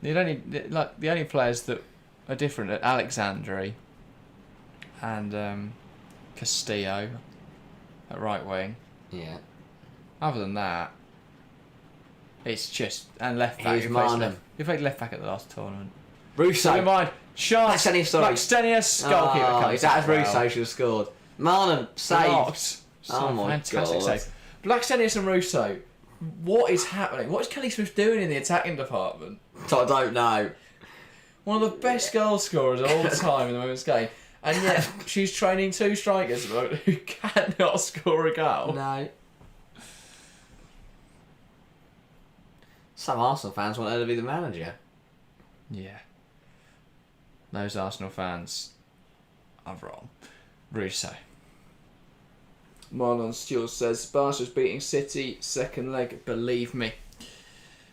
The only players that are different are Alexandri and Castillo at right wing. Yeah. Other than that, it's just left back. Here's Marnham. He played left back at the last tournament. Russo. Never mind. Chance. Blackstenius, goalkeeper comes. Is that as Russo should have scored? Marnham saved. My fantastic God. save. Blackstenius and Russo. What is happening? What is Kelly Smith doing in the attacking department? I don't know. One of the best goal scorers of all time in the women's game. And yet, she's training two strikers who cannot score a goal. No. Some Arsenal fans want her to be the manager. Yeah. Those Arsenal fans are wrong. Russo. Marlon Steele says, Barca's beating City, second leg, believe me.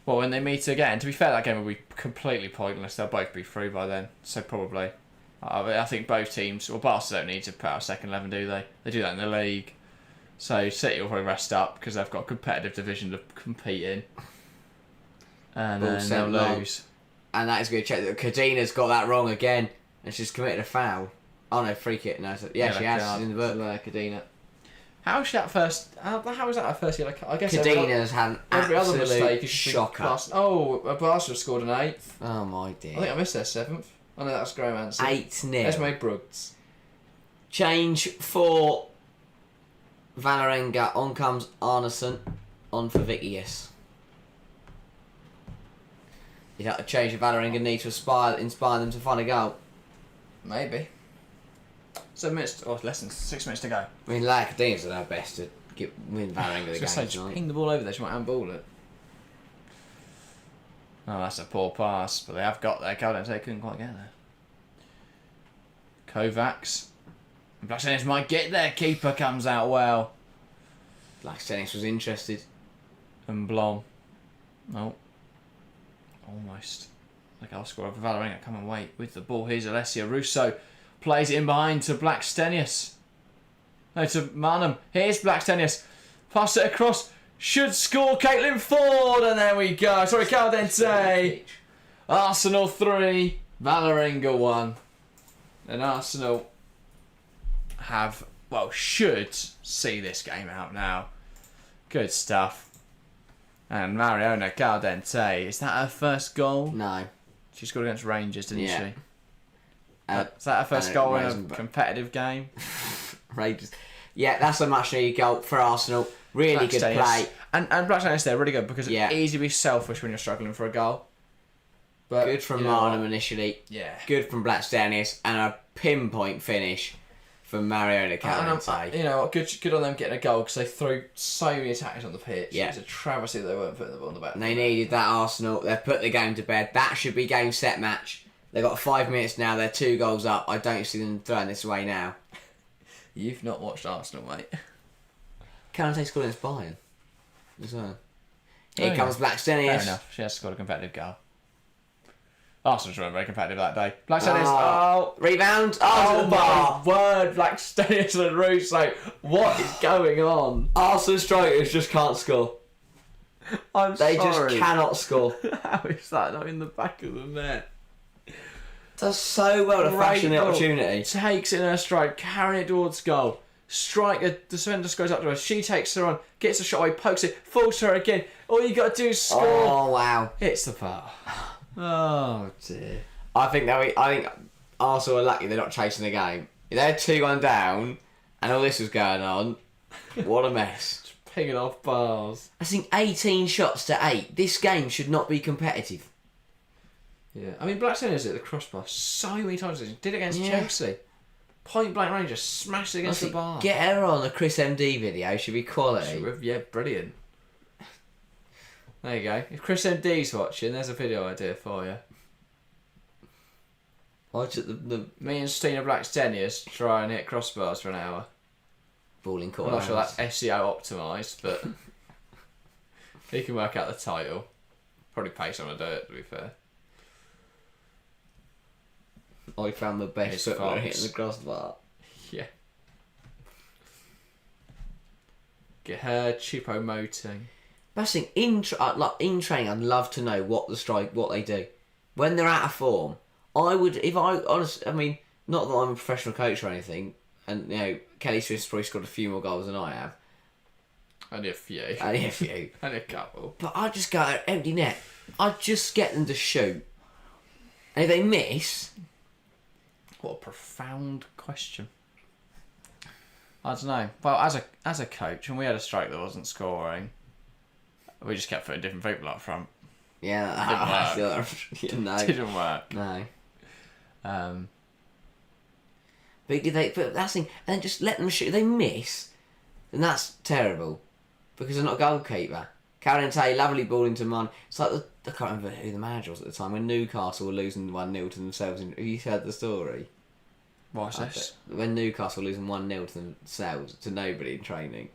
Well, when they meet again, to be fair, that game will be completely pointless. They'll both be through by then, so probably. I think both teams, well, Barca don't need to put out a second 11, do they? They do that in the league. So City will probably rest up because they've got a competitive division to compete in. And then they'll lose. And that is going to check that Kadina's got that wrong again, and she's committed a foul. Oh no, free kick. No, she has. She's in the book. Kadina. How is that first? How is that her first year? I guess Kadina's had an every other mistake. Shocker. Barca scored an 8th. Oh my dear. I think I missed their 7th. Oh no, that's Graham Hansen. 8-0. Esme Bruggs. Change for Valerenga. On comes Arneson. On for Vicius. Is that a change of Valerenga need to inspire them to find a goal? Maybe. 7 minutes, or less than 6 minutes to go. I mean, Kadina's done her best to win Valerenga the game Just ping the ball over there, she might handball it. Oh, that's a poor pass, but they have got their goal, and they couldn't quite get there. Kovacs. Blackstenius might get there, keeper comes out well. Blackstenius was interested. And Blom. Oh. Almost. The goal scorer for Valerenga. Come and wait with the ball. Here's Alessia. Russo plays it in behind to Blackstenius. No, to Marnham. Here's Blackstenius. Pass it across. Should score Caitlin Ford. And there we go. Sorry, Caldente. Arsenal 3. Valerenga 1. And Arsenal should see this game out now. Good stuff. And Mariona Caldente, is that her first goal? No. She scored against Rangers, didn't Yeah. she? Uh, Is that her first goal in a Rosenberg. competitive game? Rangers. Yeah, that's a much needed goal for Arsenal. Really good play. And Blackstone's there, really good, because Yeah. it's easy to be selfish when you're struggling for a goal. But Good from you know Marnham what? initially. Yeah. Good from Blackstenius. And a pinpoint finish from Mariona And, Caldente. you know what? Good on them getting a goal because they threw so many attackers on the pitch. Yeah. It's a travesty that they weren't putting the ball on the back. And they needed that, Arsenal. They've put the game to bed. That should be game, set, match. They've got 5 minutes now. They're 2 goals up. I don't see them throwing this away now. You've not watched Arsenal, mate. Caldente scored against Bayern as well. Here Oh, comes Blackstenius. Fair enough. She has scored a competitive goal. Arsenal's weren't very competitive that day. Blackstone's. Rebound. Oh Oh, my word! Blackstone's and Russo. What is going on? Arsenal strikers just can't score. They sorry. just cannot score. How is that not in the back of the net? Does so well to fashion the Great ball. opportunity. Takes it in her stride, carrying it towards goal. Striker, the defender goes up to her. She takes her on, gets the shot away, pokes it, falls to her again. All you got to do is score. Oh wow! Hits the bar. Oh dear. I think Arsenal are lucky they're not chasing the game. If they had 2-1 down, and all this was going on, what a mess! Just pinging off bars. I think 18 shots to 8. This game should not be competitive. Yeah, I mean Blackstone is at the crossbar so many times. Did it against Yeah. Chelsea. Point blank range, just smashed it against the bar. Get her on a Chris MD video. Should be quality. Yeah, brilliant. There you go. If Chris MD's watching, there's a video idea for you. Watch it, the Me and Stina Blackstenius try and hit crossbars for an hour. balling I'm corner. not sure that's SEO optimised, but he can work out the title. Probably pay someone to do it, to be fair. I found the best It's footballer Fox. hitting the crossbar. Yeah. Get her Chupo-moting. That's the thing, in training, I'd love to know what they do when they're out of form. I mean, not that I'm a professional coach or anything, and you know, Kelly Swift's probably scored a few more goals than I have. Only a few. Only a few. Only a couple. But I just go empty net. I just get them to shoot, and if they miss, What a profound question. I don't know. Well, as a coach, and we had a strike that wasn't scoring, we just kept putting different people up front. yeah, no, Didn't work. no. Um, But that's the thing, and then just let them shoot. If they miss, then that's terrible, because they're not a goalkeeper. Caldente, lovely ball into Mon. It's like I can't remember who the manager was at the time when Newcastle were losing 1-0 to themselves. Have you heard the story? what's this? When Newcastle were losing 1-0 to themselves, to nobody in training.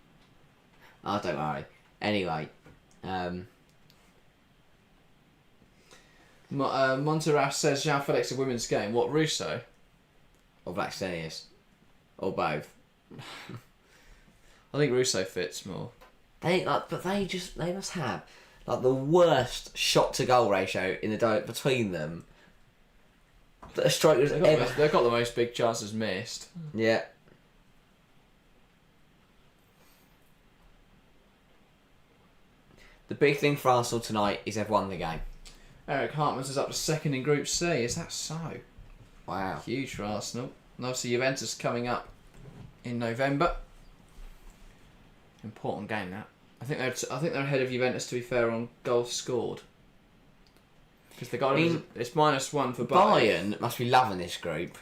Oh, don't worry. Anyway, Monteras says Jean Felix a women's game. What, Russo? or Blackstenius, or both. I think Russo fits more. They must have like the worst shot to goal ratio in the between them that a striker's ever. They've got the most big chances missed. Yeah. The big thing for Arsenal tonight is they've won the game. Eric Hartmans is up to second in Group C. Is that so? Wow. Huge for Arsenal. And obviously Juventus coming up in November. Important game that. I think they're ahead of Juventus, to be fair, on goals scored. Because the goal it's -1 for Bayern. Bayern must be loving this group.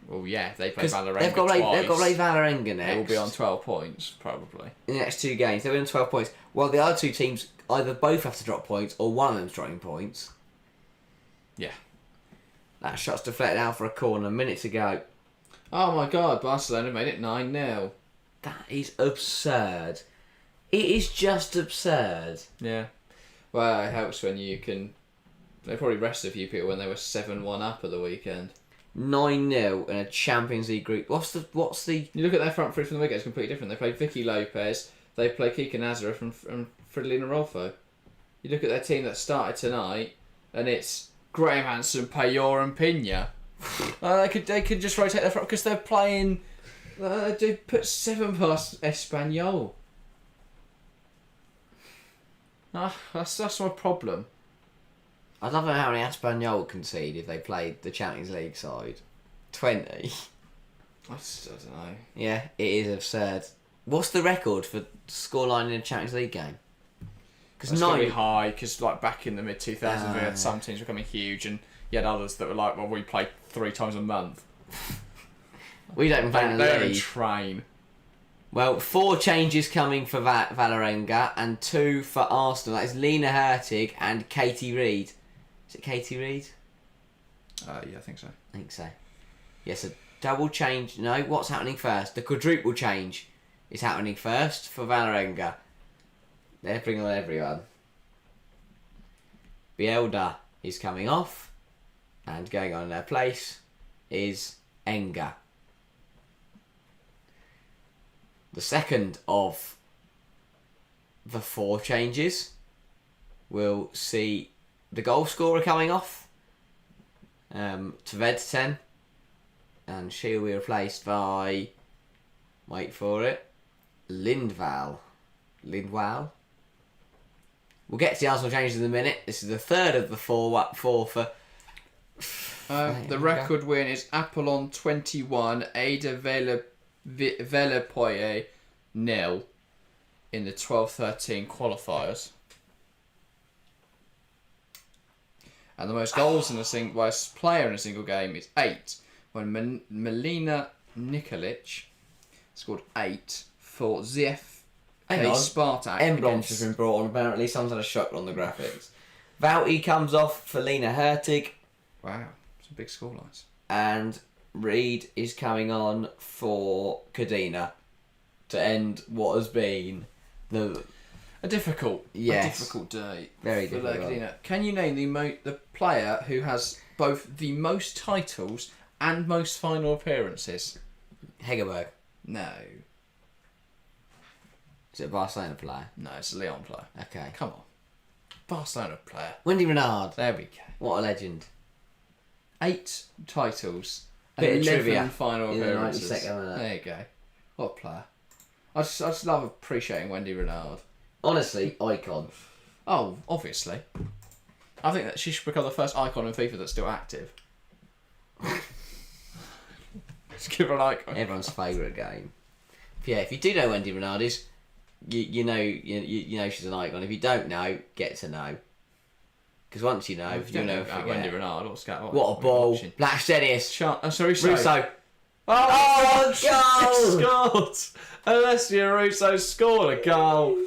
Well, yeah, they play 'Cause Valerenga they've got to play Valerenga next. They will be on 12 points, probably. in the next 2 games. They'll be on 12 points. Well, the other 2 teams either both have to drop points or one of them's dropping points. Yeah. That shot's deflected out for a corner. A minute to go. Oh my God, Barcelona made it 9-0. That is absurd. It is just absurd. Yeah. Well, it helps when you can... They probably rested a few people when they were 7-1 up at the weekend. 9-0 in a Champions League group. What's the? You look at their front three from the weekend, it's completely different. They played Vicky Lopez, they play Kika Nazareth and Fridolina Rolfo. You look at their team that started tonight, and it's Graham Hansen, Payor and Pina. They could just rotate their front because they're playing... they put 7 past Espanyol. That's my problem. I don't know how many Espanyol would concede if they played the Champions League side. 20. I don't know. Yeah, it is absurd. What's the record for scoreline in a Champions League game? Because it's going to be high, because like back in the mid-2000s we had some teams becoming huge and you had others that were like, well, we play 3 times a month. We don't play in the They're in league. train. Well, 4 changes coming for Valerenga and 2 for Arsenal. That is Lena Hurtig and Katie Reid. Is it Katie Reid? Yeah, I think so. I think so. Yes, a double change. No, what's happening first? The quadruple change is happening first for Valerenga. They're bringing on everyone. Bielda is coming off, and going on in their place is Enga. The second of the 4 changes will see the goal scorer coming off, Tvedten, and she'll be replaced by, wait for it, Lindvall. We'll get to the Arsenal changes in a minute. This is the third of the 4 for... The record win is Apollon 21, Ada Velepoye 0 in the 12-13 qualifiers. And the most goals in by a player in a single game is 8, when Melina Nikolic scored 8 for ZF Spartak. Emblems has been brought on, apparently. Someone's had a shock on the graphics. Vouty comes off for Lena Hurtig. Wow, some big scorelines. And Reid is coming on for Cadena to end what has been a difficult day. Very for difficult. Cadena. Can you name the player who has both the most titles and most final appearances? Hegerberg. No. Is it a Barcelona player? No, it's a Leon player. Okay. Come on. Barcelona player. Wendy Renard. There we go. What a legend. 8 titles Bit and of 11 trivia final in the appearances. 92nd minute. There you go. What a player. I just love appreciating Wendy Renard. Honestly, icon. Oh, obviously. I think that she should become the first icon in FIFA that's still active. Just give her an icon. Everyone's favourite game. Yeah, if you do know Wendy Renard is, you know she's an icon. If you don't know, get to know. Because once you know, If you don't know never about forget. Wendy Renard, what What a ball. Black Steadiest. Sorry, Russo. Oh, goal! scored! Alessio Russo scored a goal.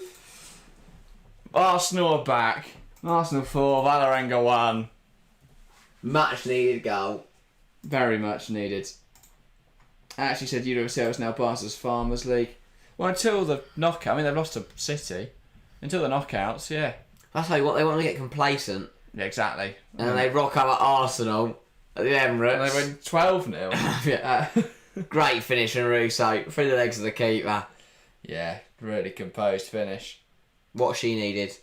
Arsenal are back. Arsenal 4, Valerenga 1. Much needed goal. Very much needed. I actually said UWCL is now Barca's Farmers League. Well, until the knockout. I mean, they've lost to City. Until the knockouts, yeah. That's like what they want to get complacent. Yeah, exactly. And then they rock up at Arsenal at the Emirates. And they win 12-0. Yeah. Great finish from Russo. Through the legs of the keeper. Yeah, really composed finish. What she needed.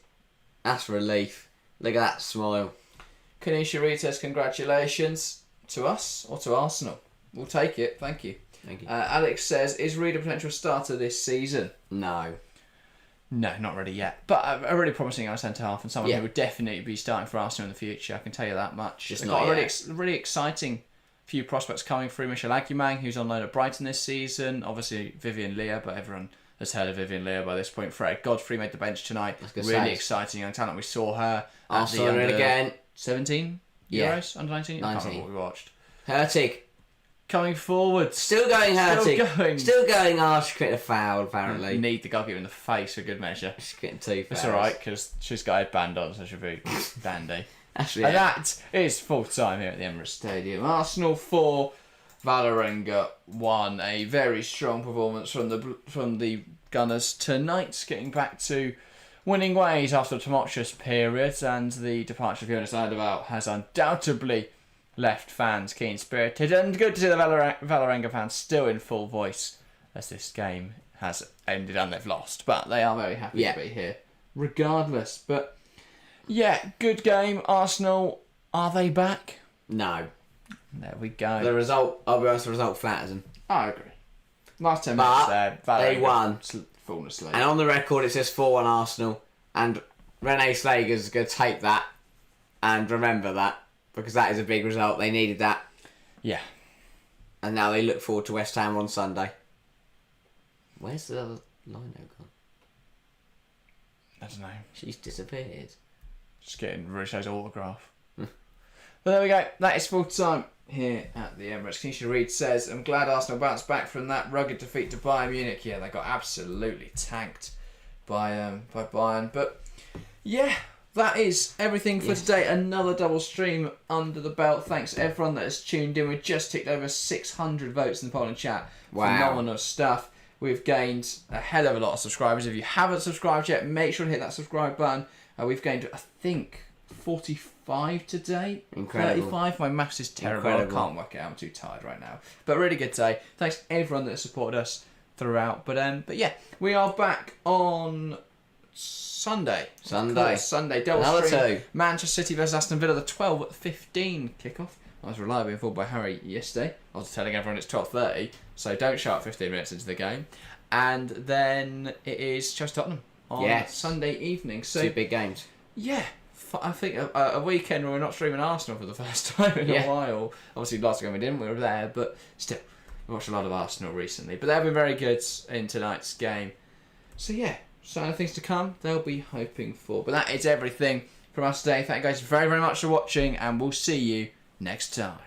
That's relief. Look at that smile. Kanisha Ritas, congratulations to us or to Arsenal. We'll take it. Thank you. Thank you. Alex says, is Reid a potential starter this season? No. No, not really yet. But a really promising young centre-half and someone Yeah. who would definitely be starting for Arsenal in the future. I can tell you that much. Just They've not got a yet. really exciting few prospects coming through. Michel Aguimang, who's on loan at Brighton this season. Obviously, Vivian Leah, but everyone has heard of Vivian Leah by this point. Fred Godfrey made the bench tonight. Really exciting young talent. We saw her at Arsenal the in under again. 17 Yeah. Euros? Under 19? I can't remember what we watched. Hurtig. Coming forwards. Still going Hurtig. Still going Arse. Crit a foul, apparently. Need the goalkeeper in the face for good measure. She's getting 2 fouls. It's alright, because she's got a band on, so she'll be dandy. Actually, And that is full time here at the Emirates Stadium. Arsenal 4, Valerenga 1. A very strong performance from the Gunners tonight, getting back to winning ways after a tumultuous period, and the departure of Jonas Eidevall has undoubtedly left fans keen-spirited, and good to see the Valerenga fans still in full voice as this game has ended and they've lost, but they are very happy to be here regardless. But yeah, good game. Arsenal, are they back? No. There we go. The result, I'll be honest, the result flatters them. I agree. Last 10 minutes there, they won. Fallen asleep. And on the record it says 4-1 Arsenal, and Rene Slager's going to take that and remember that, because that is a big result. They needed that. Yeah. And now they look forward to West Ham on Sunday. Where's the other Lino gone? I don't know. She's disappeared. Just getting Richard's autograph. But there we go. That is full time here at the Emirates. Keisha Reid says, I'm glad Arsenal bounced back from that rugged defeat to Bayern Munich. Yeah, they got absolutely tanked by Bayern. But yeah, that is everything for today. Another double stream under the belt. Thanks to everyone that has tuned in. We've just ticked over 600 votes in the polling chat. Wow. Phenomenal stuff. We've gained a hell of a lot of subscribers. If you haven't subscribed yet, make sure to hit that subscribe button. We've gained, I think, 45 today. Incredible. 35. My maths is terrible. Incredible. I can't work it out. I'm too tired right now. But really good day. Thanks to everyone that has supported us throughout. But yeah, we are back on Sunday. Sunday. Double Another stream. two. Manchester City versus Aston Villa, the 12:15 kickoff. I was reliably informed by Harry yesterday. I was telling everyone it's 12:30, so don't show up 15 minutes into the game. And then it is Chelsea Tottenham on Sunday evening. So 2 big games. yeah, I think a weekend where we're not streaming Arsenal for the first time in a while. Obviously, last game we didn't, we were there, but still, we watched a lot of Arsenal recently. But they've been very good in tonight's game. So yeah, so things to come, they'll be hoping for. But that is everything from us today. Thank you guys very, very much for watching, and we'll see you next time.